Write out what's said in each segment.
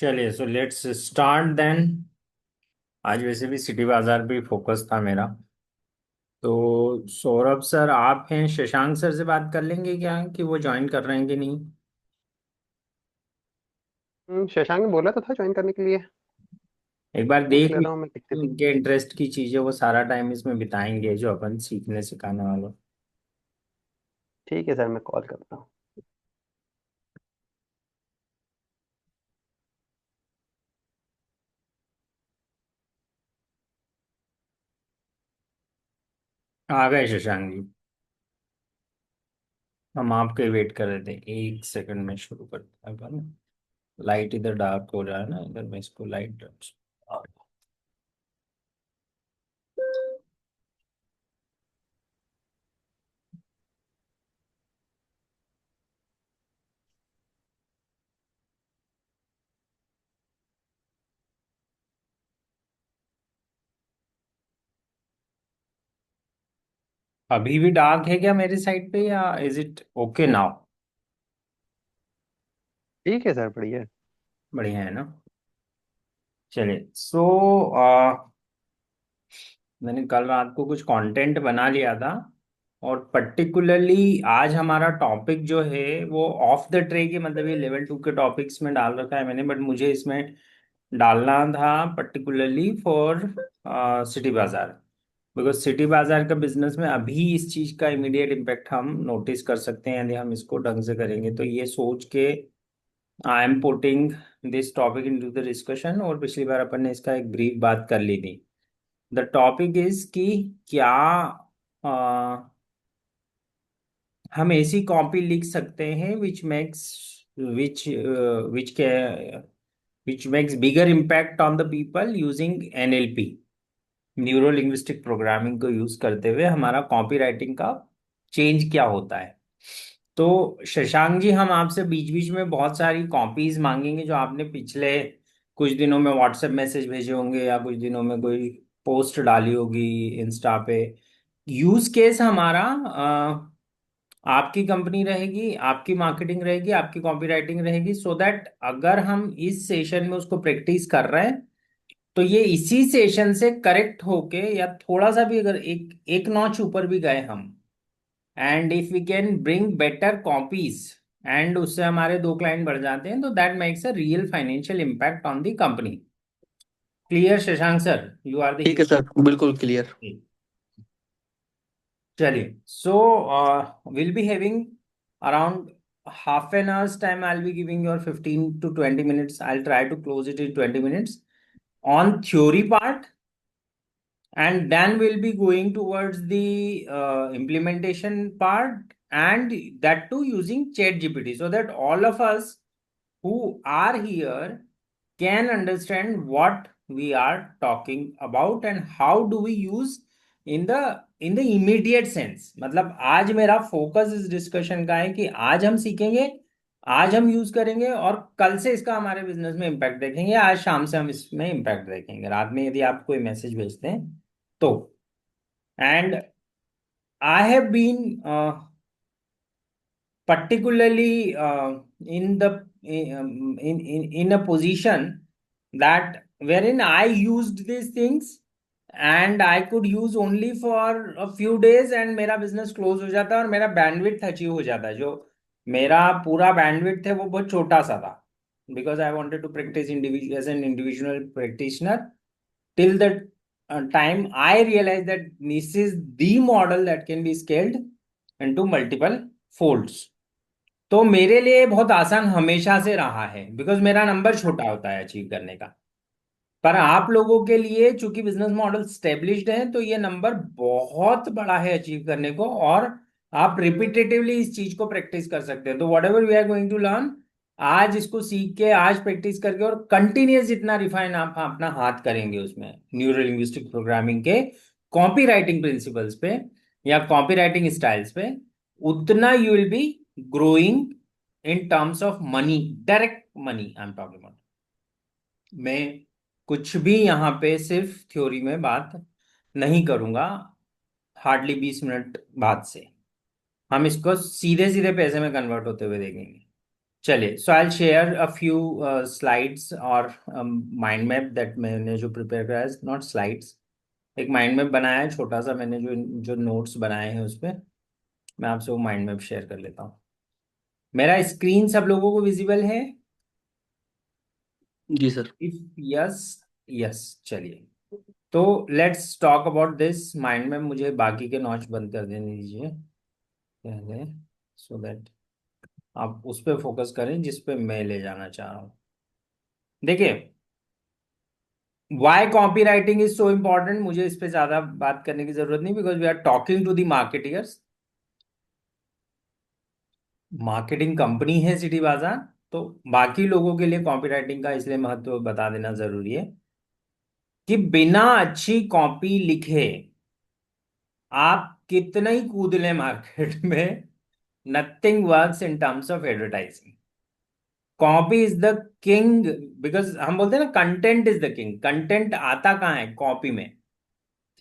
चलिए, so let's start then. आज वैसे भी सिटी बाजार पे फोकस था मेरा। तो सौरभ सर आप हैं, शशांक सर से बात कर लेंगे क्या कि वो ज्वाइन कर रहे हैं कि नहीं? शशांक ने बोला तो था ज्वाइन करने के लिए। एक बार पूछ देख ले रहा हूँ मैं लीजिए, कितने। उनके इंटरेस्ट की चीजें वो सारा टाइम इसमें बिताएंगे जो अपन सीखने सिखाने वाले। ठीक है सर, मैं कॉल करता हूँ। आ गए शशांक जी। हम आपके वेट कर रहे थे, एक सेकंड में शुरू करते हैं अपन। लाइट इधर डार्क हो रहा है ना, इधर मैं इसको लाइट। अभी भी डार्क है क्या मेरी साइड पे, या इज इट ओके नाउ? ठीक है सर, बढ़िया। बढ़िया है ना। चलिए, सो मैंने कल रात को कुछ कंटेंट बना लिया था। और पर्टिकुलरली आज हमारा टॉपिक जो है वो ऑफ द ट्रे के, मतलब ये लेवल 2 के टॉपिक्स में डाल रखा है मैंने, बट मुझे इसमें डालना था पर्टिकुलरली फॉर सिटी बाजार। बिकॉज सिटी बाजार का बिजनेस में अभी इस चीज का इमीडिएट इम्पैक्ट हम नोटिस कर सकते हैं यदि हम इसको ढंग से करेंगे, तो ये सोच के I am putting this topic into the discussion. और पिछली बार अपन ने इसका एक ब्रीफ बात कर ली थी। द टॉपिक इज कि क्या हम ऐसी कॉपी लिख सकते हैं which which which makes bigger impact on the people using NLP, neuro linguistic programming को यूज करते हुए हमारा कॉपी राइटिंग का चेंज क्या होता है। तो शशांक जी, हम आपसे बीच बीच में बहुत सारी कॉपीज मांगेंगे जो आपने पिछले कुछ दिनों में व्हाट्सएप मैसेज भेजे होंगे या कुछ दिनों में कोई पोस्ट डाली होगी इंस्टा पे। यूज केस हमारा आपकी कंपनी रहेगी, आपकी मार्केटिंग रहेगी, आपकी कॉपी राइटिंग रहेगी, सो दैट अगर हम इस सेशन में उसको प्रैक्टिस कर रहे हैं तो ये इसी सेशन से करेक्ट होके या थोड़ा सा भी अगर एक एक नॉच ऊपर भी गए हम, and if we can bring better copies and उससे हमारे 2 क्लाइंट बढ़ जाते हैं, तो that makes a real financial impact on the company. Clear Shashank sir? You are the ठीक है सर, बिल्कुल क्लियर। चलिए, so will be having around half an hour's time. I'll be giving you 15 to 20 minutes. I'll try to close it in 20 minutes on theory part, and then we'll be going towards the implementation part, and that too using chat gpt, so that all of us who are here can understand what we are talking about and how do we use in the immediate sense। मतलब आज मेरा focus इस discussion का है कि आज हम सीखेंगे, आज हम यूज करेंगे, और कल से इसका हमारे बिजनेस में इम्पैक्ट देखेंगे। आज शाम से हम इसमें इम्पैक्ट देखेंगे, रात में यदि आप कोई मैसेज भेजते हैं तो। And I have been particularly in the in a position that wherein I used these things and I could use only for a few days and मेरा बिजनेस क्लोज हो जाता है और मेरा बैंडविड्थ अचीव हो जाता है। जो मेरा पूरा बैंडविड्थ है वो बहुत छोटा सा था, because I wanted to practise individual as an individual practitioner till the time I realized that this is the model that can be scaled into multiple folds। तो मेरे लिए बहुत आसान हमेशा से रहा है, बिकॉज मेरा नंबर छोटा होता है अचीव करने का। पर आप लोगों के लिए चूंकि बिजनेस मॉडल स्टेब्लिश्ड है, तो ये नंबर बहुत बड़ा है अचीव करने को, और आप रिपीटेटिवली इस चीज को प्रैक्टिस कर सकते हैं। तो whatever we are going to learn, आज इसको सीख के, आज प्रैक्टिस करके, और कंटिन्यूस जितना रिफाइन आप अपना हाथ करेंगे उसमें न्यूरो लिंग्विस्टिक प्रोग्रामिंग के कॉपी राइटिंग प्रिंसिपल्स पे या कॉपी राइटिंग स्टाइल्स पे, उतना you will be growing in terms of money, direct money I am talking about. मैं कुछ भी यहाँ पे सिर्फ थ्योरी में बात नहीं करूंगा। हार्डली 20 मिनट बाद से हम इसको सीधे सीधे पैसे में कन्वर्ट होते हुए देखेंगे। चलिए, so I share a few slides और माइंड मैप दैट मैंने जो प्रिपेयर करा है, नॉट स्लाइड्स, एक माइंड मैप बनाया है छोटा सा मैंने, जो जो नोट्स बनाए हैं उस पे मैं आपसे वो माइंड मैप शेयर कर लेता हूँ। मेरा स्क्रीन सब लोगों को विजिबल है? जी सर। इफ यस, यस, चलिए। तो let's talk about this mind map. मुझे बाकी के नॉट्स बंद कर देने दीजिए पहले, सो दैट आप उस पर फोकस करें जिस पे मैं ले जाना चाह रहा हूँ। देखिए, why copy writing is so important, मुझे इस पे ज्यादा बात करने की जरूरत नहीं, because we are talking to the marketers. Marketing company है सिटी बाजार, तो बाकी लोगों के लिए कॉपी राइटिंग का इसलिए महत्व बता देना जरूरी है कि बिना अच्छी कॉपी लिखे आप कितना ही कूद लें मार्केट में, nothing works in terms of advertising. Copy is the king, because हम बोलते हैं ना content is the king. Content आता कहाँ है? कॉपी में।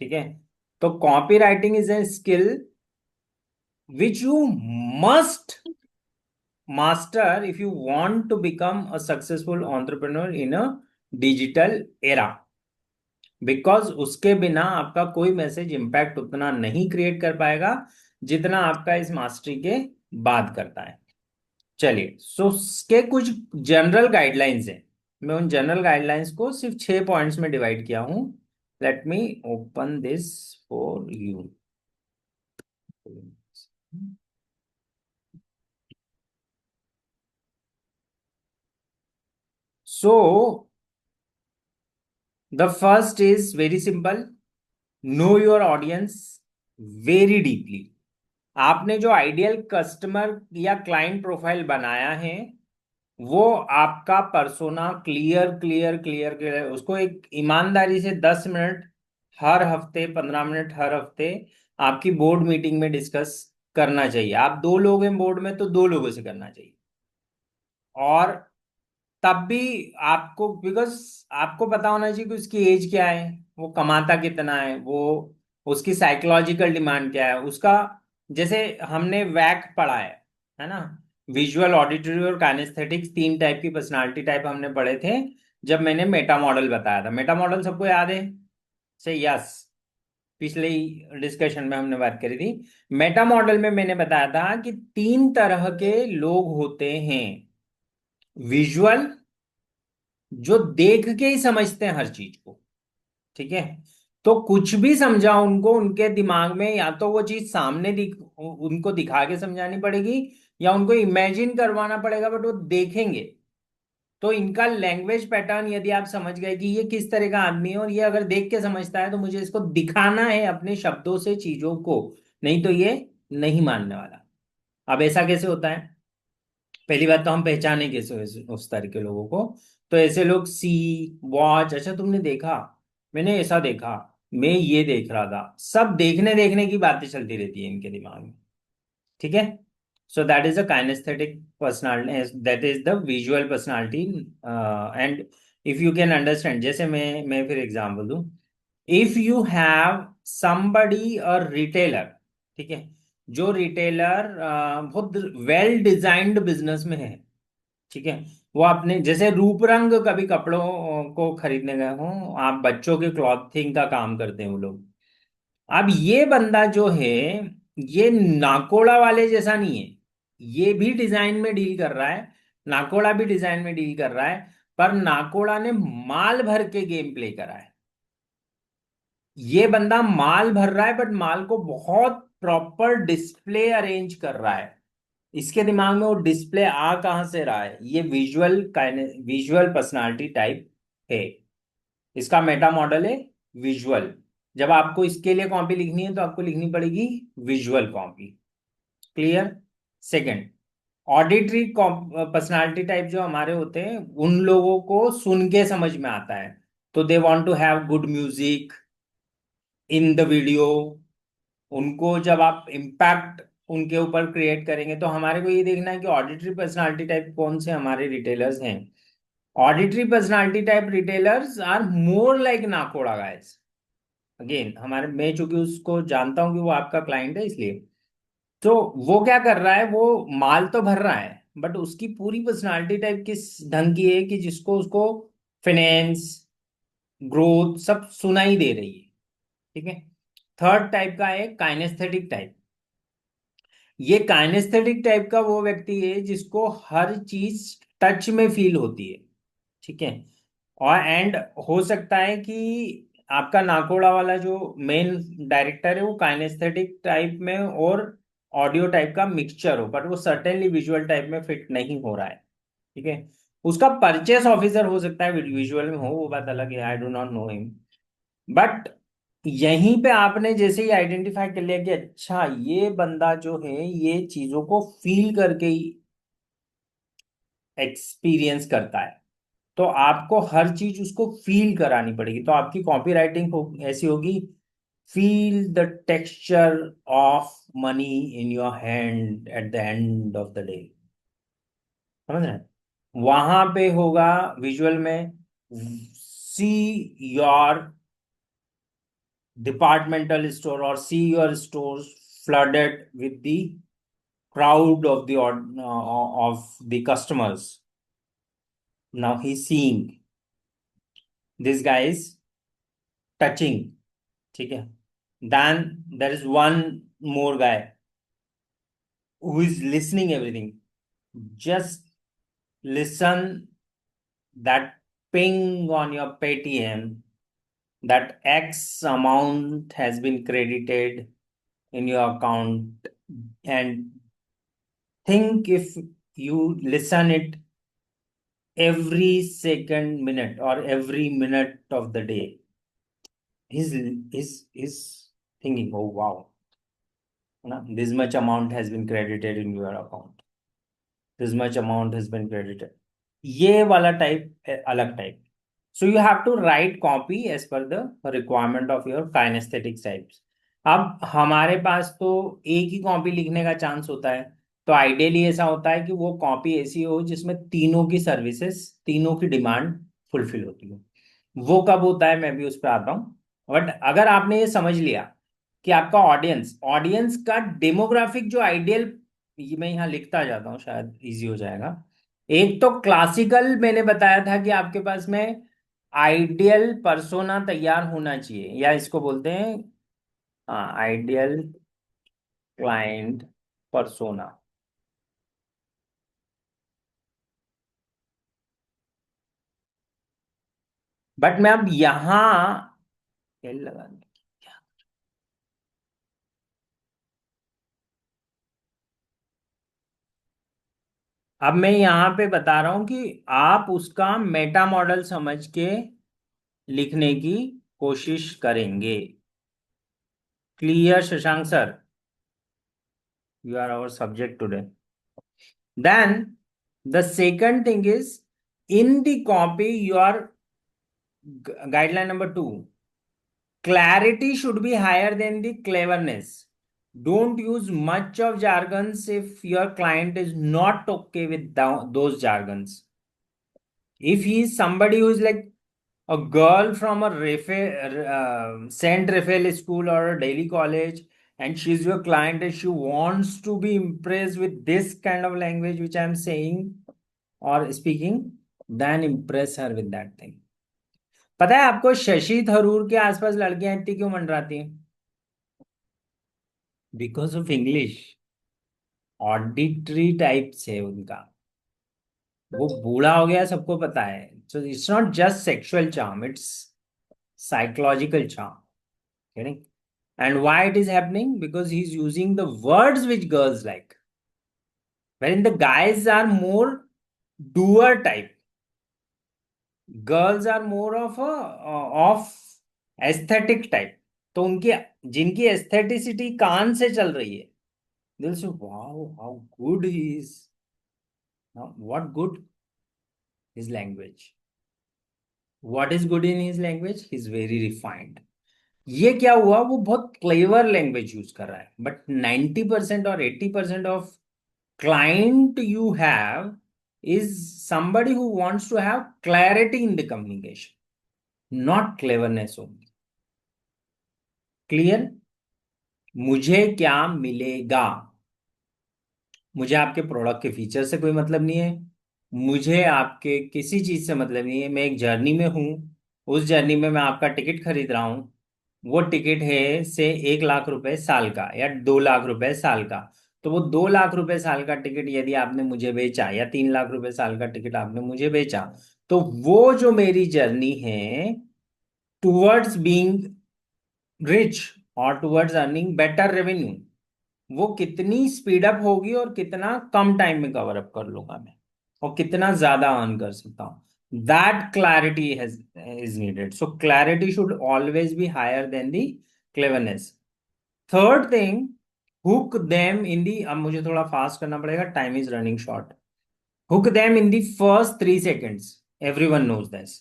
ठीक है? तो copy writing is a skill which you must master if you want to become a successful entrepreneur in a digital era, because उसके बिना आपका कोई मैसेज इम्पैक्ट उतना नहीं क्रिएट कर पाएगा जितना आपका इस मास्टरी के बाद करता है। चलिए, सो उसके कुछ जनरल गाइडलाइंस हैं। मैं उन जनरल गाइडलाइंस को सिर्फ 6 पॉइंट्स में डिवाइड किया हूं। Let me open this for you. So the first is very simple, know your audience very deeply. आपने जो आइडियल कस्टमर या क्लाइंट प्रोफाइल बनाया है, वो आपका persona clear clear clear clear, उसको एक ईमानदारी से 10 मिनट हर हफ्ते, 15 मिनट हर हफ्ते आपकी बोर्ड मीटिंग में डिस्कस करना चाहिए। आप 2 लोग हैं बोर्ड में, तो 2 लोगों से करना चाहिए। और तब भी आपको, बिकॉज आपको पता होना चाहिए कि उसकी एज क्या है, वो कमाता कितना है, वो उसकी साइकोलॉजिकल डिमांड क्या है उसका। जैसे हमने वैक पढ़ा है ना, विजुअल, ऑडिटरी और काइनेस्थेटिक्स, 3 टाइप की पर्सनालिटी टाइप हमने पढ़े थे जब मैंने मेटा मॉडल बताया था। मेटा मॉडल सबको याद है? से यस, पिछले ही डिस्कशन में हमने बात करी थी। मेटा मॉडल में मैंने बताया था कि 3 तरह के लोग होते हैं। विजुअल, जो देख के ही समझते हैं हर चीज को। ठीक है? तो कुछ भी समझा उनको, उनके दिमाग में या तो वो चीज सामने उनको दिखा के समझानी पड़ेगी, या उनको इमेजिन करवाना पड़ेगा, बट वो देखेंगे। तो इनका लैंग्वेज पैटर्न यदि आप समझ गए कि ये किस तरह का आदमी है, और ये अगर देख के समझता है, तो मुझे इसको दिखाना है अपने शब्दों से चीजों को, नहीं तो ये नहीं मानने वाला। अब ऐसा कैसे होता है? पहली बात तो हम पहचाने कैसे उस तरह के लोगों को? तो ऐसे लोग सी, वॉच, अच्छा तुमने देखा, मैंने ऐसा देखा, मैं ये देख रहा था, सब देखने देखने की बातें चलती रहती है इनके दिमाग में। ठीक है? So that is a kinesthetic personality, that is the visual personality. And if you can understand, जैसे मैं फिर एग्जाम्पल दूं। If you have somebody a retailer, ठीक है, जो रिटेलर बहुत वेल डिजाइंड बिजनेस में है, ठीक है, वो अपने जैसे रूप रंग, कभी कपड़ों को खरीदने गए हो आप, बच्चों के क्लॉथिंग का काम करते हैं वो लोग। अब ये बंदा जो है, ये नाकोड़ा वाले जैसा नहीं है। ये भी डिजाइन में डील कर रहा है, नाकोड़ा भी डिजाइन में डील कर रहा है, पर नाकोड़ा ने माल भर के गेम प्ले करा है। ये बंदा माल भर रहा है, बट माल को बहुत प्रॉपर डिस्प्ले अरेंज कर रहा है। इसके दिमाग में वो डिस्प्ले आ कहां से रहा है? ये विजुअल पर्सनालिटी टाइप है। इसका मेटा मॉडल है विजुअल। जब आपको इसके लिए कॉपी लिखनी है, तो आपको लिखनी पड़ेगी visual copy. Clear? Second, auditory personality type जो हमारे होते हैं, उन लोगों को सुन के समझ में आता है। तो they want to have good music in the video. उनको जब आप इम्पैक्ट उनके ऊपर क्रिएट करेंगे, तो हमारे को ये देखना है कि ऑडिटरी पर्सनालिटी टाइप कौन से हमारे रिटेलर्स हैं। Auditory personality type retailers are more like Nakoda guys. Again, हमारे, मैं चूंकि उसको जानता हूं कि वो आपका क्लाइंट है, इसलिए। तो वो क्या कर रहा है, वो माल तो भर रहा है, बट उसकी पूरी पर्सनालिटी टाइप किस ढंग की है कि जिसको उसको फाइनेंस, ग्रोथ सब सुनाई दे रही है। ठीक है। थर्ड टाइप का है काइनेस्थेटिक टाइप। ये काइनेस्थेटिक टाइप का वो व्यक्ति है जिसको हर चीज टच में फील होती है। ठीक है। और एंड हो सकता है कि आपका नाकोड़ा वाला जो मेन डायरेक्टर है वो काइनेस्थेटिक टाइप में और ऑडियो टाइप का मिक्सचर हो, बट वो सर्टेनली विजुअल टाइप में फिट नहीं हो रहा है। ठीक है। उसका परचेस ऑफिसर हो सकता है विजुअल में हो, वो बात अलग है, I do not know him. But यहीं पे आपने जैसे ही आइडेंटिफाई कर लिया कि अच्छा ये बंदा जो है ये चीजों को फील करके ही एक्सपीरियंस करता है, तो आपको हर चीज उसको फील करानी पड़ेगी। तो आपकी कॉपी राइटिंग ऐसी होगी, feel the texture of money in your hand at the end of the day. समझ रहे हैं? वहां पे होगा विजुअल में, see your departmental store or see your stores flooded with the crowd of the customers. Now he's seeing this guy is touching. ठीक है। Then there is one more guy who is listening everything. Just listen that ping on your Paytm, that X amount has been credited in your account, and think if you listen it every second minute or every minute of the day, he's thinking, oh wow, this much amount has been credited in your account, this much amount has been credited। ये वाला type अलग type. So you have to write copy as per the requirement of your kinesthetic types. अब हमारे पास तो एक ही copy लिखने का chance होता है, तो आइडियली ऐसा होता है कि वो कॉपी ऐसी हो जिसमें तीनों की सर्विसेज, तीनों की डिमांड फुलफिल होती हो। वो कब होता है मैं भी उस पर आता हूँ। बट अगर आपने ये समझ लिया कि आपका ऑडियंस ऑडियंस का डेमोग्राफिक जो आइडियल, ये मैं यहाँ लिखता जाता हूँ शायद इजी हो जाएगा। एक तो क्लासिकल मैंने बताया था कि आपके पास में आइडियल पर्सोना तैयार होना चाहिए, या इसको बोलते हैं आइडियल क्लाइंट पर्सोना। बट मैं अब यहां एल लगा दूं। अब मैं यहाँ पे बता रहा हूं कि आप उसका मेटा मॉडल समझ के लिखने की कोशिश करेंगे। Clear Shashank sir? You are our subject today. Then the second thing is, in the copy, your guideline number two, clarity should be higher than the cleverness. Don't use much of jargons if your client is not okay with those jargons. If he is somebody who is like a girl from a Saint Raphael school or a Daily college, and she's your client and she wants to be impressed with this kind of language which I'm saying or speaking, then impress her with that thing। पता है आपको शशि थरूर के आसपास लड़कियां इतनी क्यों मंडराती हैं? Because of English. Auditory type से उनका, वो बूढ़ा हो गया सबको पता है। So it's not just sexual charm, it's psychological charm. getting and why it is happening? Because he's using the words which girls like, wherein the guys are more doer type, girls are more of aesthetic type. तो उनकी, जिनकी एस्थेटिसिटी कान से चल रही है, दिल से, wow how good he is, what good his language, what is good in his language, he is very refined. ये क्या हुआ, वो बहुत क्लेवर लैंग्वेज यूज कर रहा है, बट 90% और 80% of client you have is somebody who wants to have clarity in the communication, not cleverness only। Clear? मुझे क्या मिलेगा, मुझे आपके प्रोडक्ट के फीचर से कोई मतलब नहीं है, मुझे आपके किसी चीज से मतलब नहीं है। मैं एक जर्नी में हूँ, उस जर्नी में मैं आपका टिकट खरीद रहा हूँ। वो टिकट है से 1 लाख रुपए साल का या 2 लाख रुपए साल का। तो वो 2 लाख रुपए साल का टिकट यदि आपने मुझे बेचा, या 3 लाख रुपए साल का टिकट आपने मुझे बेचा, तो वो जो मेरी जर्नी है टुवर्ड्स बीइंग रिच और टुवर्ड्स अर्निंग बेटर रेवेन्यू, वो कितनी स्पीड अप होगी और कितना कम टाइम में कवर अप कर लूंगा मैं, और कितना ज्यादा अर्न कर सकता हूं। That clarity has is needed. So clarity should always be higher than the cleverness. Third thing, hook them in the, अब मुझे थोड़ा फास्ट करना पड़ेगा, time is running short. Hook them in the first 3 seconds। Everyone knows this.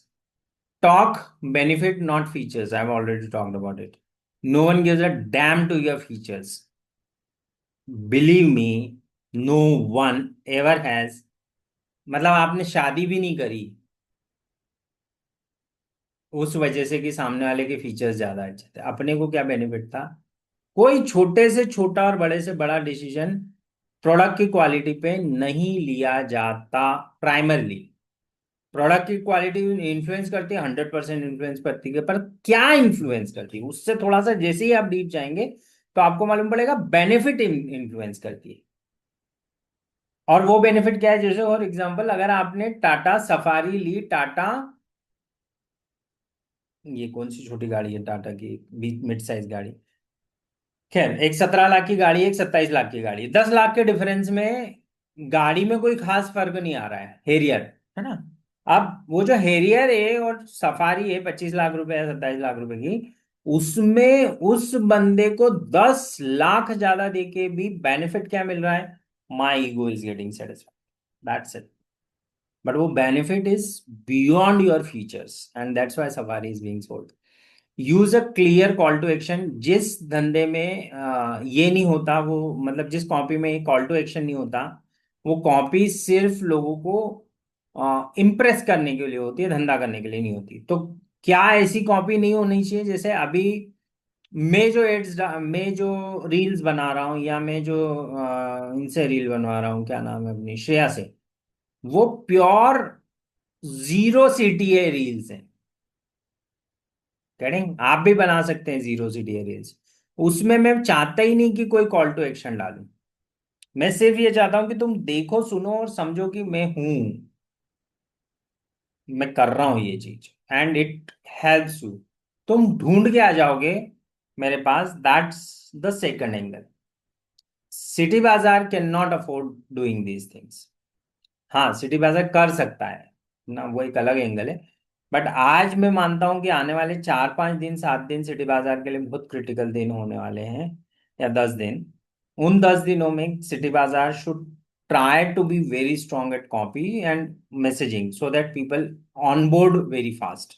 Talk benefit not features, I've already talked about it. No one gives a damn to your features, believe me, no one ever has. मतलब आपने शादी भी नहीं करी उस वजह से कि सामने वाले के फीचर्स ज्यादा अच्छे थे। अपने को क्या बेनिफिट था? कोई छोटे से छोटा और बड़े से बड़ा डिसीजन प्रोडक्ट की क्वालिटी पे नहीं लिया जाता प्राइमरली। प्रोडक्ट की क्वालिटी इन्फ्लुएंस करती है, 100% इन्फ्लुएंस करती है, पर क्या इन्फ्लुएंस करती है उससे थोड़ा सा जैसे ही आप डीप जाएंगे तो आपको मालूम पड़ेगा बेनिफिट इन्फ्लुएंस करती है। और वो बेनिफिट क्या है? जैसे और एग्जांपल, अगर आपने टाटा सफारी ली, टाटा, ये कौन सी छोटी गाड़ी है टाटा की, मिड साइज गाड़ी, खैर, एक 17 लाख की गाड़ी, एक 27 लाख की गाड़ी, 10 लाख के डिफरेंस में गाड़ी में कोई खास फर्क नहीं आ रहा है, हेरियर, है ना? अब वो जो हेरियर है और सफारी है 25 लाख रुपए या 27 लाख रुपए की, उसमें उस बंदे को 10 लाख ज्यादा देके भी बेनिफिट क्या मिल रहा है? My ego is getting satisfied, that's it. But वो benefit is beyond your features, and that's why Safari is being sold. Use a clear call to action। जिस धंधे में ये नहीं होता, वो मतलब जिस कॉपी में कॉल टू एक्शन नहीं होता, वो कॉपी सिर्फ लोगों को इम्प्रेस करने के लिए होती है, धंधा करने के लिए नहीं होती। तो क्या ऐसी कॉपी नहीं होनी चाहिए? जैसे अभी मैं जो रील्स बना रहा हूँ, या मैं जो इनसे रील बनवा रहा हूँ, क्या नाम है अपनी, श्रेया से, वो प्योर जीरो सीटीए रील्स हैं। करेंगे, आप भी बना सकते हैं जीरो सीटीए रील्स। उसमें मैं चाहता ही नहीं कि कोई कॉल टू एक्शन डालूं। मैं सिर्फ ये चाहता हूं कि तुम देखो, सुनो और समझो कि मैं हूं, मैं कर रहा हूं ये चीज, एंड इट हेल्प्स यू। तुम ढूंढ के आ जाओगे मेरे पास। That's the second angle. City bazaar can not afford doing these things. हाँ, सिटी बाजार कर सकता है ना, वो एक अलग एंगल है। बट आज मैं मानता हूं कि आने वाले 4-5 दिन, 7 दिन सिटी बाजार के लिए बहुत क्रिटिकल दिन होने वाले हैं, या 10 दिन। उन 10 दिनों में City Bazaar should try to be very strong at copy and messaging so that people on board very fast.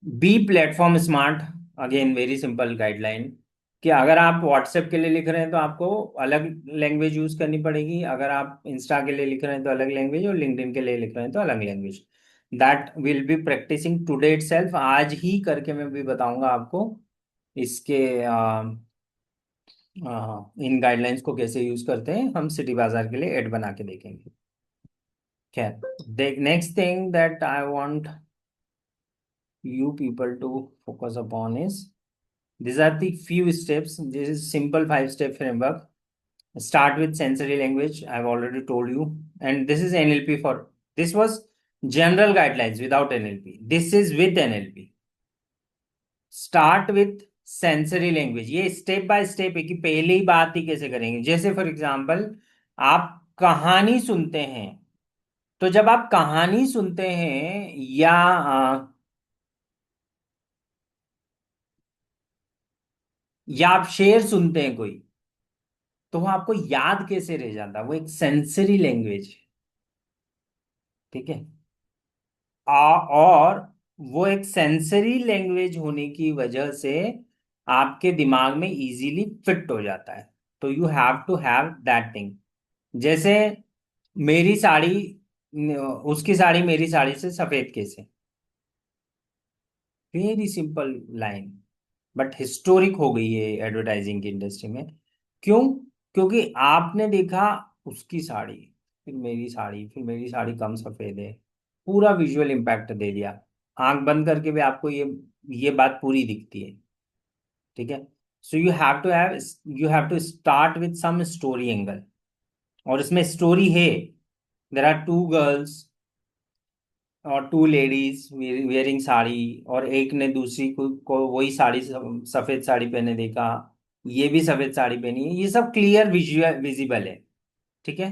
Be platform smart. Again very simple guideline, कि अगर आप व्हाट्सएप के लिए लिख रहे हैं तो आपको अलग लैंग्वेज यूज करनी पड़ेगी, अगर आप इंस्टा के लिए लिख रहे हैं तो अलग लैंग्वेज, और लिंक्डइन के लिए लिख रहे हैं तो अलग language. That will be practising today itself. आज ही करके मैं भी बताऊंगा आपको इसके इन गाइडलाइंस को कैसे यूज करते हैं। हम सिटी बाजार के लिए एड बना के देखेंगे। खैर, देख, next thing that I want you people to focus upon is, these are the few steps. This is simple 5 step framework. Start with sensory language, I've already told you, and this is NLP. For this was general guidelines without NLP, this is with NLP। Start with sensory language, ये step by step है कि पहली बात ही कैसे करेंगे। जैसे for example, आप कहानी सुनते हैं, तो जब आप कहानी सुनते हैं या आप शेर सुनते हैं कोई, तो वो आपको याद कैसे रह जाता? वो एक सेंसरी लैंग्वेज है, ठीक है। और वो एक सेंसरी लैंग्वेज होने की वजह से आपके दिमाग में इजीली फिट हो जाता है। तो you have to have that thing. जैसे मेरी साड़ी, उसकी साड़ी मेरी साड़ी से सफेद कैसे? Very simple line, but historic हो गई है एडवर्टाइजिंग की इंडस्ट्री में। क्यों? क्योंकि आपने देखा उसकी साड़ी, फिर मेरी साड़ी, फिर मेरी साड़ी कम सफेद है, पूरा विजुअल इम्पैक्ट दे दिया। आंख बंद करके भी आपको ये बात पूरी दिखती है। ठीक है। So you have to start with some story angle, और इसमें स्टोरी है। देर आर टू गर्ल्स और टू लेडीज वेयरिंग साड़ी, और एक ने दूसरी को वही साड़ी, सफेद साड़ी पहने देखा, ये भी सफेद साड़ी पहनी है, ये सब क्लियर विजुअल विजिबल है। ठीक है।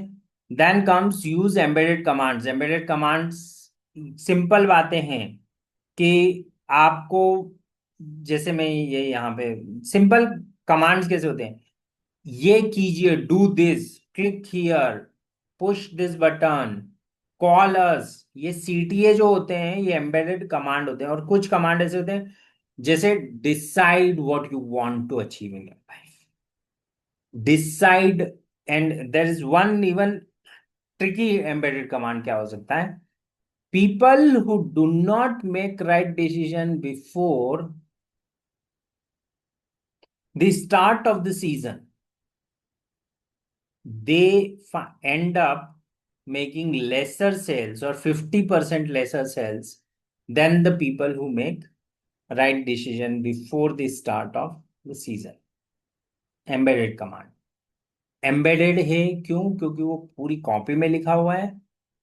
Then comes use embedded commands. Embedded commands simple बातें हैं कि आपको, जैसे मैं ये यहाँ पे सिंपल कमांड्स कैसे होते हैं, ये कीजिए, do this, click here, push this button, call अस, ये सीटीए जो होते हैं ये एम्बेडेड कमांड होते हैं। और कुछ कमांड ऐसे होते हैं जैसे decide what you want to achieve in your life, decide. And there is one even tricky embedded command, क्या हो सकता है, people who do not make right decision before the start of the season, they end up making lesser sales or 50% lesser sales than the people who make right decision before the start of the season. Embedded command embedded है क्यों? क्योंकि वो पूरी copy में लिखा हुआ है।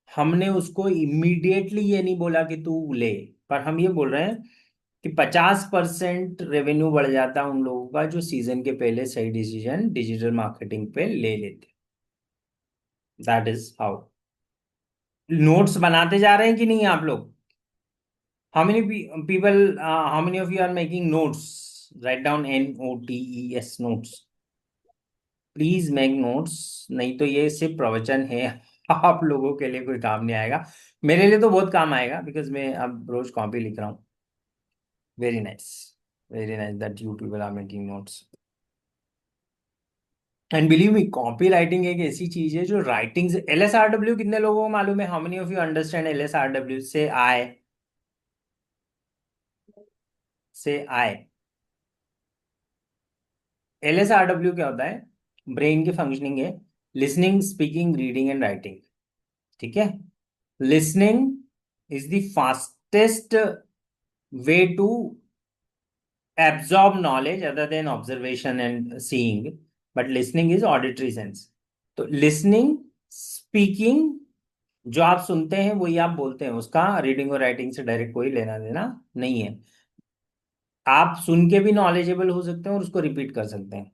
हमने उसको इमीडिएटली ये नहीं बोला कि तू ले, पर हम ये बोल रहे हैं कि 50% रेवेन्यू बढ़ जाता है उन लोगों का जो सीजन के पहले सही डिसीजन डिजिटल मार्केटिंग पे ले लेते। That is how. नोट्स बनाते जा रहे हैं कि नहीं आप लोग? How many people, how many of you are making notes? Write down NOTES, notes. Please make notes, नहीं तो ये सिर्फ प्रवचन है आप लोगों के लिए कोई काम नहीं आएगा। मेरे लिए तो बहुत काम आएगा, बिकॉज मैं अब रोज कॉपी लिख रहा हूँ। Very nice, very nice that you people are making notes. And believe me, copy writing एक ऐसी चीज है जो राइटिंग से, LSRW कितने लोगों को मालूम है? How many of you understand LSRW? से आए, से आए। LSRW क्या होता है? ब्रेन की फंक्शनिंग है listening, speaking, reading and writing. ठीक है। Listening is the fastest way to absorb knowledge other than observation and seeing, but listening is auditory sense। तो listening, speaking, जो आप सुनते हैं वही आप बोलते हैं, उसका रीडिंग और राइटिंग से डायरेक्ट कोई लेना देना नहीं है। आप सुन के भी नॉलेजेबल हो सकते हैं और उसको रिपीट कर सकते हैं।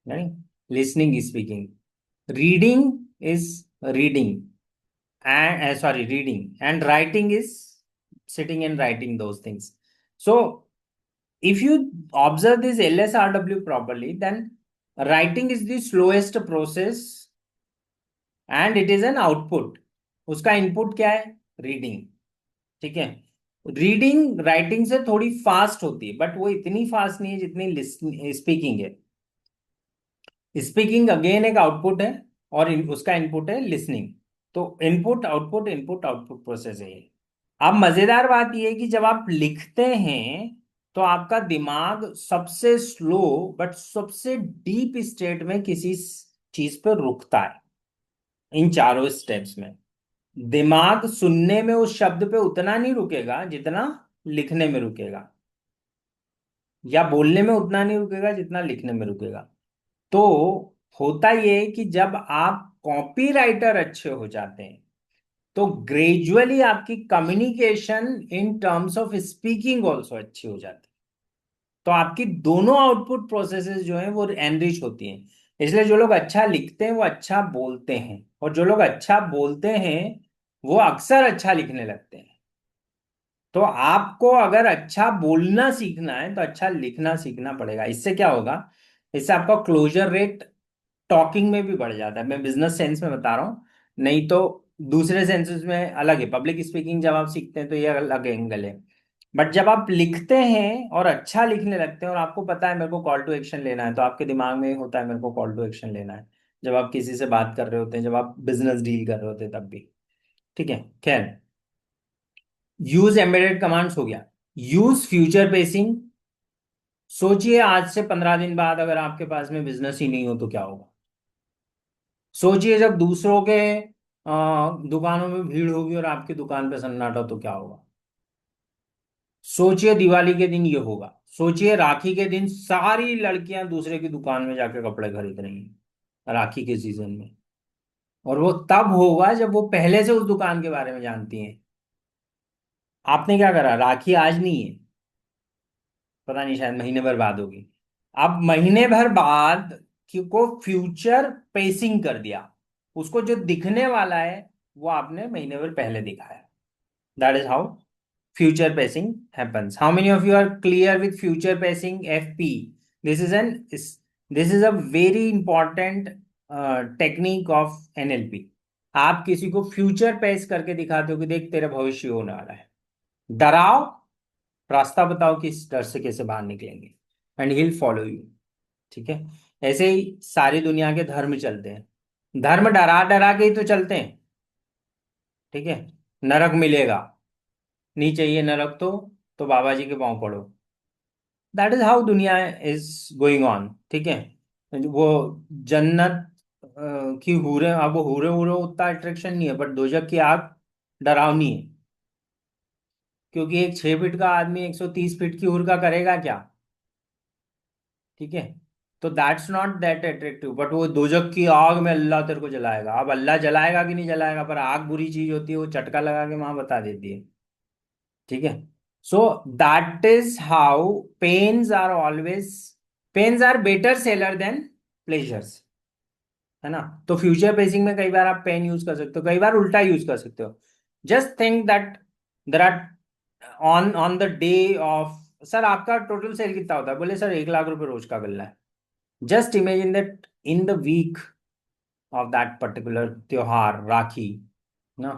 यानी listening is speaking, reading is reading, and sorry, reading, and writing is sitting and writing those things. So if you observe this LSRW properly, then writing is the slowest process and it is an output। उसका input क्या है? Reading. ठीक है। Reading writing से थोड़ी fast होती है, but वो इतनी फास्ट नहीं है जितनी स्पीकिंग है। स्पीकिंग अगेन एक आउटपुट है, और उसका इनपुट है लिसनिंग। तो input output, input output process है ये। अब मजेदार बात यह है कि जब आप लिखते हैं तो आपका दिमाग सबसे स्लो बट सबसे डीप स्टेट में किसी चीज पर रुकता है। इन चारों स्टेप्स में दिमाग सुनने में उस शब्द पे उतना नहीं रुकेगा जितना लिखने में रुकेगा, या बोलने में उतना नहीं रुकेगा जितना लिखने में रुकेगा। तो होता यह है कि जब आप कॉपी राइटर अच्छे हो जाते हैं तो ग्रेजुअली आपकी communication in terms of speaking also अच्छी हो जाती है। तो आपकी दोनों आउटपुट प्रोसेसेस जो हैं वो एनरिच होती हैं। इसलिए जो लोग अच्छा लिखते हैं वो अच्छा बोलते हैं, और जो लोग अच्छा बोलते हैं वो अक्सर अच्छा लिखने लगते हैं। तो आपको अगर अच्छा बोलना सीखना है तो अच्छा लिखना सीखना पड़ेगा। इससे क्या होगा? इससे आपका क्लोजर रेट टॉकिंग में भी बढ़ जाता है। मैं बिजनेस सेंस में बता रहा हूँ, नहीं तो दूसरे सेंसेस में अलग है। पब्लिक स्पीकिंग जब आप सीखते हैं तो ये अलग एंगल है। बट जब आप लिखते हैं और अच्छा लिखने लगते हैं और आपको पता है मेरे को कॉल टू एक्शन लेना है, तो आपके दिमाग में होता है मेरे को कॉल टू एक्शन लेना है। जब आप किसी से बात कर रहे होते हैं, जब आप बिजनेस डील कर रहे होते हैं, तब भी। ठीक है। खैर, यूज एम्बेडेड कमांड्स हो गया। Use future pacing. सोचिए आज से 15 दिन बाद अगर आपके पास में बिजनेस ही नहीं हो तो क्या होगा? सोचिए जब दूसरों के दुकानों में भीड़ होगी और आपकी दुकान पे सन्नाटा, तो क्या होगा। सोचिए दिवाली के दिन ये होगा। सोचिए राखी के दिन सारी लड़कियां दूसरे की दुकान में जाके कपड़े खरीद रही हैं राखी के सीजन में। और वो तब होगा जब वो पहले से उस दुकान के बारे में जानती हैं। आपने क्या करा, राखी आज नहीं है, पता नहीं, शायद महीने भर बाद होगी। अब महीने भर बाद को फ्यूचर पेसिंग कर दिया। उसको जो दिखने वाला है वो आपने महीने भर पहले दिखाया। That is how future pacing happens. How many of you are clear with future pacing, FP? This is an this is a very important technique of NLP. आप किसी को फ्यूचर पेस करके दिखाते हो कि देख तेरा भविष्य होने वाला है। डराओ, रास्ता बताओ कि इस डर से कैसे बाहर निकलेंगे, and he will follow you. ठीक है। ऐसे ही सारी दुनिया के धर्म चलते हैं। धर्म डरा डरा के ही तो चलते हैं। ठीक है। नरक मिलेगा, नहीं चाहिए नरक तो बाबा जी के पांव पड़ो। दैट इज हाउ दुनिया इज गोइंग ऑन। ठीक है। वो जन्नत की हूरें, अब वो हूरे हूरे उतना अट्रैक्शन नहीं है, बट दोजक की आग डरावनी है। क्योंकि एक 6 फीट का आदमी 130 फीट की हूर का करेगा क्या। ठीक है। तो that's not that attractive, but वो दोजक की आग में अल्लाह तेरे को जलाएगा। अब अल्लाह जलाएगा कि नहीं जलाएगा, पर आग बुरी चीज होती है, वो चटका लगा के वहां बता देती है। ठीक है। So that is how pains are always, pains are better seller than pleasures, है ना। तो फ्यूचर पेसिंग में कई बार आप पेन यूज कर सकते हो, कई बार उल्टा यूज कर सकते हो। Just think that there are on on the day of, sir आपका टोटल सेल कितना होता है, बोले सर 1 लाख रुपए रोज का गल्ला है। Just imagine that in the week of that particular त्योहार राखी ना,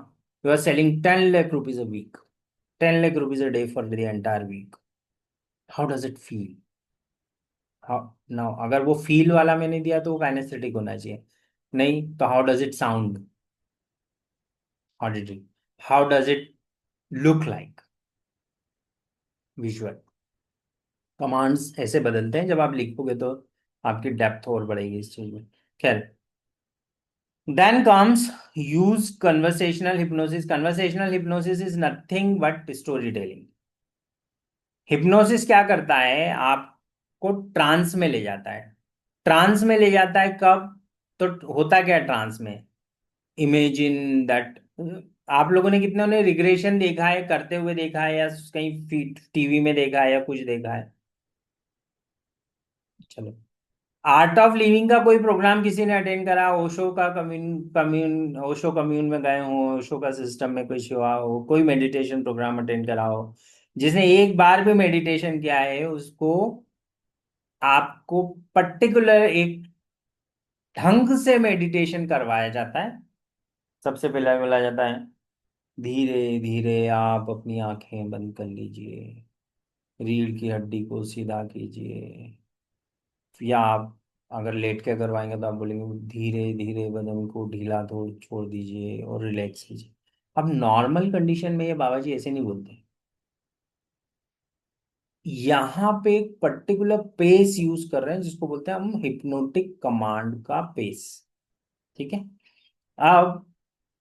you are selling 10 lakh rupees a week, 10 lakh rupees a day for the entire week. How does it feel. How now, अगर वो फील वाला मैंने दिया तो वो काइनेस्थेटिक होना चाहिए। नहीं तो how does it sound, auditory, how does it look like, visual. Commands ऐसे बदलते हैं, जब आप लिखोगे तो आपकी डेप्थ और बढ़ेगी इस चीज में। खैर, then comes use conversational hypnosis. Conversational hypnosis is nothing but story telling. Hypnosis क्या करता है, आपको ट्रांस में ले जाता है। ट्रांस में ले जाता है कब, तो होता क्या है ट्रांस में, इमेजिन दैट, आप लोगों ने कितने ने रिग्रेशन देखा है, करते हुए देखा है, या कहीं टीवी में देखा है, या कुछ देखा है। चलो, आर्ट ऑफ लिविंग का कोई प्रोग्राम किसी ने अटेंड करा, ओशो का कम्यून कम्यून ओशो कम्यून में गए हो, ओशो का सिस्टम में कुछ हुआ हो, कोई मेडिटेशन प्रोग्राम अटेंड करा हो, जिसने एक बार भी मेडिटेशन किया है उसको आपको पर्टिकुलर एक ढंग से मेडिटेशन करवाया जाता है। सबसे पहले बोला जाता है धीरे धीरे आप अपनी आंखें बंद कर लीजिए, रीढ़ की हड्डी को सीधा कीजिए, या आप अगर लेट के करवाएंगे तो आप बोलेंगे धीरे धीरे बदन को ढीला छोड़ दीजिए और रिलैक्स कीजिए। अब नॉर्मल कंडीशन में ये बाबा जी ऐसे नहीं बोलते। यहाँ पे एक पर्टिकुलर पेस यूज कर रहे हैं जिसको बोलते हैं हम हिप्नोटिक कमांड का पेस। ठीक है। अब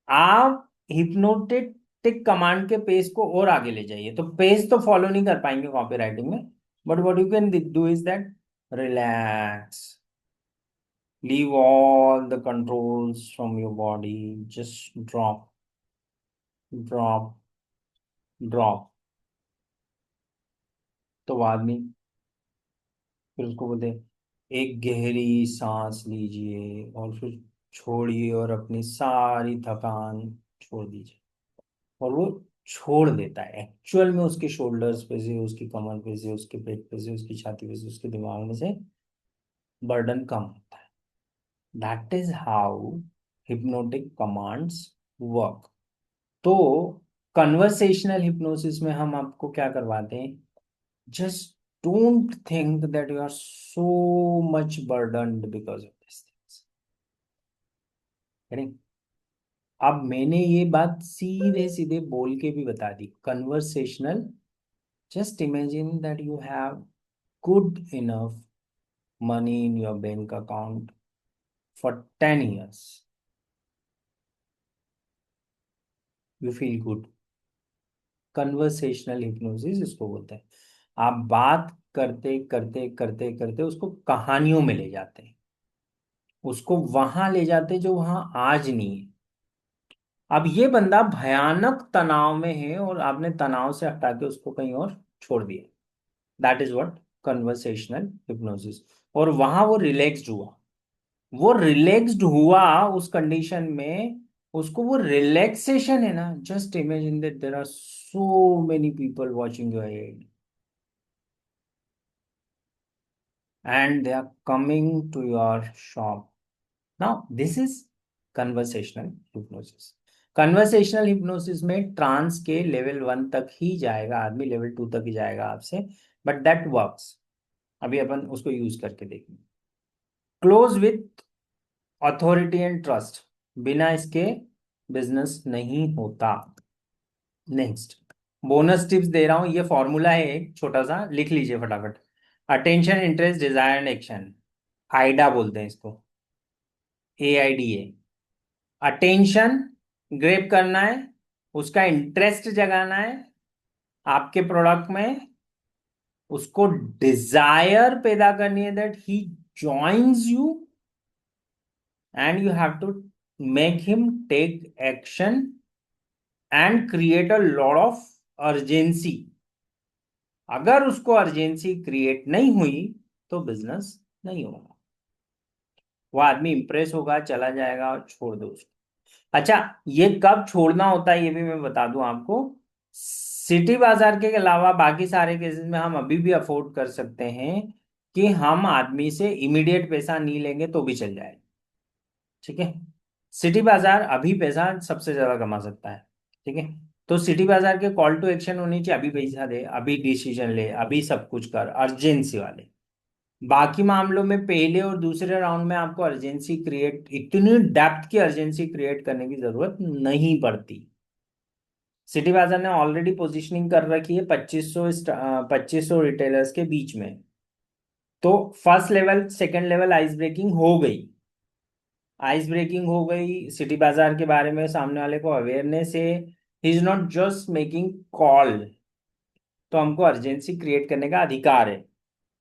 आप हिप्नोटिक कमांड के पेस को और आगे ले जाइए, तो पेस तो फॉलो नहीं कर पाएंगे कॉपी राइटिंग में, but what you can do is that relax, leave all the controls from your body, just drop, drop, drop। तो वो आदमी फिर उसको बोलते हैं, एक गहरी सांस लीजिए और फिर छोड़िए और अपनी सारी थकान छोड़ दीजिए। और वो छोड़ देता है एक्चुअल में, उसके शोल्डर्स पे से, उसकी कमर पे से, उसके पेट पे से, उसकी छाती पे से, उसके दिमाग में से बर्डन कम होता है। That is how hypnotic commands work. तो कन्वर्सेशनल हिप्नोसिस में हम आपको क्या करवाते हैं, just don't think that you are so much burdened because of this things. अब मैंने ये बात सीधे सीधे बोल के भी बता दी, conversational, just imagine that you have good enough money in your bank account for 10 years, you feel good. Conversational hypnosis इसको बोलते हैं। आप बात करते करते करते करते उसको कहानियों में ले जाते हैं, उसको वहां ले जाते हैं जो वहां आज नहीं है। अब ये बंदा भयानक तनाव में है और आपने तनाव से हटा के उसको कहीं और छोड़ दिया। That is what conversational hypnosis. और वहां वो रिलैक्स्ड हुआ, वो रिलैक्स्ड हुआ उस कंडीशन में। उसको वो रिलैक्सेशन है ना, just imagine that there are so many people watching your head and they are coming to your shop. Now this is conversational hypnosis. Conversational hypnosis में ट्रांस के लेवल 1 तक ही जाएगा आदमी, लेवल 2 तक ही जाएगा आपसे, बट दैट वर्क्स। अभी अपन उसको यूज करके देखेंगे। Close with authority and trust, बिना इसके बिजनेस नहीं होता। नेक्स्ट, बोनस टिप्स दे रहा हूं, ये फॉर्मूला है एक छोटा सा, लिख लीजिए फटाफट। Attention, interest, desire and action, Aida बोलते हैं इसको, AIDA। अटेंशन ग्रेप करना है, उसका इंटरेस्ट जगाना है आपके प्रोडक्ट में, उसको डिजायर पैदा करनी है that he joins you, and you have to make him take action and create a lot of urgency. अगर उसको अर्जेंसी क्रिएट नहीं हुई तो बिजनेस नहीं होगा, वो आदमी इंप्रेस होगा, चला जाएगा और छोड़ दो उसको। अच्छा, ये कब छोड़ना होता है ये भी मैं बता दूं आपको। सिटी बाजार के अलावा बाकी सारे केसेस में हम अभी भी अफोर्ड कर सकते हैं कि हम आदमी से इमीडिएट पैसा नहीं लेंगे तो भी चल जाए। ठीक है, सिटी बाजार अभी पैसा सबसे ज्यादा कमा सकता है। ठीक है, तो सिटी बाजार के कॉल टू एक्शन होनी चाहिए, अभी पैसा दे, अभी डिसीजन ले, अभी सब कुछ कर, अर्जेंसी वाले। बाकी मामलों में पहले और दूसरे राउंड में आपको अर्जेंसी क्रिएट, इतनी डेप्थ की अर्जेंसी क्रिएट करने की जरूरत नहीं पड़ती। सिटी बाजार ने ऑलरेडी पोजीशनिंग कर रखी है 2500 रिटेलर्स के बीच में। तो first level second level ice breaking हो गई, आइस ब्रेकिंग हो गई सिटी बाजार के बारे में, सामने वाले को अवेयरनेस है, he is not just making call. तो हमको अर्जेंसी क्रिएट करने का अधिकार है।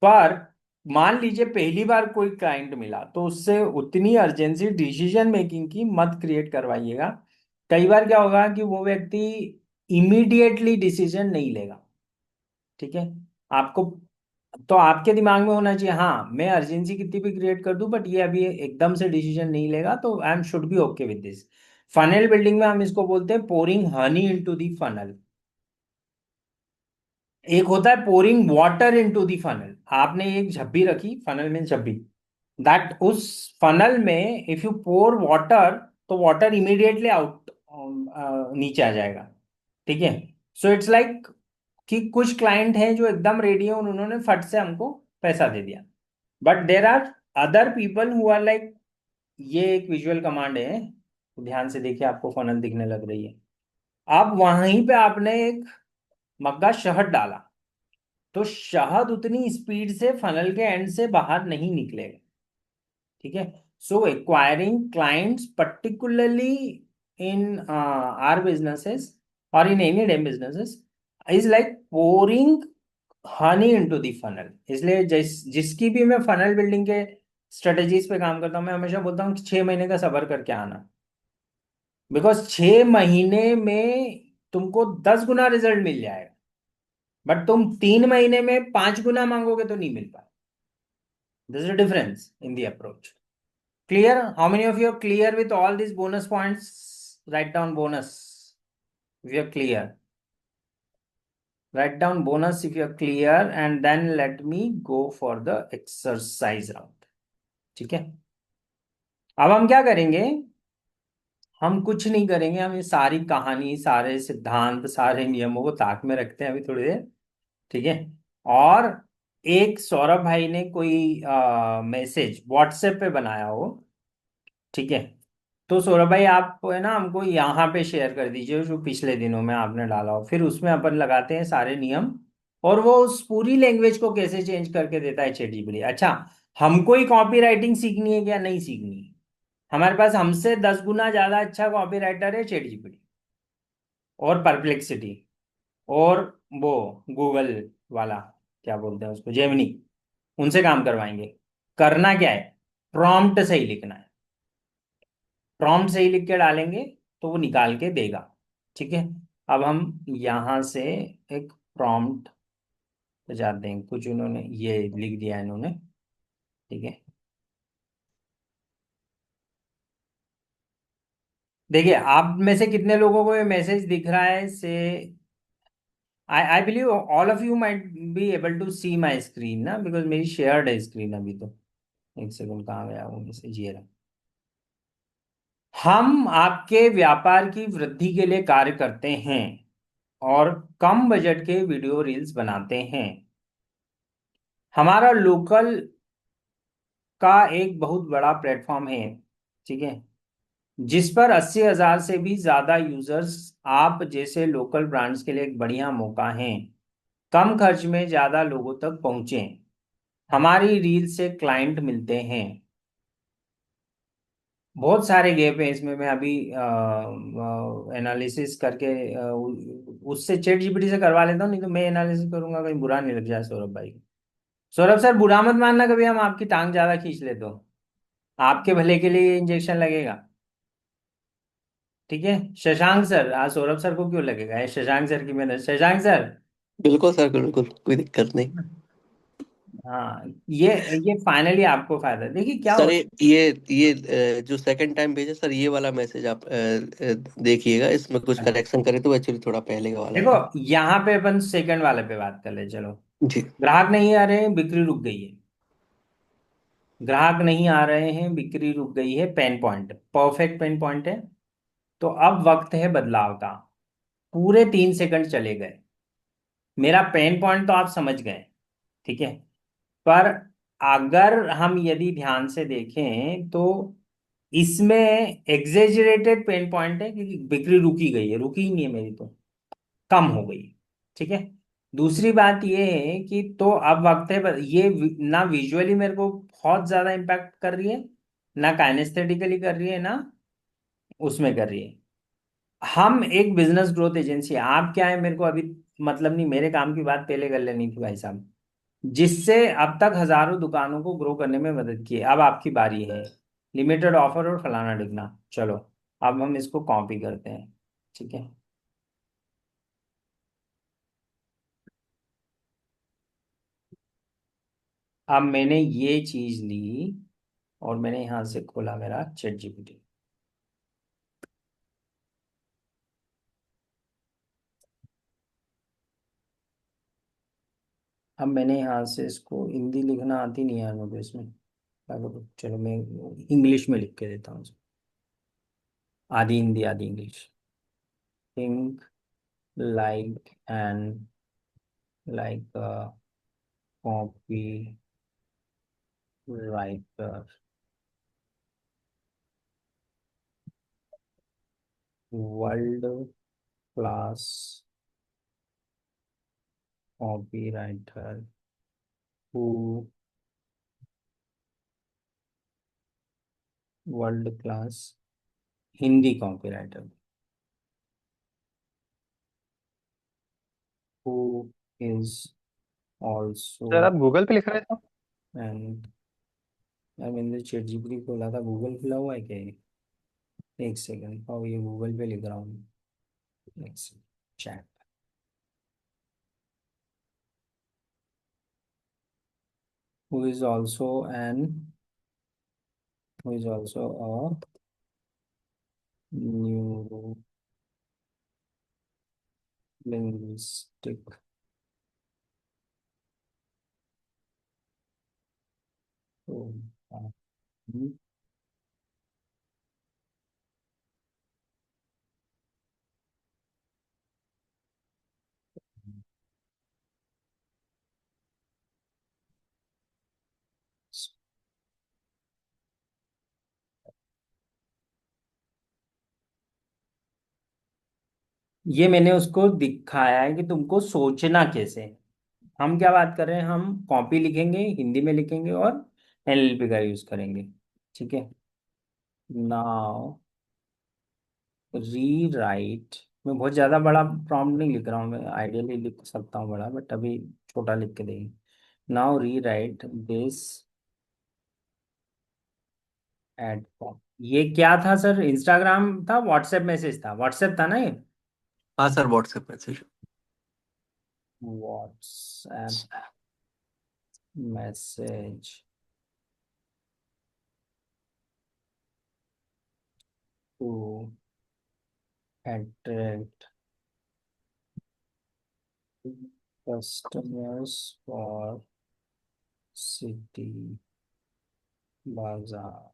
पर मान लीजिए पहली बार कोई क्लाइंट मिला तो उससे उतनी अर्जेंसी डिसीजन मेकिंग की मत क्रिएट करवाइएगा। कई बार क्या होगा कि वो व्यक्ति इमीडिएटली डिसीजन नहीं लेगा। ठीक है, आपको, तो आपके दिमाग में होना चाहिए हाँ मैं अर्जेंसी कितनी भी क्रिएट कर दूं बट ये अभी एकदम से डिसीजन नहीं लेगा, तो I am should be okay with this. Funnel building में हम इसको बोलते हैं pouring honey into the funnel. एक होता है pouring water into the funnel, आपने एक झब्बी रखी, फनल में झब्बी, दैट उस फनल में इफ यू पोर वाटर तो वाटर इमीडिएटली आउट, नीचे आ जाएगा। ठीक है, सो इट्स लाइक कि कुछ क्लाइंट हैं जो एकदम रेडी है और उन्होंने फट से हमको पैसा दे दिया, but there are other people who are like, ये एक विजुअल कमांड है, तो ध्यान से देखिए आपको फनल दिखने लग रही है। अब वहीं पे आपने एक मग्गा शहद डाला, तो शहद उतनी स्पीड से फनल के एंड से बाहर नहीं निकलेगा। ठीक है, so acquiring clients particularly in our businesses और in any damn businesses is like pouring honey into the funnel. इसलिए जिसकी भी मैं फनल बिल्डिंग के स्ट्रेटेजीज पे काम करता हूँ, मैं हमेशा बोलता हूँ कि 6 महीने का सबर करके आना, बिकॉज 6 महीने में तुमको 10 गुना रिजल्ट मिल जाएगा, बट तुम 3 महीने में 5 गुना मांगोगे तो नहीं मिल पाए। This is difference in the approach. Clear? How many of you are clear with all these bonus points? Write down bonus if you're clear. Write down bonus if you're clear, and then let me go for the exercise round. ठीक है, अब हम क्या करेंगे, हम कुछ नहीं करेंगे, हम ये सारी कहानी, सारे सिद्धांत, सारे नियमों को ताक में रखते हैं अभी थोड़ी देर। ठीक है, और एक सौरभ भाई ने कोई मैसेज व्हाट्सएप पे बनाया हो, ठीक है, तो सौरभ भाई आप है ना हमको यहाँ पे शेयर कर दीजिए जो पिछले दिनों में आपने डाला हो, फिर उसमें अपन लगाते हैं सारे नियम, और वो उस पूरी लैंग्वेज को कैसे चेंज करके देता है चैट जीपीटी। अच्छा, हमको ही कॉपी राइटिंग सीखनी है क्या? नहीं सीखनी है। हमारे पास हमसे 10 गुना ज्यादा अच्छा कॉपी राइटर है चैट जीपीटी। और परप्लेक्सिटी और वो गूगल वाला, क्या बोलते हैं उसको, जेमिनी, उनसे काम करवाएंगे। करना क्या है, प्रॉम्प्ट सही लिखना है। प्रॉम्प्ट सही लिख के डालेंगे तो वो निकाल के देगा। ठीक है। अब हम यहां से एक प्रॉम्प्ट पे जाते हैं, कुछ उन्होंने ये लिख दिया है इन्होंने। ठीक है। देखिए आप में से कितने लोगों को ये मैसेज दिख रहा है से, I believe all of you might be able to see my screen ना, बिकॉज मेरी शेयर्ड है स्क्रीन अभी तो। एक सेकंड, कहाँ गया वो मैसेज, ये रहा। हम आपके व्यापार की वृद्धि के लिए कार्य करते हैं और कम बजट के वीडियो रील्स बनाते हैं। हमारा लोकल का एक बहुत बड़ा प्लेटफॉर्म है। ठीक है। जिस पर 80,000 से भी ज्यादा यूजर्स आप जैसे लोकल ब्रांड्स के लिए एक बढ़िया मौका है। कम खर्च में ज्यादा लोगों तक पहुंचे। हमारी रील से क्लाइंट मिलते हैं। बहुत सारे गैप हैं इसमें, मैं अभी एनालिसिस करके उससे चैट जीपीटी से करवा लेता हूँ, नहीं तो मैं एनालिसिस करूंगा, कहीं बुरा नहीं लग जाए सौरभ भाई। सौरभ सर बुरा मत मानना, कभी हम आपकी टांग ज्यादा खींच ले तो। आपके भले के लिए इंजेक्शन लगेगा। ठीक है। शशांक सर, आज सौरभ सर को क्यों लगेगा, ये शशांक सर की मेहनत, शशांक सर। बिल्कुल सर, बिल्कुल कोई दिक्कत नहीं। हाँ, ये फाइनली आपको फायदा है। देखिए क्या सर होता ये जो सेकंड टाइम भेजा सर, ये वाला मैसेज आप देखिएगा, इसमें कुछ है, करेक्शन करे तो एक्चुअली थोड़ा पहले का वाला देखो था। यहाँ पे अपन सेकंड वाले पे बात कर ले चलो। जी। ग्राहक नहीं आ रहे हैं, बिक्री रुक गई है। ग्राहक नहीं आ रहे हैं, बिक्री रुक गई है, pain point, perfect pain point है। तो अब वक्त है बदलाव का। पूरे 3 सेकंड चले गए। मेरा पेन पॉइंट तो आप समझ गए। ठीक है। पर अगर हम यदि ध्यान से देखें तो इसमें एग्जेजरेटेड पेन पॉइंट है, क्योंकि बिक्री रुकी गई है, रुकी ही नहीं है मेरी तो, कम हो गई। ठीक है। दूसरी बात ये है कि तो अब वक्त है ये ना विजुअली मेरे को बहुत ज्यादा इम्पैक्ट कर रही है, ना काइनेस्थेटिकली कर रही है, ना उसमें कर रही है। हम एक बिजनेस ग्रोथ एजेंसी है, आप क्या है मेरे को अभी मतलब नहीं, मेरे काम की बात पहले कर लेनी थी भाई साहब। जिससे अब तक हजारों दुकानों को ग्रो करने में मदद की है, अब आपकी बारी है। लिमिटेड ऑफर और फलाना डिगना, चलो अब हम इसको कॉपी करते हैं। ठीक है। अब मैंने ये चीज ली और मैंने यहां से खोला मेरा चैट जीपीटी। अब मैंने यहाँ से इसको, हिंदी लिखना आती नहीं है मुझे इसमें, क्या करूं? चलो मैं इंग्लिश में लिख के देता हूँ इसको। आधी हिंदी आधी English. Think like and like copy writer, world class copy writer, who world class Hindi copy writer, who is also sir आप गूगल पे लिख रहे थे? एंड, यार मैंने चैट जीपीटी खोला था, गूगल खुला हुआ है क्या ये? एक सेकंड, और ये गूगल पे लिख रहा हूँ। एक second, chat, who is also an, who is also a neuro linguistic. ये मैंने उसको दिखाया है कि तुमको सोचना कैसे है। हम क्या बात कर रहे हैं, हम कॉपी लिखेंगे, हिंदी में लिखेंगे और एनएलपी का यूज करेंगे। ठीक है। नाउ रीराइट मैं बहुत ज्यादा बड़ा प्रॉम्प्ट नहीं लिख रहा हूँ, मैं आइडियली लिख सकता हूँ बड़ा, बट अभी छोटा लिख के देंगे। नाउ री राइट दिस एड फॉर्म। ये क्या था सर? इंस्टाग्राम था, व्हाट्सएप मैसेज था? व्हाट्सएप था ना ये? हाँ sir, WhatsApp message. WhatsApp message to attract customers for city bazaar.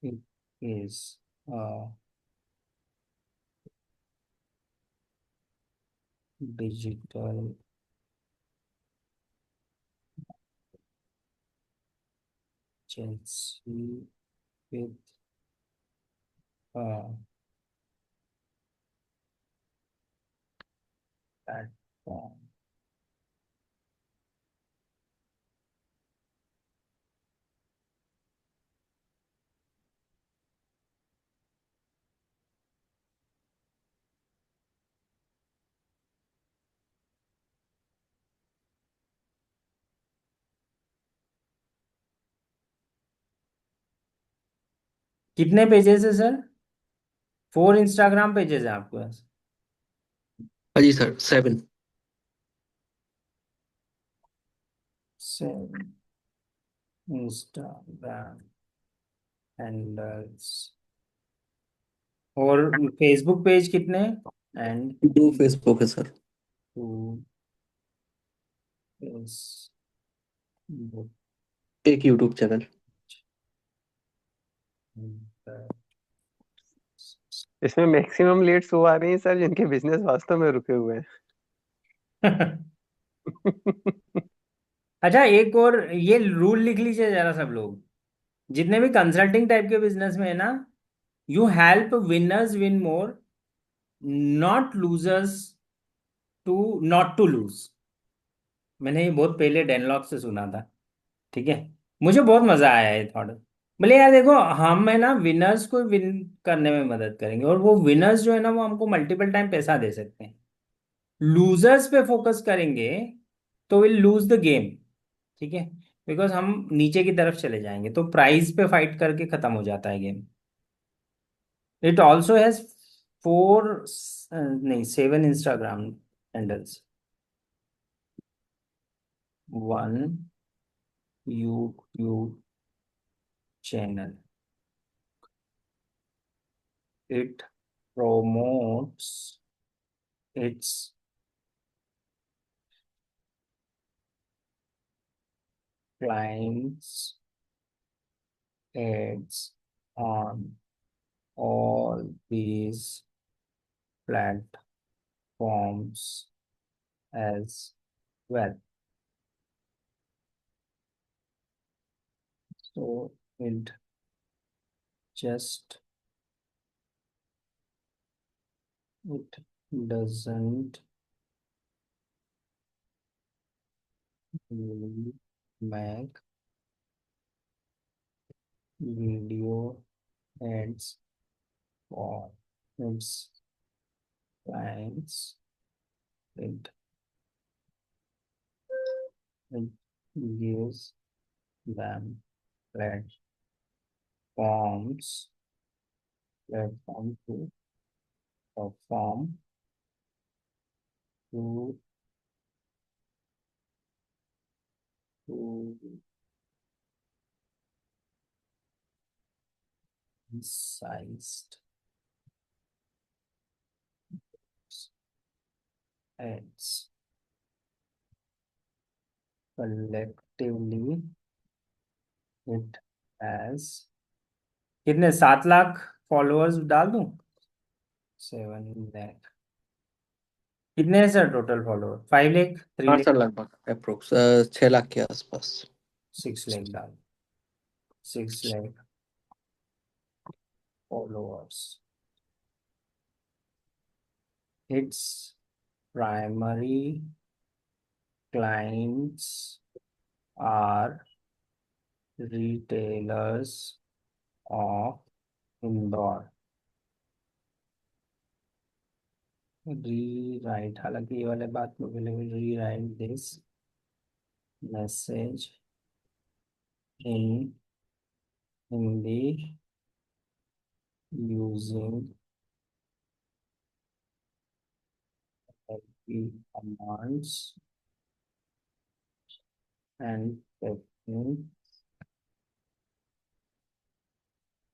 It is a digital agency with a platform. कितने पेजेस है सर? 4 इंस्टाग्राम पेजेस है आपके पास? हाँ जी सर, 7। Seven Instagram handles। और फेसबुक पेज कितने? एंड 2 फेसबुक है सर। Two Facebook. एक यूट्यूब चैनल। इसमें मैक्सिमम लीड्स वो आ रही हैं सर जिनके बिजनेस वास्तव में रुके हुए हैं। अच्छा, एक और ये रूल लिख लीजिए जरा सब लोग, जितने भी कंसल्टिंग टाइप के बिजनेस में है ना, you help winners win more, not losers to not to lose. मैंने ये बहुत पहले डेनलॉग से सुना था। ठीक है, मुझे बहुत मजा आया ये थॉट। बोले यार देखो, हम है ना विनर्स को विन करने में मदद करेंगे, और वो विनर्स जो है ना वो हमको मल्टीपल टाइम पैसा दे सकते हैं। लूजर्स पे फोकस करेंगे तो विल लूज द गेम। ठीक है, बिकॉज हम नीचे की तरफ चले जाएंगे, तो प्राइस पे फाइट करके खत्म हो जाता है गेम। इट ऑल्सो हैज 4 नहीं 7 Instagram handles. One YouTube channel. It promotes its clients ads on all these platforms as well. So it just it doesn't really make video ads for its clients. It, it gives them platforms platform to perform to to sized ads collectively. It has कितने, 7 lakh followers डाल दूं? 7 लाख। कितने हैं sir total follower? 5 lakh, three हाँ lakh sir, लगभग approx 6 lakh के आसपास। 6 लाख डाल। 6 lakh followers. Its primary clients are retailers of Indore, rewrite, हालांकि ये वाले बात में पहले rewrite this message in Hindi using commands and technique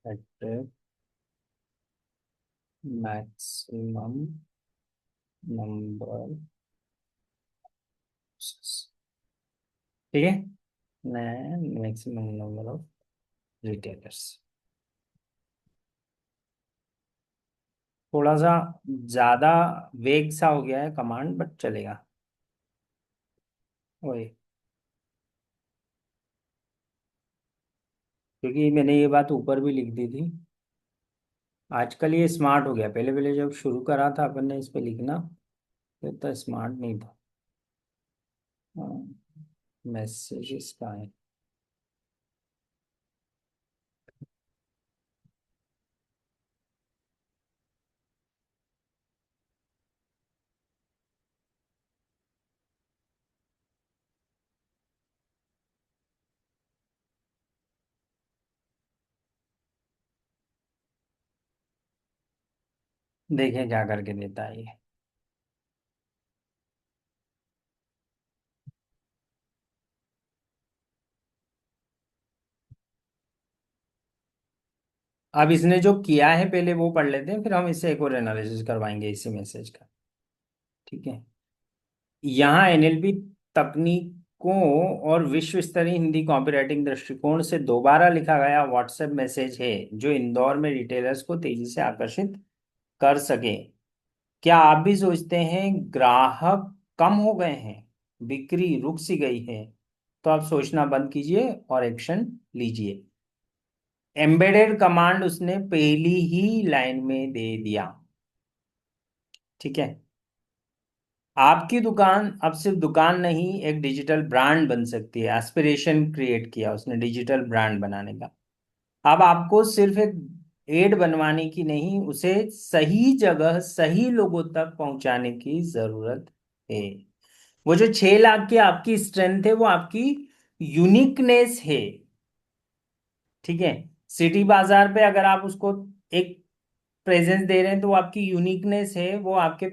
at maximum number, ठीक है, मैक्सिमम नंबर ऑफ रिटेलर्स। थोड़ा सा ज्यादा वेग सा हो गया है कमांड, बट चलेगा। वही, क्योंकि मैंने ये बात ऊपर भी लिख दी थी। आजकल ये स्मार्ट हो गया, पहले पहले जब शुरू करा था अपन ने इस पे लिखना तो इतना स्मार्ट नहीं था। मैसेजेस का है, देखें क्या करके देता है ये। अब इसने जो किया है पहले वो पढ़ लेते हैं, फिर हम इससे एक और एनालिसिस करवाएंगे इसी मैसेज का, ठीक है। यहाँ एनएलपी तकनीकों और विश्व स्तरीय हिंदी कॉपीराइटिंग दृष्टिकोण से दोबारा लिखा गया व्हाट्सएप मैसेज है जो इंदौर में रिटेलर्स को तेजी से आकर्षित कर सके। क्या आप भी सोचते हैं ग्राहक कम हो गए हैं, बिक्री रुक सी गई है? तो आप सोचना बंद कीजिए और एक्शन लीजिए। एम्बेडेड कमांड उसने पहली ही लाइन में दे दिया, ठीक है। आपकी दुकान अब सिर्फ दुकान नहीं, एक डिजिटल ब्रांड बन सकती है। एस्पिरेशन क्रिएट किया उसने डिजिटल ब्रांड बनाने का। अब आपको सिर्फ एक एड बनवाने की नहीं, उसे सही जगह सही लोगों तक पहुंचाने की जरूरत है। वो जो 6 लाख की आपकी स्ट्रेंथ है वो आपकी यूनिकनेस है, ठीक है। सिटी बाजार पे अगर आप उसको एक प्रेजेंस दे रहे हैं तो वो आपकी यूनिकनेस है, वो आपके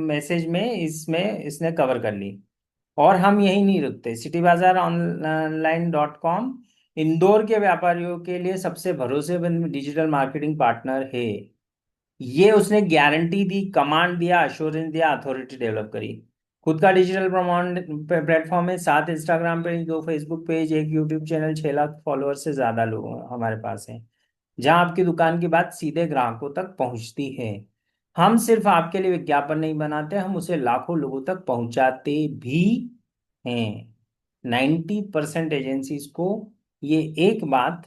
मैसेज में इसमें इसने कवर कर ली। और हम यही नहीं रुकते, सिटी बाजार ऑनलाइन.com इंदौर के व्यापारियों के लिए सबसे भरोसेमंद डिजिटल मार्केटिंग पार्टनर है। ये उसने गारंटी दी, कमांड दिया, अश्योरेंस दिया, अथॉरिटी डेवलप करी। खुद का डिजिटल प्रमाण प्लेटफॉर्म है, 7 इंस्टाग्राम पेज, 2 फेसबुक पेज, एक यूट्यूब चैनल, 6 लाख फॉलोअर से ज्यादा लोग हमारे पास हैं, जहां आपकी दुकान की बात सीधे ग्राहकों तक पहुंचती है। हम सिर्फ आपके लिए विज्ञापन नहीं बनाते, हम उसे लाखों लोगों तक पहुंचाते भी हैं। 90% एजेंसीज को ये एक बात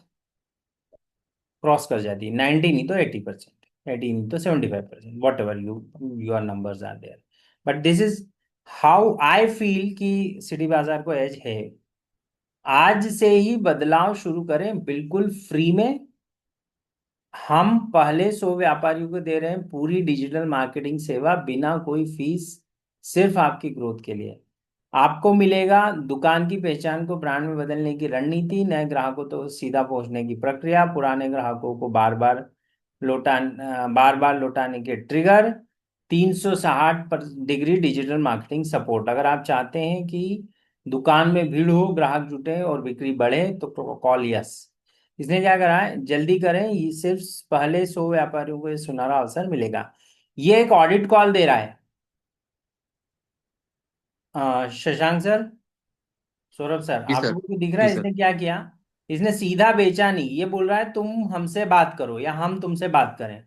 क्रॉस कर जाती है, 90 नहीं तो 80%, 80 नहीं तो 75%, whatever your numbers are there. But this is how I feel कि सिटी बाजार को एज है। आज से ही बदलाव शुरू करें, बिल्कुल फ्री में। हम पहले 100 व्यापारियों को दे रहे हैं पूरी डिजिटल मार्केटिंग सेवा बिना कोई फीस, सिर्फ आपकी ग्रोथ के लिए। आपको मिलेगा दुकान की पहचान को ब्रांड में बदलने की रणनीति, नए ग्राहकों तो सीधा पहुंचने की प्रक्रिया, पुराने ग्राहकों को बार बार लौटाने के trigger, 360 degree digital marketing support. अगर आप चाहते हैं कि दुकान में भीड़ हो, ग्राहक जुटे और बिक्री बढ़े तो कॉल यस। इसने क्या करा है, जल्दी करें, ये सिर्फ पहले 100 व्यापारियों को ये सुनहरा अवसर मिलेगा। ये एक ऑडिट कॉल दे रहा है। शशांक सर, सौरभ सर, जी आपको सर। भी दिख रहा जी है सर। इसने क्या किया? इसने सीधा बेचा नहीं, ये बोल रहा है तुम हमसे बात करो या हम तुमसे बात करें,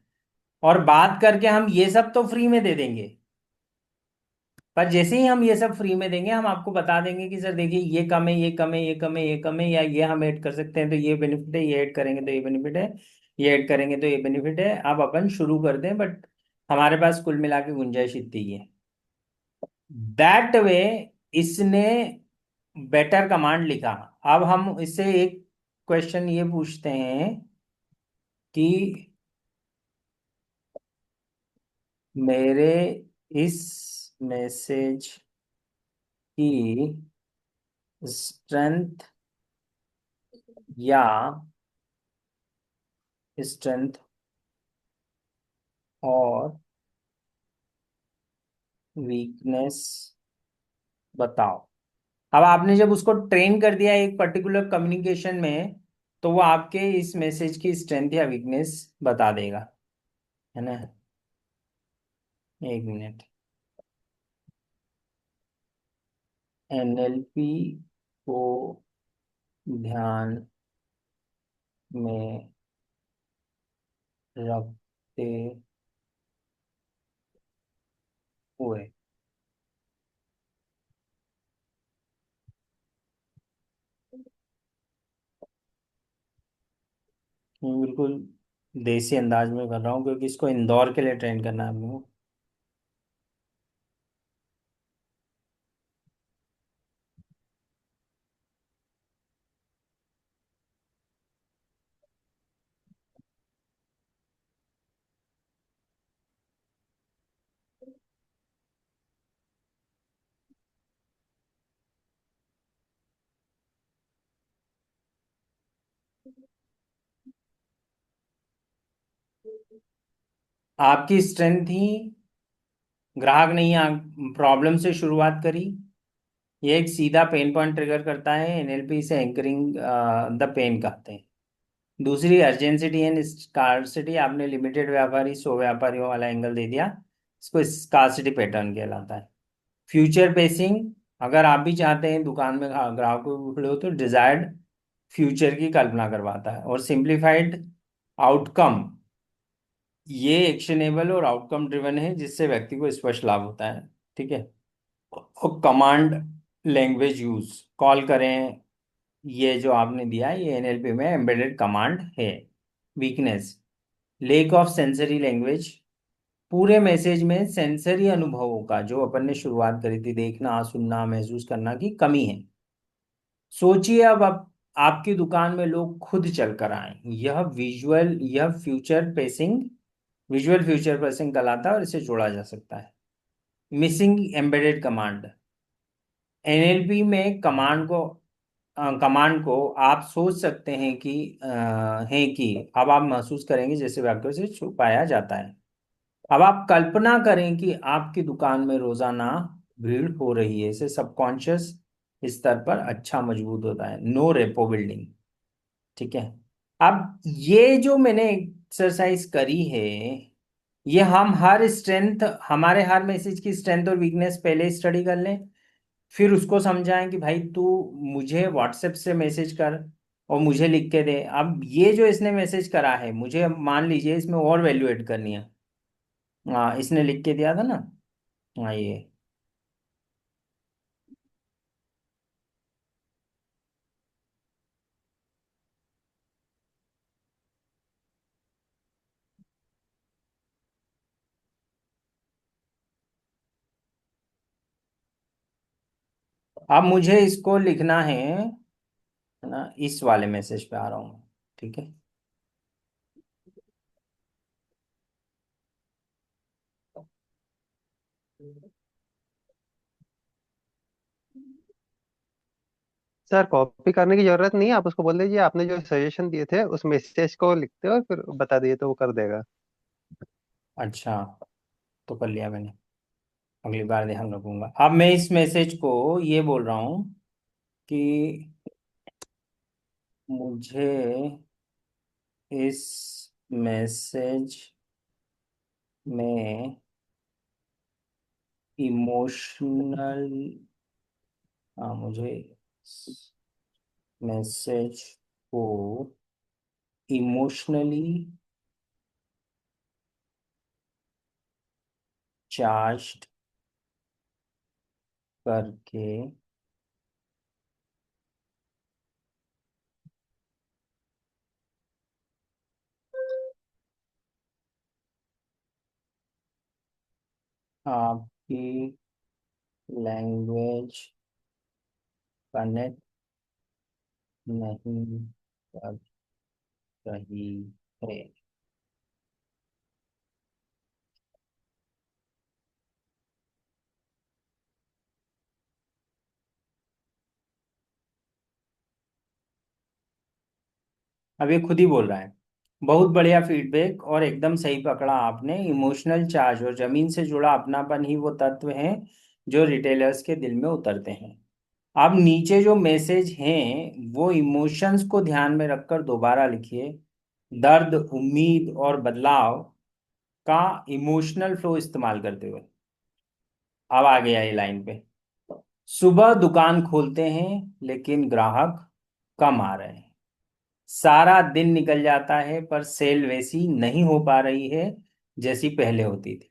और बात करके हम ये सब तो फ्री में दे देंगे। पर जैसे ही हम ये सब फ्री में देंगे, हम आपको बता देंगे कि सर देखिए ये कम है, ये कम है, ये कम है, ये कम है, या ये हम ऐड कर सकते हैं तो ये बेनिफिट है, ये ऐड करेंगे तो ये बेनिफिट है, ये ऐड करेंगे तो ये बेनिफिट है। अब अपन शुरू कर दें, बट हमारे पास कुल मिला के गुंजाइश इतनी ही है। दैट वे इसने बेटर कमांड लिखा। अब हम इससे एक क्वेश्चन ये पूछते हैं कि मेरे इस मैसेज की स्ट्रेंथ या स्ट्रेंथ और वीकनेस बताओ। अब आपने जब उसको ट्रेन कर दिया एक पर्टिकुलर कम्युनिकेशन में, तो वो आपके इस मैसेज की स्ट्रेंथ या वीकनेस बता देगा, है ना। एक मिनट। एनएलपी को ध्यान में रखते हुए मैं बिल्कुल देसी अंदाज में कर रहा हूँ, क्योंकि इसको इंदौर के लिए ट्रेन करना है हमको। आपकी स्ट्रेंथ ही ग्राहक नहीं प्रॉब्लम से शुरुआत करी। ये एक सीधा पेन पॉइंट ट्रिगर करता है, एनएलपी से एंकरिंग द पेन कहते हैं। दूसरी अर्जेंसिटी एंड स्कार्सिटी, आपने लिमिटेड व्यापारी 100 व्यापारियों वाला एंगल दे दिया, इसको स्कार्सिटी पैटर्न कहलाता है। फ्यूचर पेसिंग, अगर आप भी चाहते हैं दुकान में ग्राहकों को खड़े हो, तो डिजायर्ड फ्यूचर की कल्पना करवाता है। और सिंप्लीफाइड आउटकम, ये एक्शनेबल और आउटकम ड्रिवन है, जिससे व्यक्ति को स्पष्ट लाभ होता है। ठीक है। और कमांड लैंग्वेज यूज, कॉल करें, ये जो आपने दिया है, ये एनएलपी में एम्बेडेड कमांड है। Weakness, lake of sensory language, पूरे मैसेज में सेंसरी अनुभवों का, जो अपन ने शुरुआत करी थी, देखना, सुनना, महसूस करना की कमी है। सोचिए अब आपकी दुकान में लोग खुद चलकर आए, यह विजुअल फ्यूचर प्रेसिंग कहलाता है, और इसे जोड़ा जा सकता है। मिसिंग एम्बेडेड कमांड, एनएलपी में कमांड को आप सोच सकते हैं कि अब आप महसूस करेंगे जैसे वाक्यों से छुपाया जाता है। अब आप कल्पना करें कि आपकी दुकान में रोजाना भीड़ हो रही है, इसे सबकॉन्शियस स्तर पर अच्छा मजबूत होता है। No rapport building. ठीक है। अब ये जो मैंने एक्सरसाइज करी है, ये हम हमारे हर मैसेज की स्ट्रेंथ और वीकनेस पहले स्टडी कर लें, फिर उसको समझाएं कि भाई तू मुझे व्हाट्सएप से मैसेज कर और मुझे लिख के दे। अब ये जो इसने मैसेज करा है, मुझे अब मान लीजिए इसमें और वैल्यू ऐड करनी है। हाँ, इसने लिख के दिया था ना। हाँ, ये। अब मुझे इसको लिखना है ना, इस वाले मैसेज पे आ रहा हूँ। ठीक है। सर कॉपी करने की जरूरत नहीं है, आप उसको बोल दीजिए आपने जो सजेशन दिए थे उस मैसेज को लिखते हो और फिर बता दिए तो वो कर देगा। अच्छा, तो कर लिया मैंने, अगली बार ध्यान रखूंगा। अब मैं इस मैसेज को ये बोल रहा हूँ कि मुझे इस मैसेज में इमोशनल मुझे मैसेज को इमोशनली चार्ज्ड करके आपकी लैंग्वेज कनेक्ट नहीं सब सही है। अब ये खुद ही बोल रहा है, बहुत बढ़िया फीडबैक और एकदम सही पकड़ा आपने। इमोशनल चार्ज और जमीन से जुड़ा अपनापन ही वो तत्व हैं जो रिटेलर्स के दिल में उतरते हैं। अब नीचे जो मैसेज हैं वो इमोशंस को ध्यान में रखकर दोबारा लिखिए। दर्द, उम्मीद और बदलाव का इमोशनल फ्लो इस्तेमाल करते हुए। अब आ गया ये लाइन पे। सुबह दुकान खोलते हैं लेकिन ग्राहक कम आ रहे हैं। सारा दिन निकल जाता है पर सेल वैसी नहीं हो पा रही है जैसी पहले होती थी।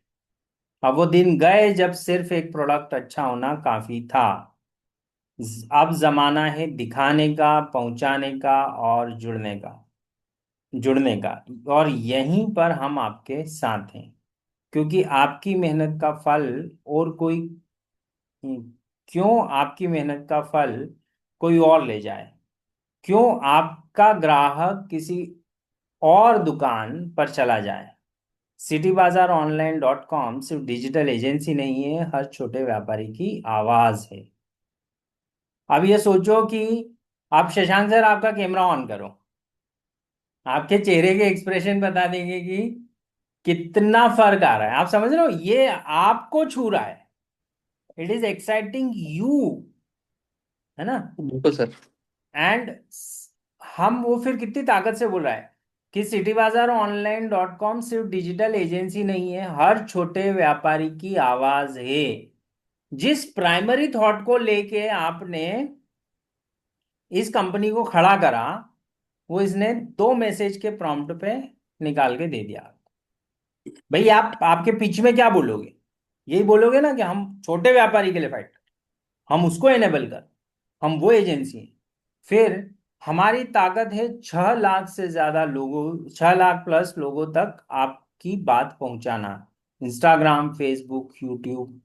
अब वो दिन गए जब सिर्फ एक प्रोडक्ट अच्छा होना काफी था। अब जमाना है दिखाने का, पहुंचाने का और जुड़ने का। और यहीं पर हम आपके साथ हैं, क्योंकि आपकी मेहनत का फल और कोई क्यों आपकी मेहनत का फल कोई और ले जाए। क्यों आपका ग्राहक किसी और दुकान पर चला जाए। सिटी बाजार ऑनलाइन डॉट कॉम सिर्फ डिजिटल एजेंसी नहीं है, हर छोटे व्यापारी की आवाज है। अब ये सोचो कि आप, शशांक सर, आपका कैमरा ऑन करो, आपके चेहरे के एक्सप्रेशन बता देंगे कि कितना फर्क आ रहा है। आप समझ रहे हो, ये आपको छू रहा है। इट इज एक्साइटिंग यू, है ना। बिल्कुल सर। एंड हम वो फिर कितनी ताकत से बोल रहा है कि सिटी बाजार ऑनलाइन डॉट कॉम सिर्फ डिजिटल एजेंसी नहीं है, हर छोटे व्यापारी की आवाज है। जिस प्राइमरी थॉट को लेके आपने इस कंपनी को खड़ा करा, वो इसने दो मैसेज के प्रॉम्प्ट पे निकाल के दे दिया। भाई आप आपके पिच में क्या बोलोगे? यही बोलोगे ना कि हम छोटे व्यापारी के लिए फाइट, हम उसको एनेबल कर, हम वो एजेंसी हैं। फिर हमारी ताकत है 6 लाख से ज्यादा लोगों, 6 लाख प्लस लोगों तक आपकी बात पहुंचाना। इंस्टाग्राम, फेसबुक, यूट्यूब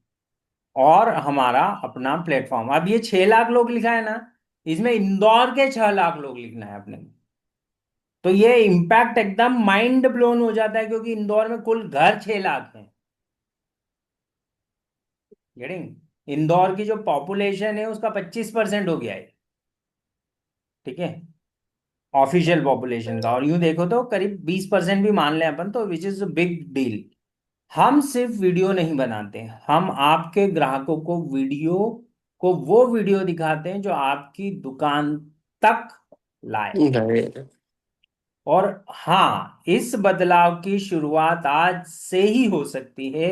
और हमारा अपना प्लेटफॉर्म। अब ये 6 लाख लोग लिखा है ना, इसमें इंदौर के 6 लाख लोग लिखना है अपने। तो ये इम्पैक्ट एकदम माइंड ब्लोन हो जाता है, क्योंकि इंदौर में कुल घर 6 लाख हैं। गेटिंग? इंदौर की जो पॉपुलेशन है उसका 25% हो गया है। ठीक है, ऑफिशियल पॉपुलेशन का। और यूं देखो तो करीब 20% भी मान लें अपन, तो which is a big deal. हम सिर्फ वीडियो नहीं बनाते, हम आपके ग्राहकों को वो वीडियो दिखाते हैं जो आपकी दुकान तक लाए। अरे, और हाँ, इस बदलाव की शुरुआत आज से ही हो सकती है,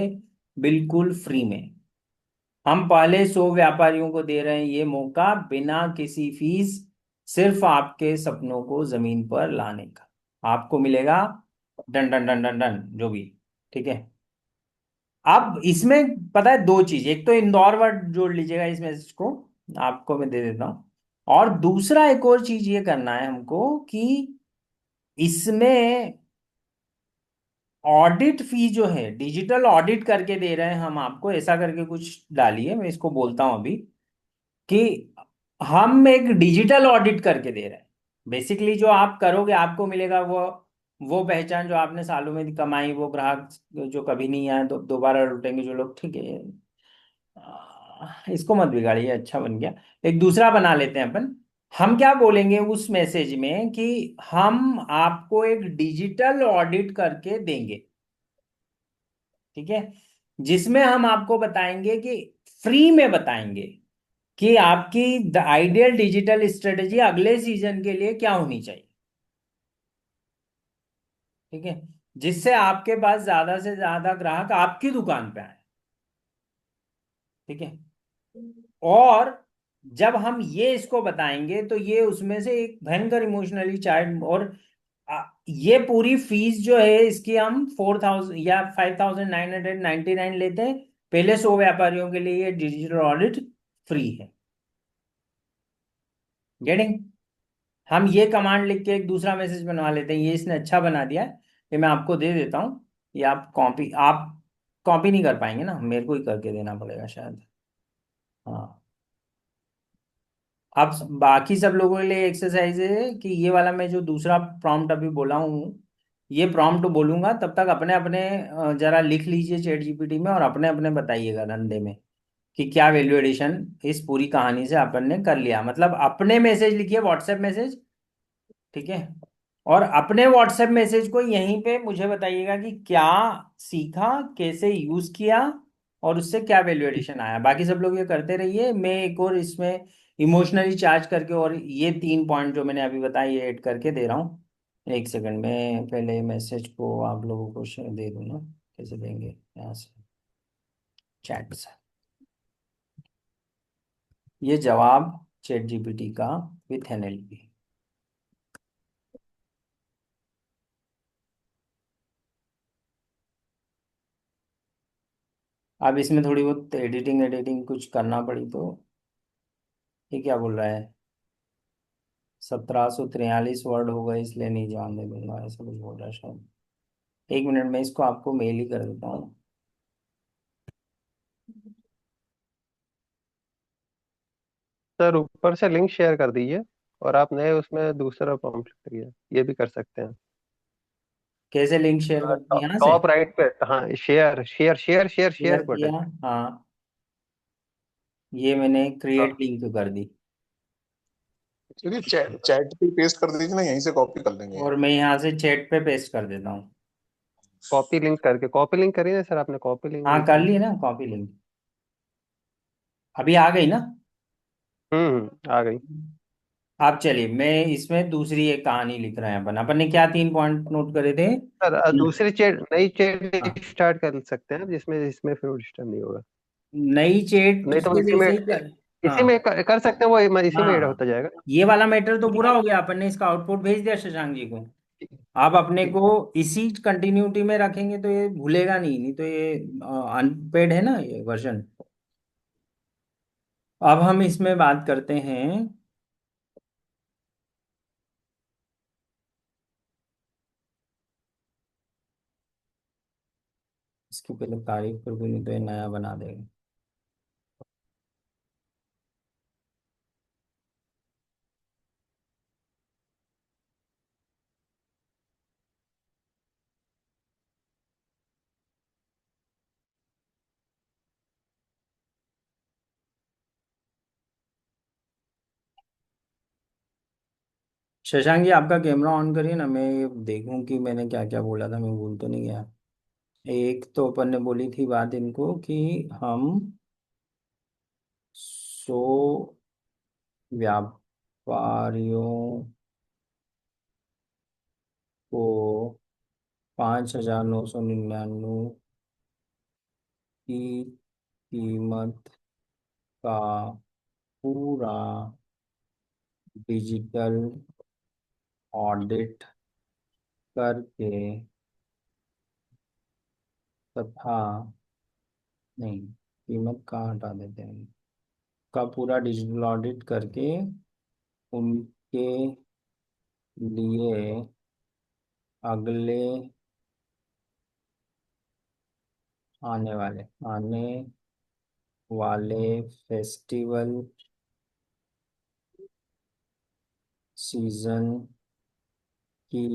बिल्कुल फ्री में। हम पहले 100 व्यापारियों को दे रहे हैं ये मौका, बिना किसी फीस, सिर्फ आपके सपनों को जमीन पर लाने का। आपको मिलेगा done done done done done जो भी। ठीक है। अब इसमें पता है दो चीज, एक तो इंदौर वर्ड जोड़ लीजिएगा इस मैसेज को, आपको मैं दे देता हूं। और दूसरा एक और चीज ये करना है हमको कि इसमें ऑडिट फी जो है, डिजिटल ऑडिट करके दे रहे हैं हम आपको, ऐसा करके कुछ डालिए। मैं इसको बोलता हूं अभी कि हम एक डिजिटल ऑडिट करके दे रहे हैं। बेसिकली जो आप करोगे आपको मिलेगा वो पहचान जो आपने सालों में कमाई, वो ग्राहक जो कभी नहीं आए, दोबारा लौटेंगे जो लोग। ठीक है, इसको मत बिगाड़िए, अच्छा बन गया। एक दूसरा बना लेते हैं अपन। हम क्या बोलेंगे उस मैसेज में कि हम आपको एक डिजिटल ऑडिट करके देंगे। ठीक है, जिसमें हम आपको बताएंगे कि फ्री में बताएंगे कि आपकी आइडियल डिजिटल स्ट्रेटेजी अगले सीजन के लिए क्या होनी चाहिए। ठीक है, जिससे आपके पास ज्यादा से ज्यादा ग्राहक आपकी दुकान पे आए। ठीक है। और जब हम ये इसको बताएंगे तो ये उसमें से एक भयंकर इमोशनली चार्ज। और ये पूरी फीस जो है इसकी हम 4,000 या 5,999 लेते हैं। पहले 100 व्यापारियों के लिए ये डिजिटल ऑडिट फ्री है। गेटिंग? हम ये कमांड लिख के एक दूसरा मैसेज बनवा लेते हैं, ये इसने अच्छा बना दिया है, ये मैं आपको दे देता हूँ। ये आप कॉपी नहीं कर पाएंगे ना, मेरे को ही करके देना पड़ेगा शायद। हाँ, अब बाकी सब लोगों के लिए एक्सरसाइज है कि ये वाला मैं जो दूसरा प्रॉम्प्ट अभी बोला हूँ, ये प्रॉम्प्ट बोलूंगा तब तक अपने अपने जरा लिख लीजिए चैट जीपीटी में और अपने अपने बताइएगा धंधे में कि क्या वैल्यू एडिशन इस पूरी कहानी से अपन ने कर लिया। मतलब अपने मैसेज लिखिए, व्हाट्सएप मैसेज, ठीक है। और अपने व्हाट्सएप मैसेज को यहीं पे मुझे बताइएगा कि क्या सीखा, कैसे यूज किया और उससे क्या वैल्यू एडिशन आया। बाकी सब लोग ये करते रहिए, मैं एक और इसमें इमोशनली चार्ज करके और ये 3 पॉइंट जो मैंने अभी बताया ये ऐड करके दे रहा हूँ। एक सेकंड में पहले मैसेज को आप लोगों को शेयर दे दूँ ना, कैसे देंगे यहाँ से, चैट से। ये जवाब चैट जीपीटी का विथ एनएलपी। अब इसमें थोड़ी बहुत एडिटिंग एडिटिंग कुछ करना पड़ी तो ये क्या बोल रहा है, 1743 वर्ड हो गए इसलिए नहीं जानने दूंगा, ऐसा कुछ बोल रहा है शायद। 1 मिनट में इसको आपको मेल ही कर देता हूँ। सर ऊपर से लिंक शेयर कर दीजिए, और आप नए उसमें दूसरा प्रॉम्प्ट लिख दीजिए, ये भी कर सकते हैं। कैसे लिंक शेयर करते हैं, यहाँ से टॉप राइट पे, हाँ, share share share share share share किया। बटन। हाँ, ये मैंने क्रिएट हाँ, लिंक कर दी चलिए चैट चैट पे पेस्ट कर दीजिए ना, यहीं से कॉपी कर लेंगे। और मैं यहाँ से चैट पे पेस्ट कर देता हूँ। कॉपी लिंक करके, कॉपी लिंक करिए ना सर, आपने कॉपी लिंक हाँ नहीं कर की। ली ना कॉपी लिंक, अभी आ गई ना। आ गई। आप चलिए, मैं इसमें दूसरी एक कहानी लिख रहे हैं। अपन अपन ने क्या 3 पॉइंट नोट करे थे। सर दूसरी चेट, नई चेट हाँ, स्टार्ट कर सकते हैं जिसमें इसमें फिर डिस्टर्ब नहीं होगा। नई चैट नहीं तो उसको इसी में, जैसे ही कर। इसी में हाँ कर सकते हैं, वो इसी में ऐड हाँ, होता जाएगा। ये वाला मैटर तो पूरा हो गया, अपन ने इसका आउटपुट भेज दिया शशांक जी को। आप अपने ठीक। को इसी कंटिन्यूटी में रखेंगे तो ये भूलेगा नहीं, नहीं तो ये अनपेड है ना ये वर्जन। अब हम इसमें बात करते हैं, इसकी पहले तारीफ कर दूं नहीं तो ये नया बना देगा। शशांक जी आपका कैमरा ऑन करिए ना, मैं ये देखूं कि मैंने क्या क्या बोला था, मैं भूल तो नहीं गया। एक तो अपन ने बोली थी बात इनको कि हम 100 व्यापारियों को 5,999 की कीमत का पूरा डिजिटल ऑडिट करके तथा, नहीं, कीमत कहाँ हटा देते हैं, का पूरा डिजिटल ऑडिट करके उनके लिए अगले आने वाले फेस्टिवल सीजन की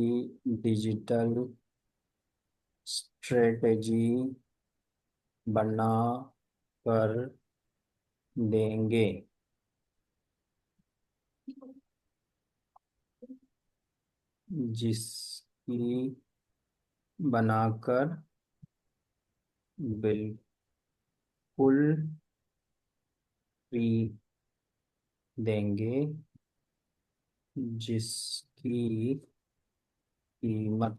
डिजिटल स्ट्रेटेजी बना कर देंगे, जिसकी बनाकर बिल्कुल फ्री देंगे, जिसकी कीमत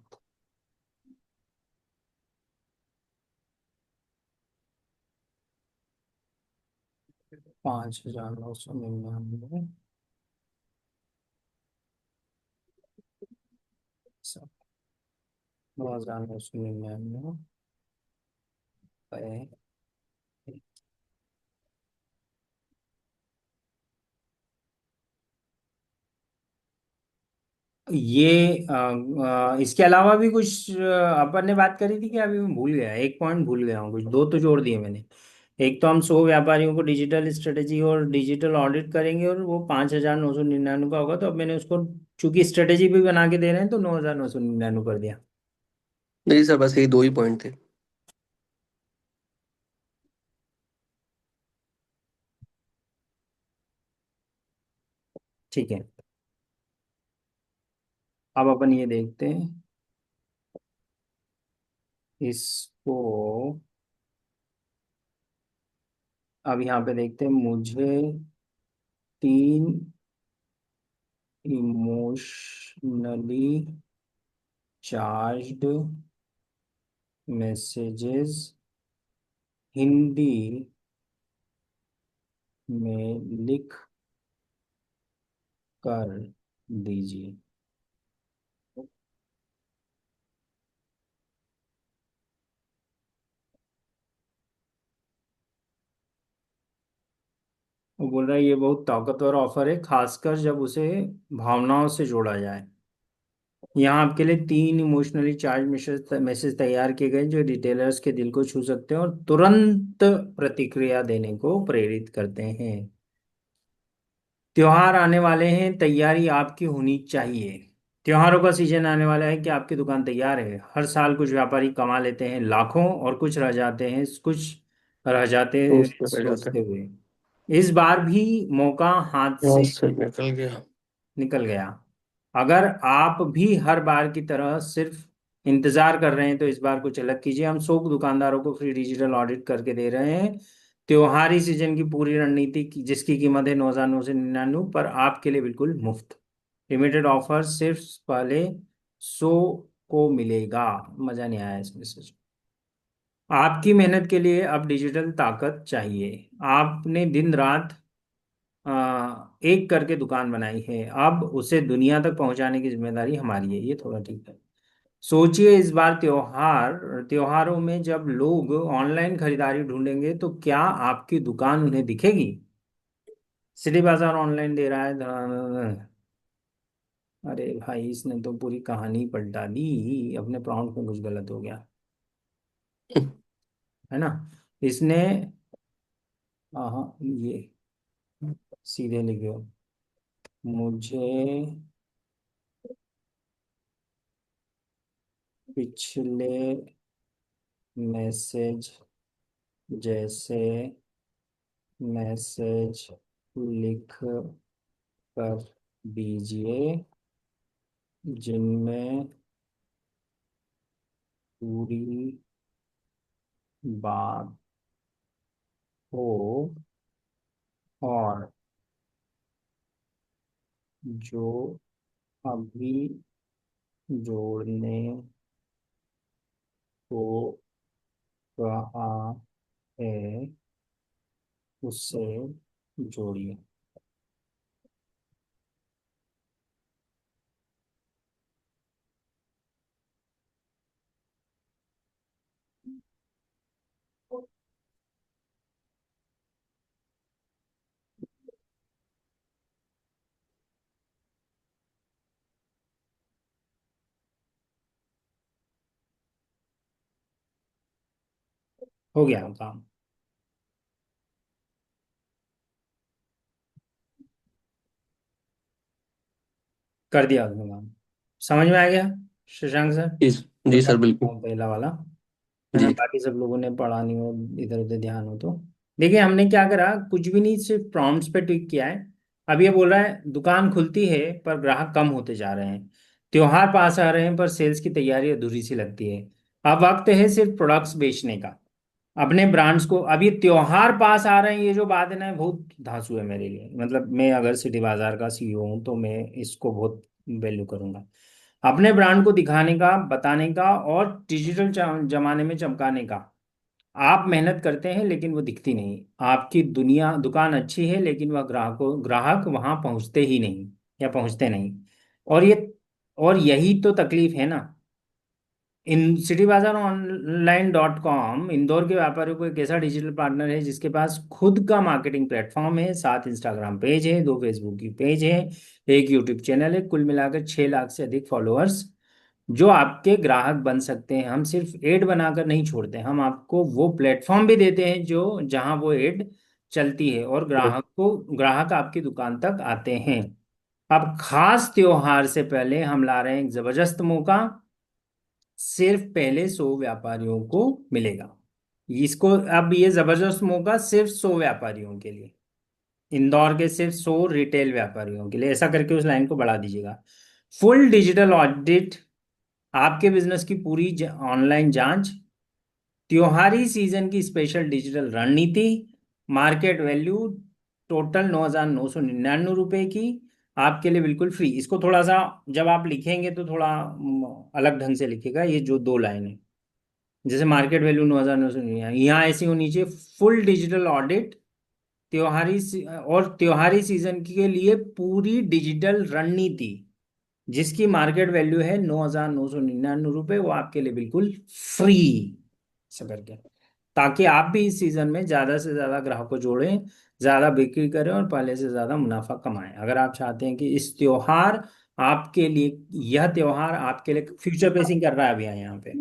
5,999, 9,999 है। ये इसके अलावा भी कुछ अपन ने बात करी थी कि अभी मैं भूल गया, एक पॉइंट भूल गया हूँ, कुछ दो तो जोड़ दिए मैंने। एक तो हम 100 व्यापारियों को डिजिटल स्ट्रेटेजी और डिजिटल ऑडिट करेंगे और वो 5,999 का होगा। तो अब मैंने उसको चूंकि स्ट्रेटेजी भी बना के दे रहे हैं तो 9,999 कर दिया। नहीं सर, बस यही दो ही पॉइंट थे। ठीक है, अब अपन ये देखते हैं इसको। अब यहाँ पे देखते हैं, मुझे 3 इमोशनली चार्ज्ड मैसेजेस हिंदी में लिख कर दीजिए। वो बोल रहा है ये बहुत ताकतवर ऑफर है, खासकर जब उसे भावनाओं से जोड़ा जाए। यहाँ आपके लिए 3 इमोशनली चार्ज मैसेज मैसेज तैयार किए गए जो रिटेलर्स के दिल को छू सकते हैं और तुरंत प्रतिक्रिया देने को प्रेरित करते हैं। त्योहार आने वाले हैं, तैयारी आपकी होनी चाहिए। त्योहारों का सीजन आने वाला है कि आपकी दुकान तैयार है। हर साल कुछ व्यापारी कमा लेते हैं लाखों और कुछ रह जाते तो हैं उसमें पड़ जाता सोचते है। हुए। इस बार भी मौका हाथ हाँ से सर, निकल गया। निकल गया। अगर आप भी हर बार की तरह सिर्फ इंतजार कर रहे हैं तो इस बार कुछ अलग कीजिए। हम 100 दुकानदारों को फ्री डिजिटल ऑडिट करके दे रहे हैं। त्योहारी सीजन की पूरी रणनीति जिसकी कीमत है 9,999 पर आपके लिए बिल्कुल मुफ्त। लिमिटेड ऑफर सिर्फ पहले 100 को मिलेगा। मजा नहीं आया इसमें सच। आपकी मेहनत के लिए अब डिजिटल ताकत चाहिए। आपने दिन रात एक करके दुकान बनाई है, अब उसे दुनिया तक पहुंचाने की जिम्मेदारी हमारी है। ये थोड़ा ठीक है। सोचिए इस बार त्योहारों में जब लोग ऑनलाइन खरीदारी ढूंढेंगे तो क्या आपकी दुकान उन्हें दिखेगी? सिटी बाजार ऑनलाइन दे रहा है अरे भाई, इसने तो पूरी कहानी पलटा दी। अपने प्रॉम्प्ट में कुछ गलत हो गया है ना। इसने हाँ, ये सीधे लिखो, मुझे पिछले मैसेज जैसे मैसेज लिख कर दीजिए जिनमें पूरी बात हो और जो अभी जोड़ने को कहा है उससे जोड़िए। हो गया काम, कर दिया उसने काम। समझ में आ गया शशांक सर? जी। जी बता सर, देता बिल्कुल। हूँ पहला वाला, है ना, जी। बाकी सब लोगों ने पढ़ा नहीं हो, इधर उधर ध्यान हो तो। देखिए हमने क्या करा, कुछ भी नहीं, सिर्फ प्रॉम्प्ट्स पे ट्विक किया है। अब ये बोल रहा है दुकान खुलती है पर ग्राहक कम होते जा रहे हैं। त्योहार पास आ रहे हैं पर सेल्स की तैयारी अधूरी सी लगती है। अब वक्त है सिर्फ प्रोडक्ट्स बेचने का, अपने ब्रांड्स को। अब ये त्योहार पास आ रहे हैं, ये जो बात है ना, बहुत धांसू है मेरे लिए। मतलब मैं अगर सिटी बाजार का सीईओ हूँ तो मैं इसको बहुत वैल्यू करूंगा। अपने ब्रांड को दिखाने का, बताने का और डिजिटल जमाने में चमकाने का। आप मेहनत करते हैं लेकिन वो दिखती नहीं। आपकी दुकान अच्छी है लेकिन वह ग्राहक वहां पहुंचते ही नहीं या पहुंचते नहीं। और ये और यही तो तकलीफ है ना। इन सिटी बाजार ऑनलाइन .com इंदौर के व्यापारियों को एक ऐसा डिजिटल पार्टनर है जिसके पास खुद का मार्केटिंग प्लेटफॉर्म है, 7 इंस्टाग्राम पेज है, 2 फेसबुक की पेज है, एक यूट्यूब चैनल है, कुल मिलाकर 6 लाख से अधिक फॉलोअर्स जो आपके ग्राहक बन सकते हैं। हम सिर्फ एड बनाकर नहीं छोड़ते, हम आपको वो प्लेटफॉर्म भी देते हैं जो जहां वो एड चलती है और ग्राहक आपकी दुकान तक आते हैं। अब खास त्योहार से पहले हम ला रहे हैं एक जबरदस्त मौका, सिर्फ पहले 100 व्यापारियों को मिलेगा इसको। अब ये जबरदस्त मौका सिर्फ 100 व्यापारियों के लिए, इंदौर के सिर्फ 100 रिटेल व्यापारियों के लिए, ऐसा करके उस लाइन को बढ़ा दीजिएगा। फुल डिजिटल ऑडिट, आपके बिजनेस की पूरी ऑनलाइन जांच, त्योहारी सीजन की स्पेशल डिजिटल रणनीति, मार्केट वैल्यू टोटल 9,999 की, आपके लिए बिल्कुल फ्री। इसको थोड़ा सा जब आप लिखेंगे तो थोड़ा अलग ढंग से लिखेगा, ये जो दो लाइन है, जैसे मार्केट वैल्यू 9,999, यहाँ ऐसी होनी चाहिए, फुल डिजिटल ऑडिट, और त्योहारी सीजन के लिए पूरी डिजिटल रणनीति जिसकी मार्केट वैल्यू है 9,999 रुपये, वो आपके लिए बिल्कुल फ्री, ऐसा करके, ताकि आप भी इस सीजन में ज्यादा से ज्यादा ग्राहक को जोड़ें, ज्यादा बिक्री करें और पहले से ज्यादा मुनाफा कमाएं। अगर आप चाहते हैं कि इस त्योहार आपके लिए, यह त्योहार आपके लिए फ्यूचर प्रेसिंग कर रहा है अभी यहाँ पे,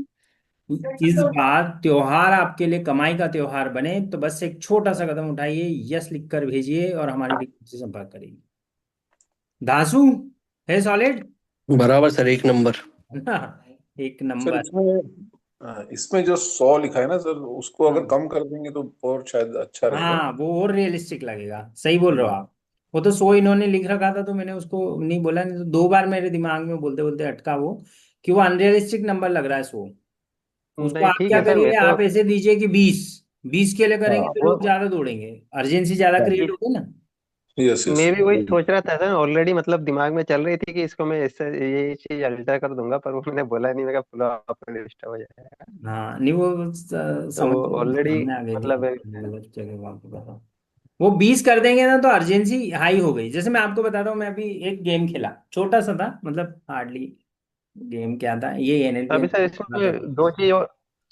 इस बार त्योहार आपके लिए कमाई का त्योहार बने, तो बस एक छोटा सा कदम उठाइए, यस लिखकर भेजिए और हमारी टीम से संपर्क करिए। दासु है सॉलिड बराबर सर, एक नंबर। ना, एक सर नंबर। इसमें जो 100 लिखा है ना सर, उसको अगर हाँ कम कर देंगे तो और शायद अच्छा रहेगा। हाँ, वो और रियलिस्टिक लगेगा, सही बोल रहे हो हाँ। आप। वो तो 100 इन्होंने लिख रखा था तो मैंने उसको नहीं बोला, नहीं तो 2 बार मेरे दिमाग में बोलते बोलते अटका वो, कि वो अनरियलिस्टिक नंबर लग रहा है 100। उसको नहीं आप ठीक क्या है सर, मैं करिए, तो आप ऐसे दीजिए कि 20, 20 के लिए करेंगे हाँ तो वो लोग ज्यादा दौड़ेंगे, अर्जेंसी ज्यादा क्रिएट ठीक, होगी ना। Yes yes. मैं भी वही सोच रहा था सर, ऑलरेडी मतलब दिमाग में चल रही थी कि इसको मैं इससे ये चीज अल्टर कर दूंगा, पर वो मैंने बोला नहीं, मैं फ्लॉप में डिस्टर्ब हो जाएगा। हाँ नहीं, वो तो समझ ऑलरेडी सामने आ गई थी मतलब गलत जगह वहाँ पे बताओ। वो 20 कर देंगे ना तो अर्जेंसी हाई हो गई। जैसे मैं आपको बताता हूँ, मैं अभी एक गेम खेला, छोटा सा था, मतलब हार्डली, गेम क्या था ये, एनएलपी अभी सर था। इसमें दो चीज और,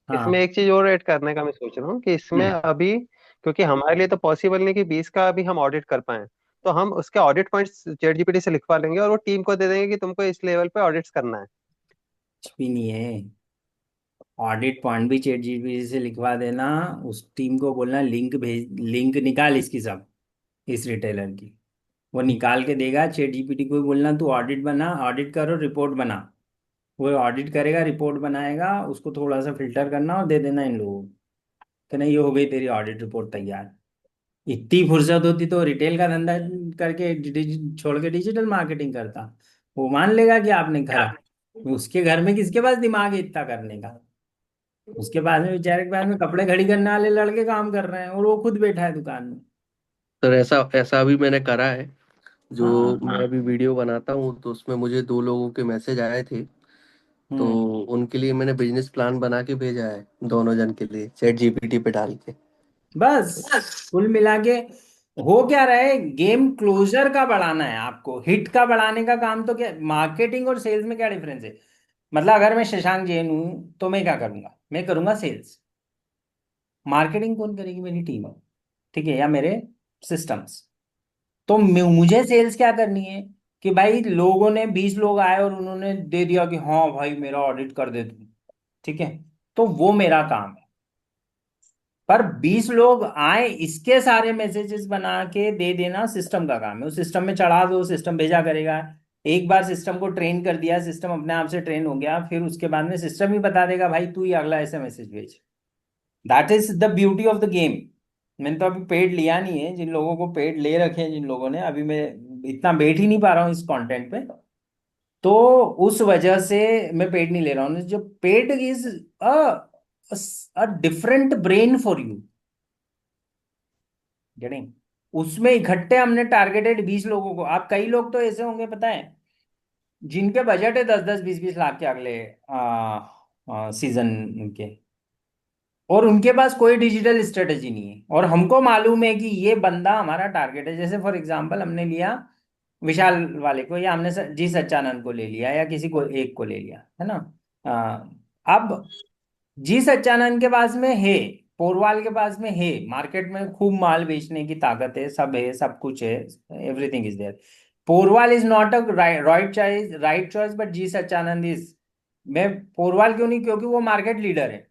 इसमें हाँ। एक चीज और ऐड करने का मैं सोच रहा हूँ कि इसमें हम्म। अभी, क्योंकि हमारे लिए तो पॉसिबल नहीं कि 20 का अभी हम ऑडिट कर पाए, तो हम उसके ऑडिट पॉइंट्स चैट जीपीटी से लिखवा लेंगे और वो टीम को दे देंगे कि तुमको इस लेवल पे ऑडिट्स करना है। कुछ भी नहीं है, ऑडिट पॉइंट भी चैट जीपीटी से लिखवा देना, उस टीम को बोलना लिंक भेज, लिंक निकाल इसकी सब, इस रिटेलर की, वो निकाल के देगा। चैट जीपीटी को भी बोलना तू ऑडिट बना, ऑडिट करो, रिपोर्ट बना, वो ऑडिट करेगा, रिपोर्ट बनाएगा, उसको थोड़ा सा फिल्टर करना और दे देना इन लोगों को, कहना ये हो गई तेरी ऑडिट रिपोर्ट तैयार। इतनी फुर्सत होती तो रिटेल का धंधा करके छोड़ के डिजिटल मार्केटिंग करता, वो मान लेगा कि आपने करा। उसके घर में किसके पास दिमाग है इतना करने का, उसके पास में, बेचारे के पास में कपड़े खड़ी करने वाले लड़के काम कर रहे हैं और वो खुद बैठा है दुकान में। सर ऐसा ऐसा अभी मैंने करा है। जो हाँ। मैं अभी वीडियो बनाता हूँ तो उसमें मुझे 2 लोगों के मैसेज आए थे। तो हम्म। उनके लिए मैंने बिजनेस प्लान बना के भेजा है, दोनों जन के लिए, चैट जीपीटी पे डाल के। बस कुल मिला के हो क्या रहा है, गेम क्लोजर का बढ़ाना है आपको, हिट का बढ़ाने का काम तो क्या, मार्केटिंग और सेल्स में क्या डिफरेंस है। मतलब अगर मैं शशांक जैन हूं तो मैं क्या करूंगा, मैं करूंगा सेल्स, मार्केटिंग कौन करेगी, मेरी टीम, ठीक है, या मेरे सिस्टम्स। तो मुझे सेल्स क्या करनी है, कि भाई लोगों ने 20 लोग आए और उन्होंने दे दिया कि हाँ भाई मेरा ऑडिट कर दे तू, ठीक है, तो वो मेरा काम है। पर 20 लोग आए इसके सारे मैसेजेस बना के दे देना सिस्टम का काम है, उस सिस्टम में चढ़ा दो, सिस्टम भेजा करेगा। एक बार सिस्टम को ट्रेन कर दिया, सिस्टम अपने आप से ट्रेन हो गया, फिर उसके बाद में सिस्टम ही बता देगा भाई तू ही अगला ऐसा मैसेज भेज। That is the beauty of the game. मैंने तो अभी पेड लिया नहीं है, जिन लोगों को पेड ले रखे हैं, जिन लोगों ने, अभी मैं इतना बैठ ही नहीं पा रहा हूँ इस कंटेंट पे, तो उस वजह से मैं पेड नहीं ले रहा हूँ। जो paid is a different brain for you, getting, उसमें इकट्ठे हमने टारगेटेड 20 लोगों को। आप कई लोग तो ऐसे होंगे पता है, जिनके बजट है 10-10 20-20 लाख के अगले सीजन के, और उनके पास कोई डिजिटल स्ट्रेटेजी नहीं है, और हमको मालूम है कि ये बंदा हमारा टारगेट है। जैसे फॉर एग्जांपल हमने लिया विशाल वाले को, या हमने जी सच्चानंद को ले लिया, या किसी को एक को ले लिया, है ना। अब जी सच्चानंद के पास में है, पोरवाल के पास में है, मार्केट में खूब माल बेचने की ताकत है, सब कुछ है, everything is there. Porwal is not a right choice, but G Sachchanand is मैं पोरवाल क्यों नहीं, क्योंकि वो मार्केट लीडर है।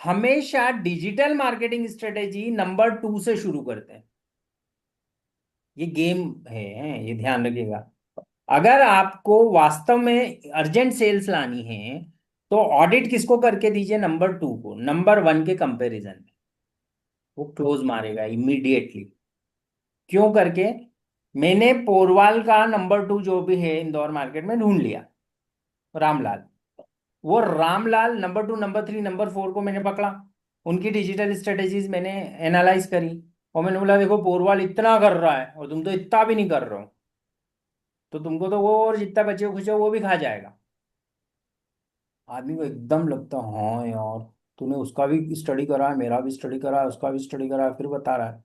हमेशा डिजिटल मार्केटिंग स्ट्रेटेजी नंबर 2 से शुरू करते हैं। ये गेम है, ये ध्यान रखिएगा। अगर आपको वास्तव में अर्जेंट सेल्स लानी है तो ऑडिट किसको करके दीजिए, नंबर 2 को नंबर 1 के कंपैरिजन में। वो क्लोज मारेगा इमीडिएटली। क्यों करके? मैंने पोरवाल का नंबर 2 जो भी है इंदौर मार्केट में ढूंढ लिया, रामलाल। वो रामलाल नंबर 2, नंबर 3, नंबर 4 को मैंने पकड़ा। उनकी डिजिटल स्ट्रेटेजीज मैंने एनालाइज करी। और मैंने बोला देखो पोरवाल इतना कर रहा है और तुम तो इतना भी नहीं कर रहे हो, तो तुमको तो वो और जितना बचे खुचे वो भी खा जाएगा। आदमी को एकदम लगता है, हाँ यार, तूने उसका भी स्टडी करा है, मेरा भी स्टडी करा है, उसका भी स्टडी करा है, फिर बता रहा है।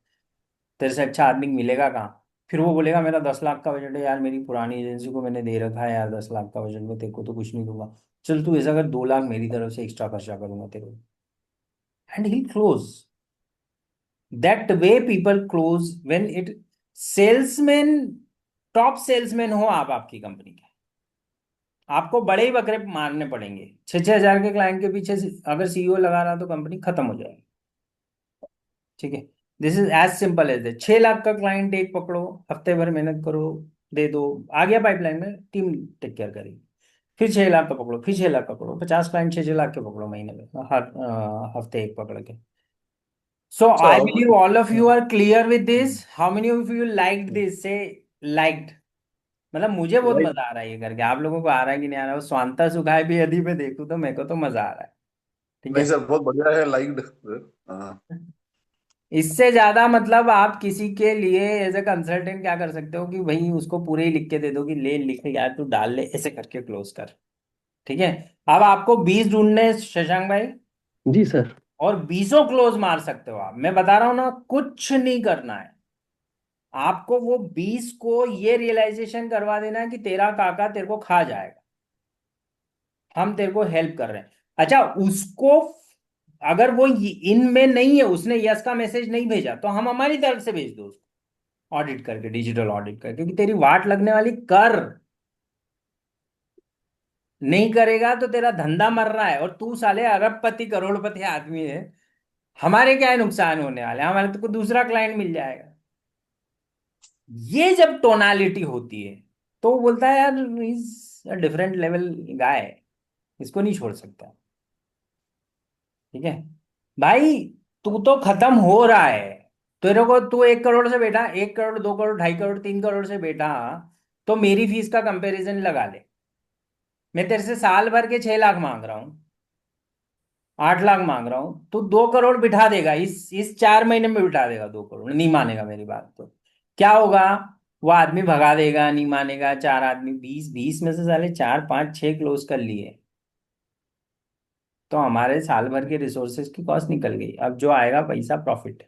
तेरे से अच्छा आदमी मिलेगा कहाँ? फिर वो बोलेगा मेरा 10 लाख का बजट है यार, मेरी पुरानी एजेंसी को मैंने दे रखा है यार, 10 लाख का बजट में तेरे को तो कुछ नहीं दूंगा। चल तू ऐसा कर, 2 लाख मेरी तरफ से एक्स्ट्रा खर्चा करूंगा तेरे को, and he close. That way people close when it salesman, top salesman हो आप आपकी कंपनी के, आपको बड़े ही बकरे मारने पड़ेंगे। 6-6 हजार के क्लाइंट के पीछे अगर सीईओ लगा रहा तो कंपनी खत्म हो जाएगी। ठीक है, this is as simple as that. 6 lakh का क्लाइंट एक पकड़ो, हफ्ते भर मेहनत करो, दे दो, आ गया पाइपलाइन में, टीम टेक केयर करेगी। फिर 6 लाख का पकड़ो, फिर 6 लाख का पकड़ो, 50 क्लाइंट 6-6 लाख के पकड़ो महीने में, हर हफ्ते एक पकड़ के। सो सर आई अब believe all of you are clear with this. How many of you like this से? लाइक्ड। मतलब मुझे बहुत लाइक मजा आ रहा है ये करके। आप लोगों को आ रहा है कि नहीं आ रहा है? वो स्वांता सुखाए भी यदि मैं देखूं तो मेरे को तो मजा आ रहा है। ठीक नहीं है। सर, बहुत बढ़िया है, लाइक्ड। हाँ। इससे ज्यादा मतलब आप किसी के लिए एज ए कंसल्टेंट क्या कर सकते हो कि भाई उसको पूरे ही लिख के दे दो कि ले लिख यार तू डाल ले, ऐसे करके क्लोज कर। ठीक है। अब आपको 20 ढूंढने हैं, शशांक भाई, जी सर। और 20 क्लोज मार सकते हो आप। मैं बता रहा हूं ना, कुछ नहीं करना है आपको। वो 20 को ये रियलाइजेशन करवा देना है कि तेरा काका तेरे को खा जाएगा, हम तेरे को हेल्प कर रहे हैं। अच्छा, उसको अगर वो इनमें नहीं है, उसने यस का मैसेज नहीं भेजा, तो हम हमारी तरफ से भेज दो उसको, ऑडिट करके, डिजिटल ऑडिट करके, क्योंकि तेरी वाट लगने वाली कर। नहीं करेगा तो तेरा धंधा मर रहा है, और तू साले अरबपति करोड़पति आदमी है। हमारे क्या है नुकसान होने वाले, हमारे तो को दूसरा क्लाइंट मिल जाएगा। ये जब टोनालिटी होती है तो वो बोलता है यार इज अ डिफरेंट लेवल गाय, इसको नहीं छोड़ सकता। ठीक है भाई, तू तो खत्म हो रहा है। तेरे को तू 1 करोड़ से बैठा, 1 करोड़, 2 करोड़, 2.5 करोड़, 3 करोड़ से बैठा, तो मेरी फीस का कंपैरिजन लगा ले। मैं तेरे से साल भर के 6 लाख मांग रहा हूँ, 8 लाख मांग रहा हूँ, तो 2 करोड़ बिठा देगा, इस 4 महीने में बिठा देगा 2 करोड़, नहीं मानेगा मेरी बात तो क्या होगा? वो आदमी भगा देगा, नहीं मानेगा। 4 आदमी, 20 20 में से साले 4 5 6 क्लोज कर लिए, तो हमारे साल भर के रिसोर्सेज की कॉस्ट निकल गई। अब जो आएगा पैसा प्रॉफिट,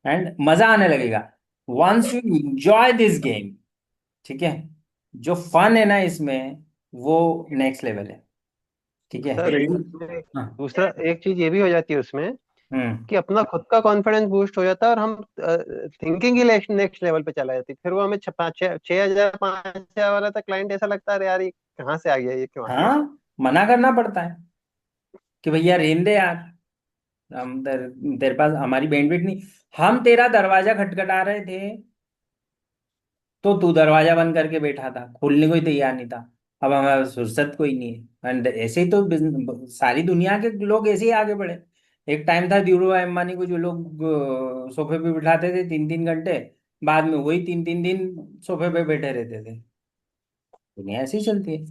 एंड मजा आने लगेगा once you enjoy this game. ठीक है, जो फन है ना इसमें, वो नेक्स्ट लेवल है। ठीक है। सर यदि उसमें हाँ। दूसरा एक चीज ये भी हो जाती है उसमें हम्म। कि अपना खुद का कॉन्फिडेंस बूस्ट हो जाता है, और हम थिंकिंग ही नेक्स्ट लेवल पे चला जाती है। फिर वो हमें 6,000 5,000 वाला था क्लाइंट, ऐसा लगता है यार ये कहाँ से आ गया, ये क्यों आ गया। हाँ, मना करना पड़ता है कि भैया रहने दे यार, हम तेरे पास हमारी बैंडविड्थ नहीं। हम तेरा दरवाजा खटखटा रहे थे तो तू दरवाजा बंद करके बैठा था, खोलने को ही तैयार नहीं था। अब हमारे फुर्सत कोई नहीं है, एंड ऐसे ही तो सारी दुनिया के लोग ऐसे ही आगे बढ़े। एक टाइम था धीरूभाई अंबानी को जो लोग सोफे पे बिठाते थे 3-3 घंटे, बाद में वही 3-3 दिन सोफे पे बैठे रहते थे। दुनिया ऐसे ही चलती है।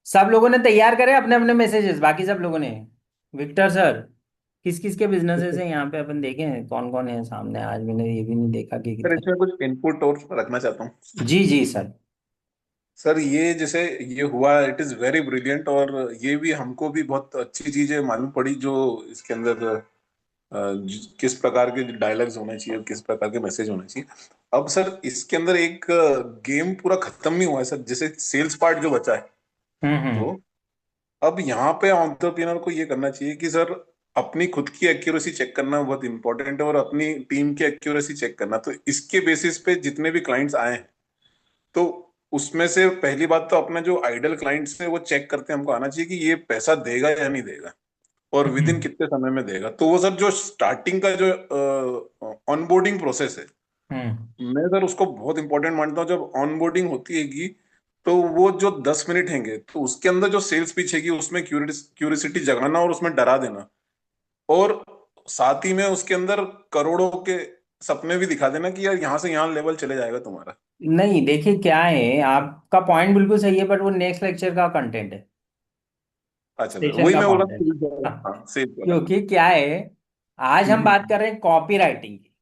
सब लोगों ने तैयार करे अपने अपने मैसेजेस, बाकी सब लोगों ने। विक्टर सर, किस किस के बिजनेसेस हैं यहाँ पे, अपन देखें कौन कौन है सामने। आज मैंने ये भी नहीं देखा कि सर कितने। इसमें कुछ इनपुट और रखना चाहता हूँ। जी जी सर। सर ये जैसे ये हुआ, इट इज वेरी ब्रिलियंट, और ये भी हमको भी बहुत अच्छी चीजें मालूम पड़ी जो इसके अंदर किस प्रकार के डायलॉग्स होने चाहिए और किस प्रकार के मैसेज होने चाहिए। अब सर इसके अंदर एक गेम पूरा खत्म नहीं हुआ है सर, जैसे सेल्स पार्ट जो बचा है। हम्म। तो अब यहाँ पे एंटरप्रेन्योर को ये करना चाहिए कि सर अपनी खुद की एक्यूरेसी चेक करना बहुत इंपॉर्टेंट है, और अपनी टीम की एक्यूरेसी चेक करना। तो इसके बेसिस पे जितने भी क्लाइंट्स आए हैं, तो उसमें से पहली बात तो अपने जो आइडल क्लाइंट्स है वो चेक करते हमको आना चाहिए कि ये पैसा देगा या नहीं देगा, और विद इन हम्म कितने समय में देगा। तो वो सर जो स्टार्टिंग का जो ऑनबोर्डिंग प्रोसेस है, हम्म मैं सर उसको बहुत इंपॉर्टेंट मानता हूँ। जब ऑनबोर्डिंग होती हैगी तो वो जो 10 मिनट हैंगे तो उसके अंदर जो सेल्स पिच हैगी उसमें क्यूरियोसिटी जगाना और उसमें डरा देना, और साथ ही में उसके अंदर करोड़ों के सपने भी दिखा देना कि यार यहाँ से यहाँ लेवल चले जाएगा तुम्हारा। नहीं, देखिए क्या है, आपका पॉइंट बिल्कुल सही है, बट वो नेक्स्ट लेक्चर का कंटेंट है, अच्छा सर, सेशन वही का मैं बोला कंटेंट। सेल्स वाला। हाँ सेल्स वाला। क्योंकि क्या है, आज हम बात कर रहे हैं कॉपी राइटिंग की,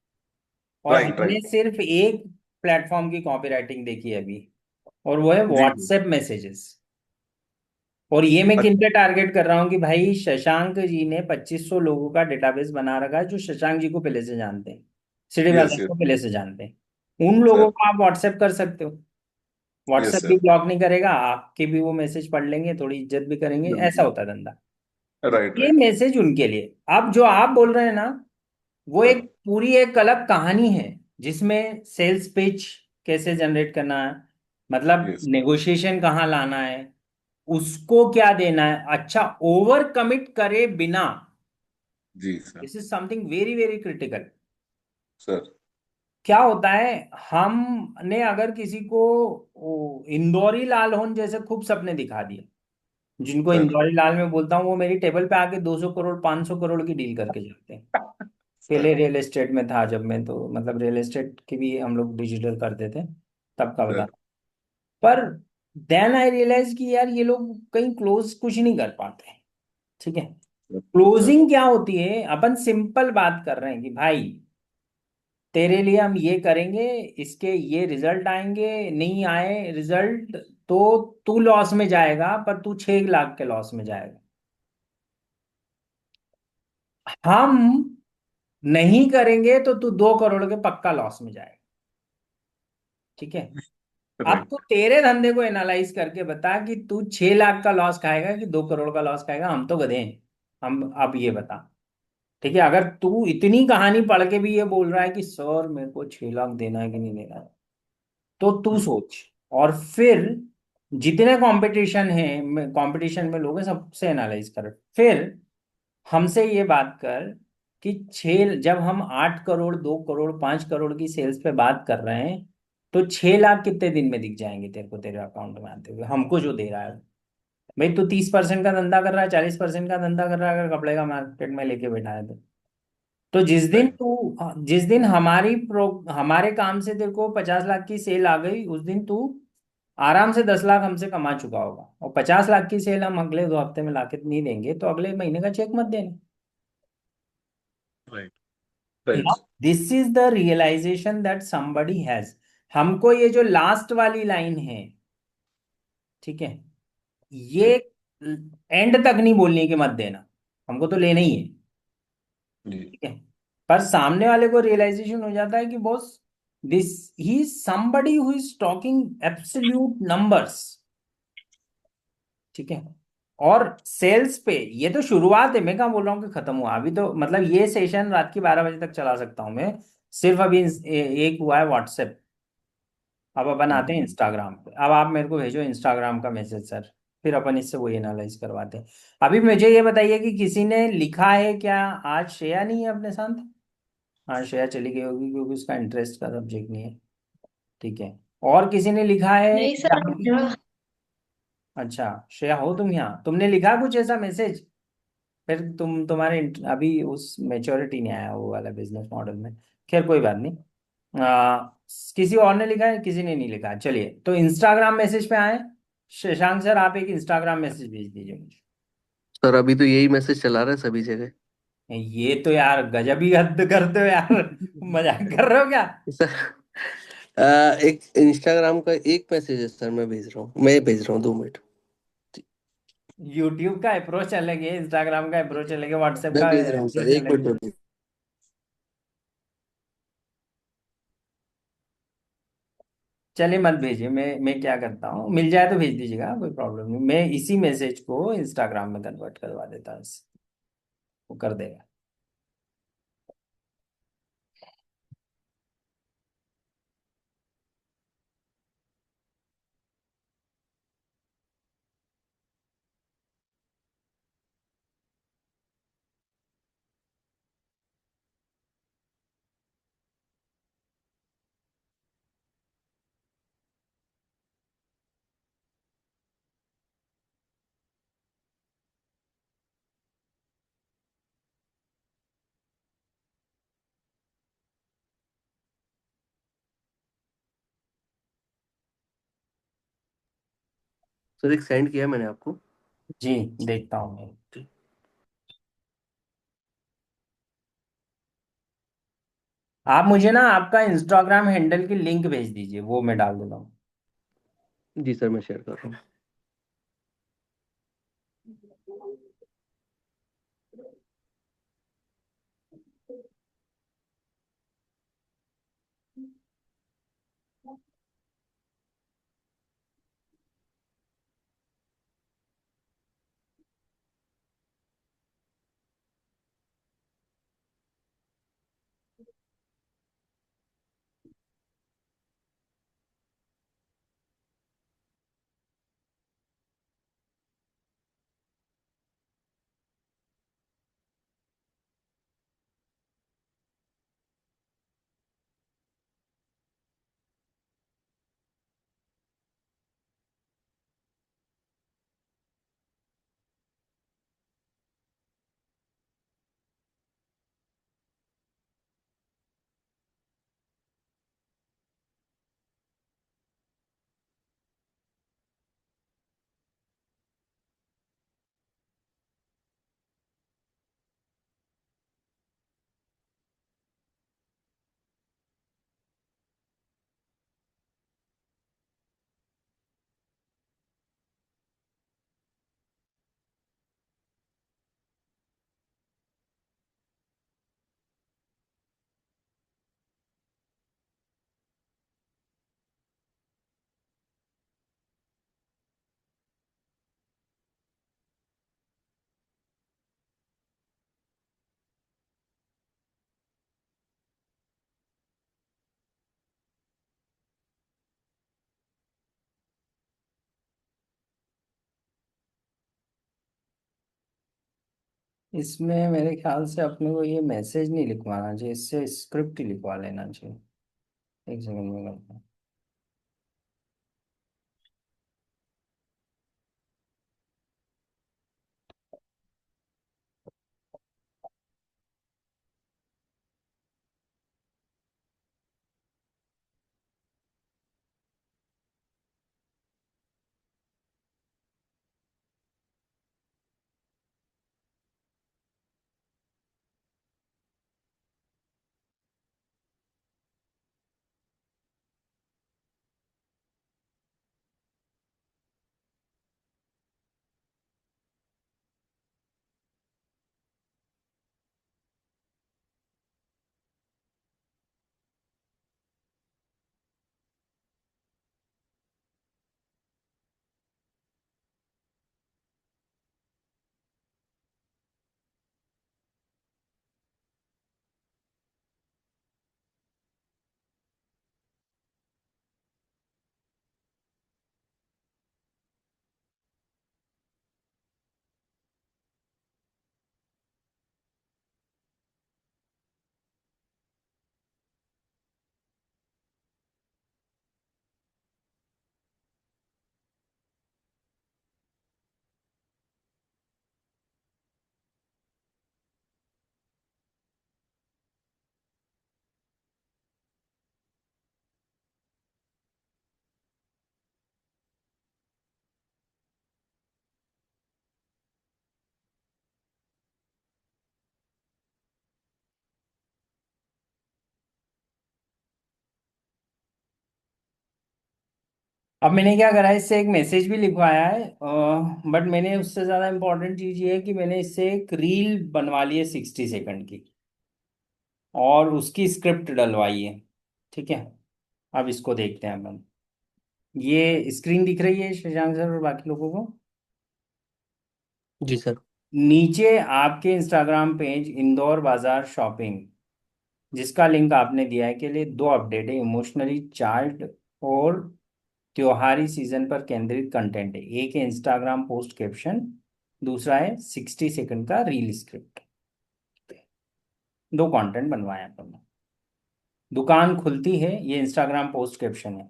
और राइट हमने राइट। सिर्फ एक प्लेटफॉर्म की कॉपी राइटिंग देखी है अभी, और वो है जी जी। WhatsApp messages. और ये मैं किन अच्छा। पे टारगेट कर रहा हूँ कि भाई शशांक जी ने 2500 लोगों का डेटाबेस बना रखा है जो शशांक जी को पहले से जानते हैं, सिटी यस वाले यस को पहले से जानते हैं। उन लोगों सर। को आप व्हाट्सएप कर सकते हो, यस व्हाट्सएप भी सर। ब्लॉक नहीं करेगा, आपके भी वो मैसेज पढ़ लेंगे, थोड़ी इज्जत भी करेंगे, ऐसा होता है धंधा। राइट ये राइट मैसेज उनके लिए। अब जो आप बोल रहे हैं ना, वो सर। एक पूरी एक अलग कहानी है, जिसमें सेल्स पिच कैसे जनरेट करना है, मतलब यस। नेगोशिएशन कहाँ लाना है, उसको क्या देना है, अच्छा ओवर कमिट करे बिना। जी sir. This is something very very critical. Sir. क्या होता है, हमने अगर किसी को इंदौरी लाल होन जैसे खूब सपने दिखा दिए, जिनको सर। इंदौरी लाल में बोलता हूँ, वो मेरी टेबल पे आके 200 करोड़ 500 करोड़ की डील करके जाते हैं। सर। पहले रियल एस्टेट में था जब मैं, तो मतलब रियल एस्टेट की भी हम लोग डिजिटल करते थे, तब का बता। सर। पर देन आई रियलाइज कि यार ये लोग कहीं क्लोज कुछ नहीं कर पाते। ठीक है, सर। क्लोजिंग क्या होती है, अपन सिंपल बात कर रहे हैं कि भाई तेरे लिए हम ये करेंगे, इसके ये रिजल्ट आएंगे, नहीं आए रिजल्ट तो तू लॉस में जाएगा, पर तू 6 लाख के लॉस में जाएगा। हम नहीं करेंगे तो तू 2 करोड़ के पक्का लॉस में जाएगा। ठीक है, अब तू राइट। तेरे धंधे को एनालाइज करके बता कि तू 6 लाख का लॉस खाएगा कि 2 करोड़ का लॉस खाएगा, हम तो गधे हैं। हम अब ये बता। ठीक है, अगर तू इतनी कहानी पढ़ के भी ये बोल रहा है कि सर मेरे को 6 लाख देना है कि नहीं देना है, तो तू सोच। और फिर जितने कंपटीशन है, कंपटीशन में लोग हैं, सबसे एनालाइज कर, फिर हमसे ये बात कर कि छह, जब हम 8 करोड़ 2 करोड़ 5 करोड़ की सेल्स पे बात कर रहे हैं, तो 6 लाख कितने दिन में दिख जाएंगे तेरे को, तेरे अकाउंट में आते हुए, हमको जो दे रहा है। भाई तू 30% का धंधा कर रहा है, 40% का धंधा कर रहा है, अगर कपड़े का मार्केट में लेके बैठा है तो राइट। जिस दिन हमारे काम से तेरे को 50 लाख की सेल आ गई, उस दिन तू आराम से 10 लाख हमसे कमा चुका होगा। और 50 लाख की सेल हम अगले 2 हफ्ते में लाके नहीं देंगे, तो अगले महीने का चेक मत देना। Right. Right. Now, this is the realization that somebody has। हमको ये जो लास्ट वाली लाइन है, ठीक है, ये जी एंड तक नहीं बोलनी कि मत देना, हमको तो लेना ही है। जी। ठीक है, पर सामने वाले को रियलाइजेशन हो जाता है कि boss, this he is somebody who is talking absolute numbers. ठीक है, और सेल्स पे ये तो शुरुआत है, मैं कहाँ बोल रहा हूँ कि खत्म हुआ अभी, तो मतलब ये सेशन रात की 12 बजे तक चला सकता हूँ मैं। सिर्फ अभी एक हुआ है व्हाट्सएप। अब अपन आते हैं हम्म। इंस्टाग्राम पे। अब आप मेरे को भेजो इंस्टाग्राम का मैसेज सर, फिर अपन इससे वही एनालाइज करवाते हैं। अभी मुझे ये बताइए कि किसी ने लिखा है क्या? आज श्रेया नहीं है अपने साथ? हाँ, श्रेया चली गई होगी क्योंकि उसका इंटरेस्ट का सब्जेक्ट नहीं है। ठीक है, और किसी ने लिखा है नहीं सर, जानवी? अच्छा श्रेया, हो तुम यहाँ, तुमने लिखा कुछ ऐसा मैसेज? फिर तुम्हारे अभी उस मेच्योरिटी नहीं आया वो वाला बिजनेस मॉडल में। खैर कोई बात नहीं। आ, किसी और ने लिखा है, किसी ने नहीं लिखा? चलिए, तो इंस्टाग्राम मैसेज पे आए। शशांक सर, आप एक इंस्टाग्राम मैसेज भेज दीजिए मुझे। सर अभी तो यही मैसेज चला रहा है सभी जगह। ये तो यार गजब ही हद करते हो यार, मजाक कर रहे हो क्या? सर एक इंस्टाग्राम का एक मैसेज है सर, मैं भेज रहा हूँ 2 मिनट। यूट्यूब का अप्रोच अलग है, इंस्टाग्राम का अप्रोच अलग है, व्हाट्सएप मैं का भेज रहा हूँ सर, अप्रोच 1 मिनट अलग है। में। चलिए मत भेजिए, मैं क्या करता हूँ, मिल जाए तो भेज दीजिएगा, कोई प्रॉब्लम नहीं, मैं इसी मैसेज को इंस्टाग्राम में कन्वर्ट करवा देता हूँ, वो कर देगा। सर एक सेंड किया मैंने आपको। जी, देखता हूँ मैं। आप मुझे ना आपका इंस्टाग्राम हैंडल की लिंक भेज दीजिए, वो मैं डाल देता हूँ। जी सर, मैं शेयर कर रहा हूँ। इसमें मेरे ख्याल से अपने को ये मैसेज नहीं लिखवाना चाहिए, इससे स्क्रिप्ट ही लिखवा लेना चाहिए। एक सेकंड में करता हूँ। अब मैंने क्या करा है, इससे एक मैसेज भी लिखवाया है, बट मैंने उससे ज़्यादा इम्पोर्टेंट चीज़ ये है कि मैंने इससे एक रील बनवा ली है 60 सेकंड की, और उसकी स्क्रिप्ट डलवाई है। ठीक है, अब इसको देखते हैं अपन। ये स्क्रीन दिख रही है शशांक सर और बाकी लोगों को? जी सर। नीचे आपके इंस्टाग्राम पेज इंदौर बाजार शॉपिंग, जिसका लिंक आपने दिया है, के लिए दो अपडेट है: इमोशनली चार्ज और त्योहारी सीजन पर केंद्रित कंटेंट है। एक है इंस्टाग्राम पोस्ट कैप्शन, दूसरा है 60 सेकंड का रील स्क्रिप्ट। दो कंटेंट बनवाए हैं अपन ने। दुकान खुलती है, ये इंस्टाग्राम पोस्ट कैप्शन है,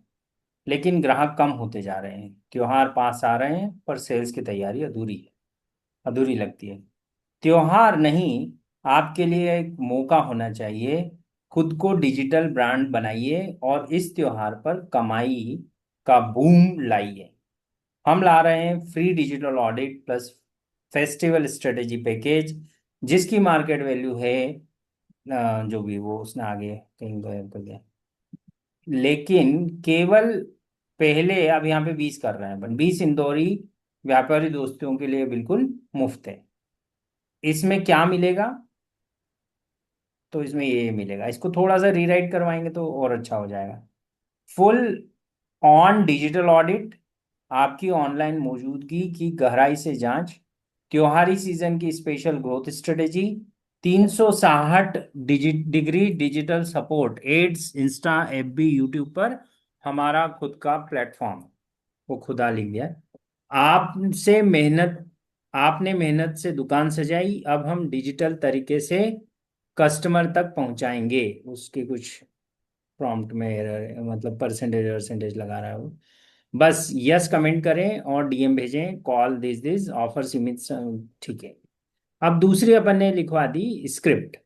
लेकिन ग्राहक कम होते जा रहे हैं। त्योहार पास आ रहे हैं पर सेल्स की तैयारी अधूरी है, अधूरी लगती है। त्योहार नहीं, आपके लिए एक मौका होना चाहिए। खुद को डिजिटल ब्रांड बनाइए और इस त्योहार पर कमाई का बूम लाइए। हम ला रहे हैं free digital audit plus festival strategy package, जिसकी मार्केट वैल्यू है जो भी वो उसने आगे कहीं गायब कर दिया, लेकिन केवल पहले अब यहाँ पे 20 कर रहे हैं अपन, 20 इंदौरी व्यापारी दोस्तों के लिए बिल्कुल मुफ्त है। इसमें क्या मिलेगा, तो इसमें ये मिलेगा, इसको थोड़ा सा रीराइट करवाएंगे तो और अच्छा हो जाएगा। फुल ऑन डिजिटल ऑडिट, आपकी ऑनलाइन मौजूदगी की गहराई से जांच, त्योहारी सीजन की special growth strategy, 360 degree digital support, ads, Insta, FB, YouTube पर हमारा खुद का प्लेटफॉर्म, वो खुदा लिख दिया है। आपसे मेहनत आपने मेहनत से दुकान सजाई, अब हम डिजिटल तरीके से कस्टमर तक पहुंचाएंगे। उसके कुछ प्रॉम्प्ट में एरर, मतलब परसेंटेज परसेंटेज लगा रहा है वो। बस यस कमेंट करें और डीएम भेजें, कॉल दिस ऑफर सीमित ठीक है। अब दूसरी अपन ने लिखवा दी स्क्रिप्ट।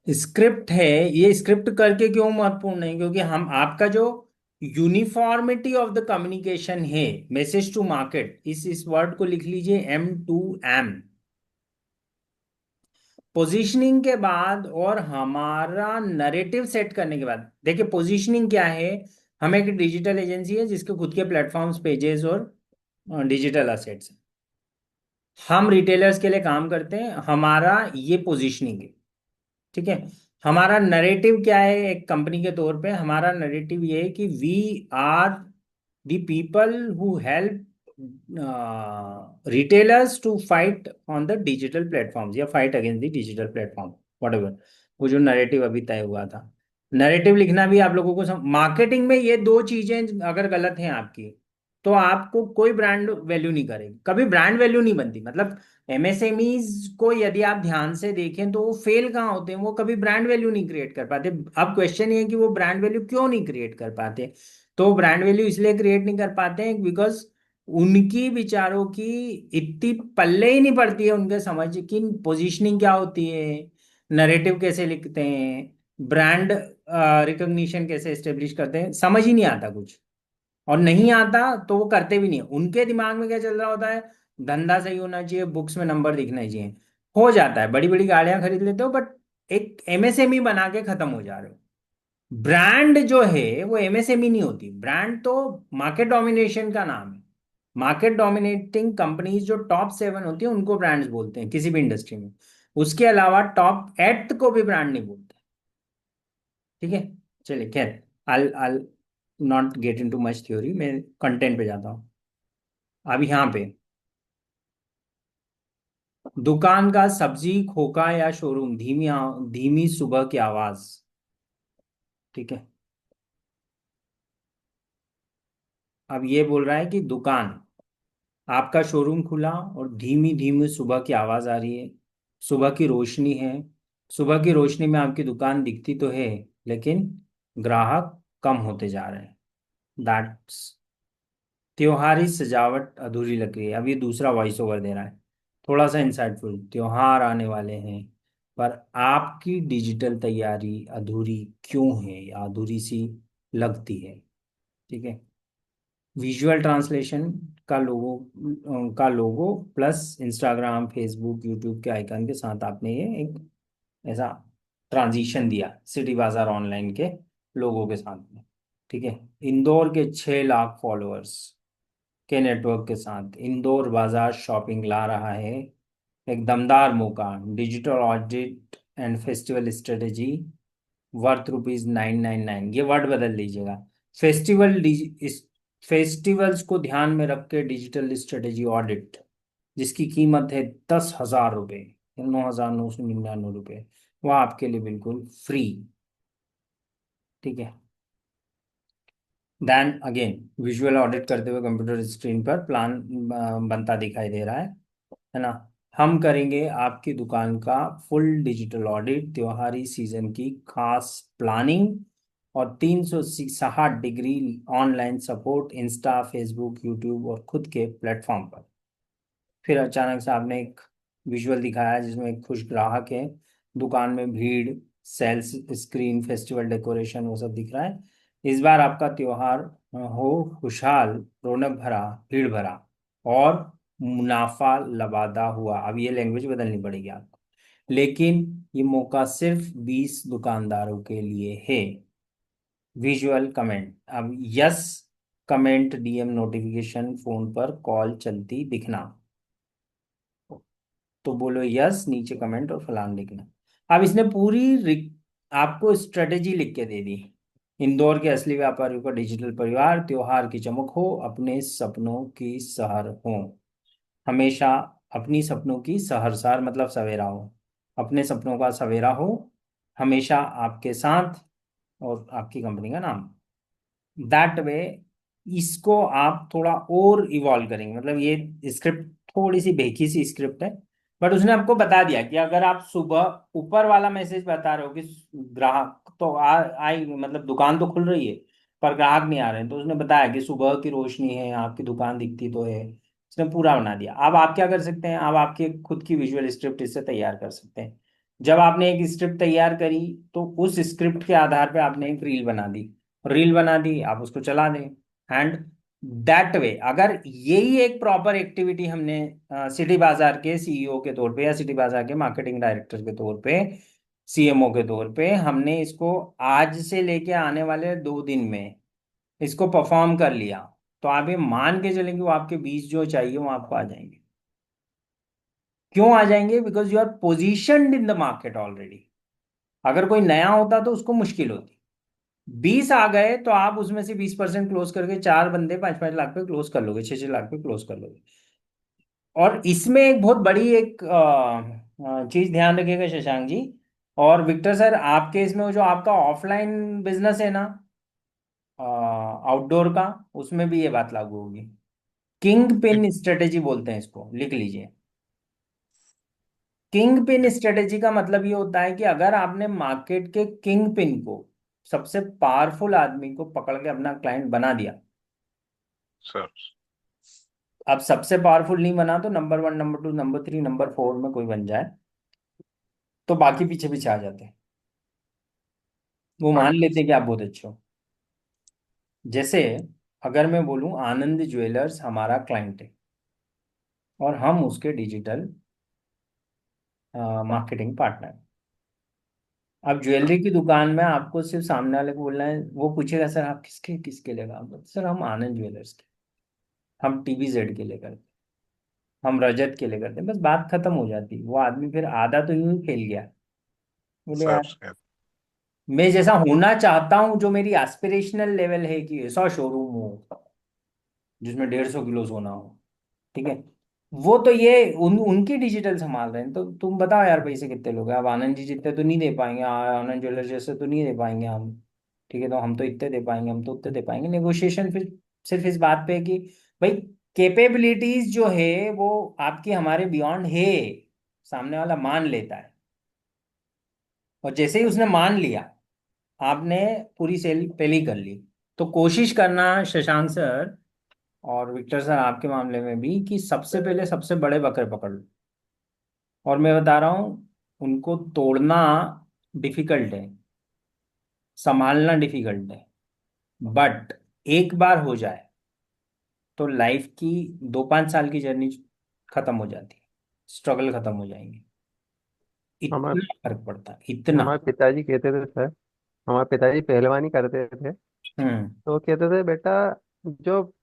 स्क्रिप्ट है, ये स्क्रिप्ट करके क्यों महत्वपूर्ण है, क्योंकि हम आपका जो यूनिफॉर्मिटी ऑफ द कम्युनिकेशन है, मैसेज टू मार्केट, इस वर्ड को लिख लीजिए M2M। पोजीशनिंग के बाद और हमारा नरेटिव सेट करने के बाद, देखिए पोजीशनिंग क्या है, हम एक डिजिटल एजेंसी है जिसके खुद के प्लेटफॉर्म्स, पेजेस और डिजिटल असेट्स हैं। हम रिटेलर्स के लिए काम करते हैं, हमारा ये पोजीशनिंग है, ठीक है। हमारा नरेटिव क्या है, एक कंपनी के तौर पे हमारा नरेटिव ये है कि we are the people who help retailers to fight on the digital platforms या fight against the digital platform, whatever. वो जो नरेटिव अभी तय हुआ था, नरेटिव लिखना भी आप लोगों को मार्केटिंग में ये दो चीजें अगर गलत हैं आपकी, तो आपको कोई ब्रांड वैल्यू नहीं करेगी, कभी ब्रांड वैल्यू नहीं बनती। मतलब एमएसएमईज को यदि आप ध्यान से देखें तो वो फेल कहाँ होते हैं, वो कभी ब्रांड वैल्यू नहीं क्रिएट कर पाते। अब क्वेश्चन ये है कि वो ब्रांड वैल्यू क्यों नहीं क्रिएट कर पाते। तो ब्रांड वैल्यू इसलिए क्रिएट नहीं कर पाते हैं बिकॉज उनकी विचारों की इतनी पल्ले ही नहीं पड़ती है उनके समझ कि पोजीशनिंग क्या होती है, नरेटिव कैसे लिखते हैं, ब्रांड रिकॉग्निशन कैसे एस्टेब्लिश करते हैं, समझ ही नहीं आता कुछ। और नहीं आता तो वो करते भी नहीं है। उनके दिमाग में क्या चल रहा होता है, धंधा सही होना चाहिए, बुक्स में नंबर दिखने चाहिए, हो जाता है, बड़ी बड़ी गाड़ियां खरीद लेते हो, बट एक एमएसएमई बना के खत्म हो जा रहे हो। ब्रांड जो है वो एमएसएमई नहीं होती, ब्रांड तो मार्केट डोमिनेशन का नाम है। मार्केट डोमिनेटिंग कंपनीज जो टॉप 7 होती है उनको ब्रांड्स बोलते हैं किसी भी इंडस्ट्री में। उसके अलावा टॉप 8 को भी ब्रांड नहीं बोलते, ठीक है। चलिए खैर, I not get into much theory, मैं कंटेंट पे जाता हूँ। अब यहाँ पे दुकान का सब्जी खोखा या शोरूम, धीमी सुबह की आवाज, ठीक है। अब ये बोल रहा है कि दुकान, आपका शोरूम खुला और धीमी धीमी सुबह की आवाज आ रही है, सुबह की रोशनी है, सुबह की रोशनी में आपकी दुकान दिखती तो है, लेकिन ग्राहक कम होते जा रहे हैं। दैट्स त्योहारी सजावट अधूरी लग रही है। अब ये दूसरा वॉइस ओवर दे रहा है, थोड़ा सा इंसाइटफुल। त्योहार आने वाले हैं पर आपकी डिजिटल तैयारी अधूरी क्यों है या अधूरी सी लगती है, ठीक है। विजुअल ट्रांसलेशन का लोगो प्लस इंस्टाग्राम, फेसबुक, यूट्यूब के आइकन के साथ आपने ये एक ऐसा ट्रांजिशन दिया सिटी बाजार ऑनलाइन के लोगों के साथ में, ठीक है। इंदौर के 6 लाख फॉलोअर्स के नेटवर्क के साथ इंदौर बाजार शॉपिंग ला रहा है एक दमदार मौका, digital audit and festival strategy worth ₹999। ये वर्ड बदल दीजिएगा, फेस्टिवल फेस्टिवल्स को ध्यान में रख के डिजिटल स्ट्रेटेजी ऑडिट, जिसकी कीमत है ₹10,000, 9,999, वह आपके लिए बिल्कुल फ्री, ठीक है। देन अगेन विजुअल ऑडिट करते हुए कंप्यूटर स्क्रीन पर प्लान बनता दिखाई दे रहा है ना। हम करेंगे आपकी दुकान का फुल डिजिटल ऑडिट, त्योहारी सीजन की खास प्लानिंग और 360 degree online support, Insta, Facebook, YouTube और खुद के प्लेटफॉर्म पर। फिर अचानक से आपने एक विजुअल दिखाया जिसमें एक खुश ग्राहक है, दुकान में भीड़, सेल्स स्क्रीन, फेस्टिवल डेकोरेशन, वो सब दिख रहा है। इस बार आपका त्योहार हो खुशहाल, रौनक भरा, भीड़ भरा और मुनाफा लबादा हुआ। अब ये लैंग्वेज बदलनी पड़ेगी आपको। लेकिन ये मौका सिर्फ 20 दुकानदारों के लिए है। विजुअल कमेंट, अब yes comment, DM notification, phone पर कॉल चलती दिखना। तो बोलो यस, नीचे कमेंट और फलान लिखना। अब इसने पूरी आपको स्ट्रेटेजी लिख के दे दी। इंदौर के असली व्यापारियों का डिजिटल परिवार, त्योहार की चमक हो, अपने सपनों की सहर हो, हमेशा अपनी सपनों की सहरसार मतलब सवेरा हो, अपने सपनों का सवेरा हो, हमेशा आपके साथ, और आपकी कंपनी का नाम। दैट वे इसको आप थोड़ा और इवॉल्व करेंगे। मतलब ये स्क्रिप्ट थोड़ी सी बेकी सी स्क्रिप्ट है, बट उसने आपको बता दिया कि अगर आप सुबह ऊपर वाला मैसेज बता रहे हो कि ग्राहक तो आई मतलब दुकान तो खुल रही है पर ग्राहक नहीं आ रहे हैं, तो उसने बताया कि सुबह की रोशनी है, आपकी दुकान दिखती तो है। उसने पूरा बना दिया। अब आप क्या कर सकते हैं, अब आपके खुद की विजुअल स्क्रिप्ट इससे तैयार कर सकते हैं। जब आपने एक स्क्रिप्ट तैयार करी तो उस स्क्रिप्ट के आधार पे आपने एक रील बना दी। रील बना दी, आप उसको चला दें। एंड दैट वे अगर यही एक प्रॉपर एक्टिविटी हमने सिटी बाजार के सीईओ के तौर पे या सिटी बाजार के मार्केटिंग डायरेक्टर के तौर पे, सीएमओ के तौर पे हमने इसको आज से लेके आने वाले 2 दिन में इसको परफॉर्म कर लिया, तो आप ये मान के चलेंगे वो आपके बीज जो चाहिए वो आपको आ जाएंगे। क्यों आ जाएंगे? Because you are positioned in the market already. अगर कोई नया होता तो उसको मुश्किल होती। 20 आ गए तो आप उसमें से 20% क्लोज करके 4 बंदे 5-5 लाख पे क्लोज कर लोगे, 6-6 लाख पे क्लोज कर लोगे। और इसमें एक बहुत बड़ी एक चीज ध्यान रखिएगा शशांक जी और विक्टर सर, आपके इसमें वो जो आपका ऑफलाइन बिजनेस है ना, आउटडोर का, उसमें भी ये बात लागू होगी। किंग पिन स्ट्रेटेजी बोलते हैं इसको, लिख लीजिए। किंग पिन स्ट्रेटेजी का मतलब ये होता है कि अगर आपने मार्केट के किंग पिन को, सबसे पावरफुल आदमी को पकड़ के अपना क्लाइंट बना दिया। सर अब सबसे पावरफुल नहीं बना तो नंबर 1, नंबर 2, नंबर 3, नंबर 4 में कोई बन जाए तो बाकी पीछे पीछे आ जाते हैं। वो हाँ मान जी लेते हैं कि आप बहुत अच्छे हो। जैसे अगर मैं बोलूं आनंद ज्वेलर्स हमारा क्लाइंट है और हम उसके डिजिटल मार्केटिंग पार्टनर। अब ज्वेलरी की दुकान में आपको सिर्फ सामने वाले को बोलना है, वो पूछेगा सर आप किसके किसके लिए काम करते? सर हम आनंद ज्वेलर्स के, हम टीबीजेड के लिए करते, हम रजत के लिए करते हैं। बस बात खत्म हो जाती। वो आदमी फिर आधा तो यूं ही फेल गया। बोले यार सर। मैं जैसा होना चाहता हूँ, जो मेरी एस्पिरेशनल लेवल है कि ऐसा शोरूम हो जिसमें 150 किलो सोना हो, ठीक है, वो तो ये उनकी डिजिटल संभाल रहे हैं। तो तुम बताओ यार पैसे कितने लोग हैं? अब आनंद जी जितने तो नहीं दे पाएंगे, आनंद ज्वेलर्स जैसे तो नहीं दे पाएंगे हम, ठीक है, तो हम तो इतने दे पाएंगे, हम तो उतने दे पाएंगे। नेगोशिएशन फिर सिर्फ इस बात पे है कि भाई कैपेबिलिटीज जो है वो आपकी हमारे बियॉन्ड है, सामने वाला मान लेता है। और जैसे ही उसने मान लिया, आपने पूरी सेल पहले ही कर ली। तो कोशिश करना शशांक सर और विक्टर सर आपके मामले में भी कि सबसे पहले सबसे बड़े बकरे पकड़ लो। और मैं बता रहा हूँ उनको तोड़ना डिफिकल्ट है, संभालना डिफिकल्ट है, बट एक बार हो जाए तो लाइफ की 2-5 साल की जर्नी खत्म हो जाती है, स्ट्रगल खत्म हो जाएंगे। हमारे इतना फर्क पड़ता है, इतना। हमारे पिताजी कहते थे सर, हमारे पिताजी पहलवानी करते थे। हम्म। तो वो कहते थे बेटा, जो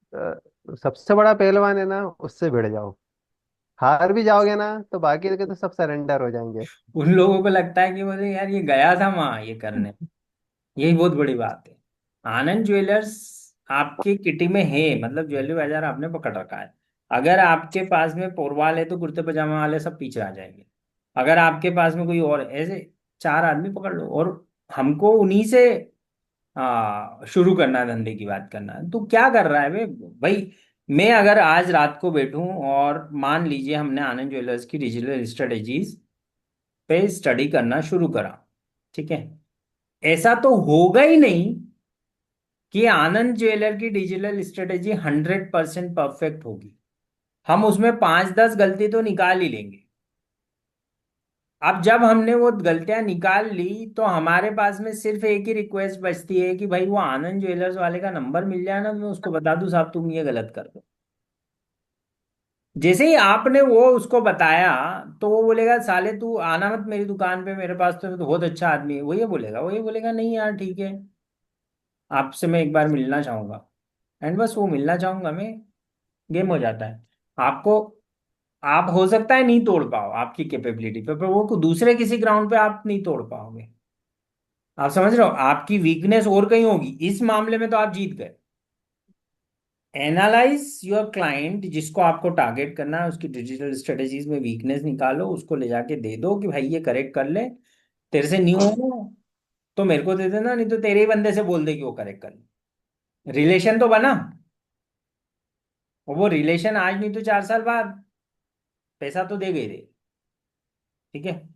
सबसे बड़ा पहलवान है ना उससे भिड़ जाओ। हार भी जाओगे ना तो बाकी के तो सब सरेंडर हो जाएंगे। उन लोगों को लगता है कि बोले यार ये गया था वहां ये करने, यही बहुत बड़ी बात है। आनंद ज्वेलर्स आपकी किटी में है, मतलब ज्वेलरी बाजार आपने पकड़ रखा है। अगर आपके पास में पोरवाल है तो कुर्ते पजामा वाले सब पीछे आ जाएंगे। अगर आपके पास में कोई और ऐसे 4 आदमी पकड़ लो और हमको उन्हीं से शुरू करना है, धंधे की बात करना है, तो क्या कर रहा है भाई? मैं अगर आज रात को बैठूं और मान लीजिए हमने आनंद ज्वेलर्स की डिजिटल स्ट्रेटेजीज पे स्टडी करना शुरू करा, ठीक है, ऐसा तो होगा ही नहीं कि आनंद ज्वेलर की डिजिटल स्ट्रेटेजी 100% परफेक्ट होगी। हम उसमें 5-10 गलती तो निकाल ही लेंगे। अब जब हमने वो गलतियां निकाल ली तो हमारे पास में सिर्फ एक ही रिक्वेस्ट बचती है कि भाई वो आनंद ज्वेलर्स वाले का नंबर मिल जाए ना, मैं उसको बता दूं साहब तुम ये गलत कर दो। जैसे ही आपने वो उसको बताया तो वो बोलेगा साले तू आना मत मेरी दुकान पे, मेरे पास तो बहुत अच्छा आदमी है, वो ये बोलेगा। वो ये बोलेगा नहीं यार ठीक है, आपसे मैं एक बार मिलना चाहूंगा। एंड बस वो मिलना चाहूंगा मैं, गेम हो जाता है। आपको, आप हो सकता है नहीं तोड़ पाओ आपकी कैपेबिलिटी पे, पर वो दूसरे किसी ग्राउंड पे आप नहीं तोड़ पाओगे। आप समझ रहे हो, आपकी वीकनेस और कहीं होगी, इस मामले में तो आप जीत गए। एनालाइज योर क्लाइंट, जिसको आपको टारगेट करना है, उसकी डिजिटल स्ट्रेटेजीज में वीकनेस निकालो, उसको ले जाके दे दो कि भाई ये करेक्ट कर ले। तेरे से नहीं हो तो मेरे को दे देना, नहीं तो तेरे ही बंदे से बोल दे कि वो करेक्ट कर ले। रिलेशन तो बना, और वो रिलेशन आज नहीं तो 4 साल बाद पैसा तो दे गई दे। ठीक है,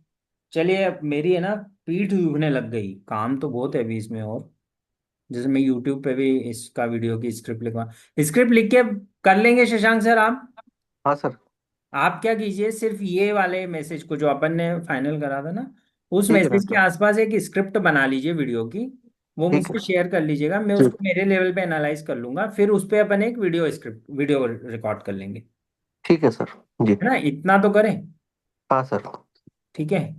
चलिए अब मेरी है ना पीठ दुखने लग गई, काम तो बहुत है अभी इसमें। और जैसे मैं यूट्यूब पे भी इसका वीडियो की स्क्रिप्ट लिखवा, स्क्रिप्ट लिख के कर लेंगे शशांक सर आप। हाँ सर। आप क्या कीजिए, सिर्फ ये वाले मैसेज को जो अपन ने फाइनल करा था ना, उस ठीक है मैसेज के डॉक्टर। आसपास एक स्क्रिप्ट बना लीजिए वीडियो की। वो ठीक मुझसे है। शेयर कर लीजिएगा, मैं ठीक। उसको मेरे लेवल पे एनालाइज कर लूंगा, फिर उस पे अपन एक वीडियो स्क्रिप्ट वीडियो रिकॉर्ड कर लेंगे। ठीक है सर। जी। है ना, इतना तो करें। हाँ सर। ठीक है,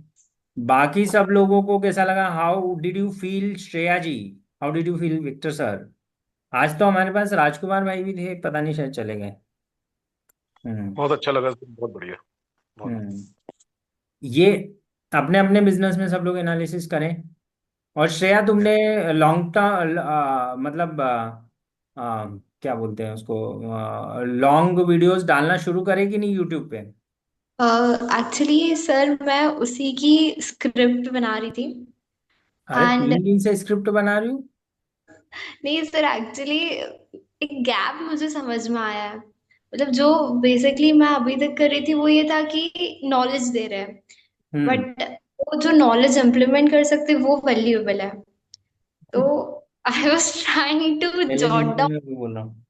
बाकी सब लोगों को कैसा लगा? How did you feel Shreya ji? How did you feel Victor sir? आज तो हमारे पास राजकुमार भाई भी थे, पता नहीं शायद चले गए। हम्म। बहुत अच्छा लगा सर, बहुत बढ़िया। बहुत। हम्म। ये अपने अपने बिजनेस में सब लोग एनालिसिस करें। और श्रेया तुमने लॉन्ग टर्म मतलब क्या बोलते हैं उसको, लॉन्ग वीडियोस डालना शुरू करेगी नहीं यूट्यूब पे? एक्चुअली सर मैं उसी की स्क्रिप्ट बना रही थी। अरे एंड 3 दिन से स्क्रिप्ट बना रही हूँ। नहीं सर, एक्चुअली एक गैप मुझे समझ में आया है। मतलब जो बेसिकली मैं अभी तक कर रही थी वो ये था कि नॉलेज दे रहे हैं, हम्म। बट वो जो नॉलेज इम्प्लीमेंट कर सकते वो वैल्यूएबल है। तो आई वाज ट्राइंग टू पहले दिन जॉट से डाउन मैं भी बोल रहा हूँ,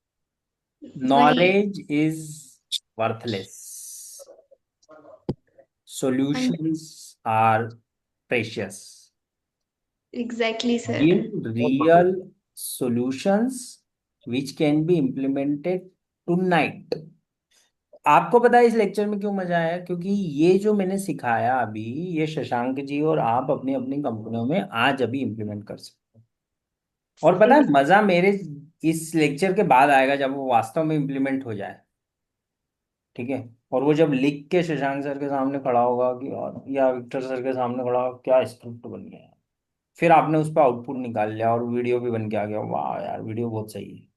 वही। Knowledge is worthless, solutions are precious. Exactly sir. Give बहुत बढ़िया। real solutions which can be implemented tonight. आपको पता है इस लेक्चर में क्यों मजा आया? क्योंकि ये जो मैंने सिखाया अभी, ये शशांक जी और आप अपनी अपनी कंपनियों में आज अभी इम्प्लीमेंट कर सकते हो। और पता है मजा मेरे इस लेक्चर के बाद आएगा, जब वो वास्तव में इम्प्लीमेंट हो जाए। ठीक है, और वो जब लिख के शशांक सर के सामने खड़ा होगा कि, और या विक्टर सर के सामने खड़ा होगा, क्या स्क्रिप्ट बन गया है। फिर आपने उस पर आउटपुट निकाल लिया और वीडियो भी बन के आ गया, वाह यार वीडियो बहुत सही है।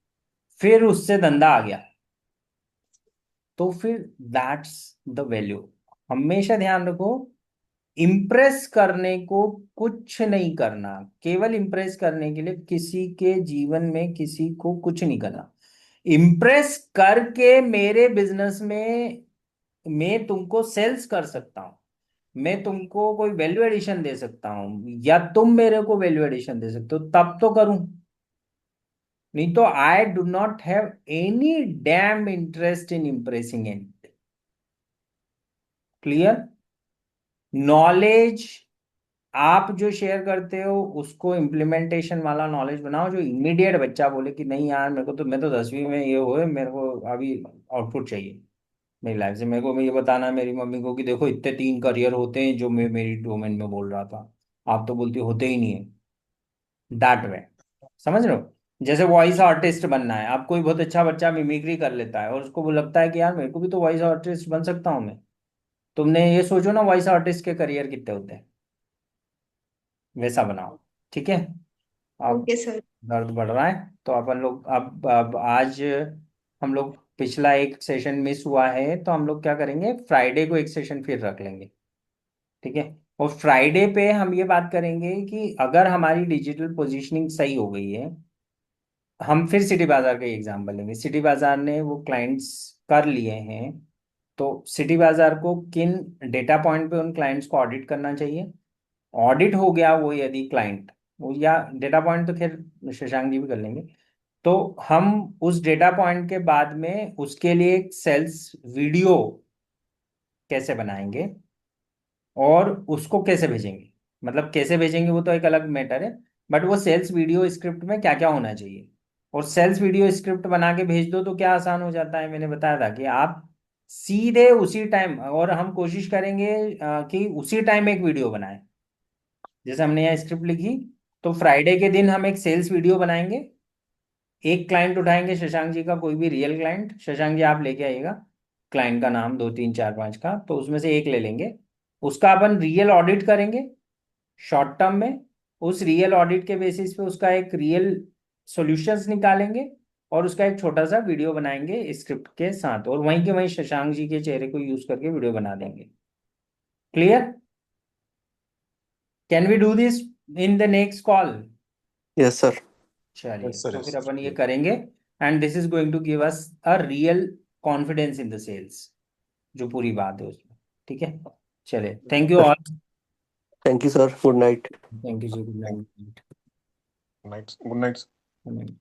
फिर उससे धंधा आ गया, तो फिर दैट्स द वैल्यू। हमेशा ध्यान रखो, इम्प्रेस करने को कुछ नहीं करना, केवल इम्प्रेस करने के लिए किसी के जीवन में किसी को कुछ नहीं करना। इम्प्रेस करके मेरे बिजनेस में मैं तुमको सेल्स कर सकता हूँ, मैं तुमको कोई वैल्यू एडिशन दे सकता हूँ, या तुम मेरे को वैल्यू एडिशन दे सकते हो, तब तो करूं। नहीं तो I do not have any damn interest in impressing any. Clear? Knowledge आप जो शेयर करते हो उसको इम्प्लीमेंटेशन वाला नॉलेज बनाओ, जो इमीडिएट बच्चा बोले कि नहीं यार मेरे को तो, मैं तो 10वीं में ये हुए, मेरे को अभी आउटपुट चाहिए मेरी लाइफ से। मेरे को मैं ये बताना है मेरी मम्मी को कि देखो इतने 3 करियर होते हैं, जो मैं मेरी डोमेन में बोल रहा था, आप तो बोलती होते ही नहीं है। दैट वे, समझ रहे हो? जैसे वॉइस आर्टिस्ट बनना है, आप कोई बहुत अच्छा बच्चा मिमिक्री कर लेता है और उसको वो लगता है कि यार मेरे को भी तो वॉइस आर्टिस्ट बन सकता हूँ मैं। तुमने ये सोचो ना, वॉइस आर्टिस्ट के करियर कितने होते हैं, वैसा बनाओ। ठीक है, अब ओके सर। दर्द बढ़ रहा है तो अपन लोग अब आज हम लोग, पिछला एक सेशन मिस हुआ है तो हम लोग क्या करेंगे, फ्राइडे को एक सेशन फिर रख लेंगे। ठीक है, और फ्राइडे पे हम ये बात करेंगे कि अगर हमारी डिजिटल पोजीशनिंग सही हो गई है, हम फिर सिटी बाजार का एग्जाम्पल लेंगे। सिटी बाजार ने वो क्लाइंट्स कर लिए हैं, तो सिटी बाजार को किन डेटा पॉइंट पे उन क्लाइंट्स को ऑडिट करना चाहिए। ऑडिट हो गया वो यदि क्लाइंट, वो या डेटा पॉइंट तो खैर शशांक जी भी कर लेंगे, तो हम उस डेटा पॉइंट के बाद में उसके लिए एक सेल्स वीडियो कैसे बनाएंगे, और उसको कैसे भेजेंगे, मतलब कैसे भेजेंगे वो तो एक अलग मैटर है, बट वो सेल्स वीडियो स्क्रिप्ट में क्या क्या होना चाहिए। और सेल्स वीडियो स्क्रिप्ट बना के भेज दो तो क्या आसान हो जाता है, मैंने बताया था कि आप सीधे उसी टाइम, और हम कोशिश करेंगे कि उसी टाइम एक वीडियो बनाए। जैसे हमने यहाँ स्क्रिप्ट लिखी, तो फ्राइडे के दिन हम एक सेल्स वीडियो बनाएंगे। एक क्लाइंट उठाएंगे शशांक जी का, कोई भी रियल क्लाइंट, शशांक जी आप लेके आइएगा क्लाइंट का नाम, 2 3 4 5 का, तो उसमें से एक ले लेंगे। उसका अपन रियल ऑडिट करेंगे शॉर्ट टर्म में। उस रियल ऑडिट के बेसिस पे उसका एक रियल सॉल्यूशंस निकालेंगे, और उसका एक छोटा सा वीडियो बनाएंगे स्क्रिप्ट के साथ, और वहीं के वहीं शशांक जी के चेहरे को यूज करके वीडियो बना देंगे। Clear? Can we do this in the next call? Yes sir. चलिए, यस सर, तो यस फिर अपन ये सर। करेंगे, and this is going to give us a real confidence in the sales, जो पूरी बात है उसमें। ठीक है, चलिए, thank you all. Thank you sir, good night. Thank you जी, good night. Night, good night. Good night.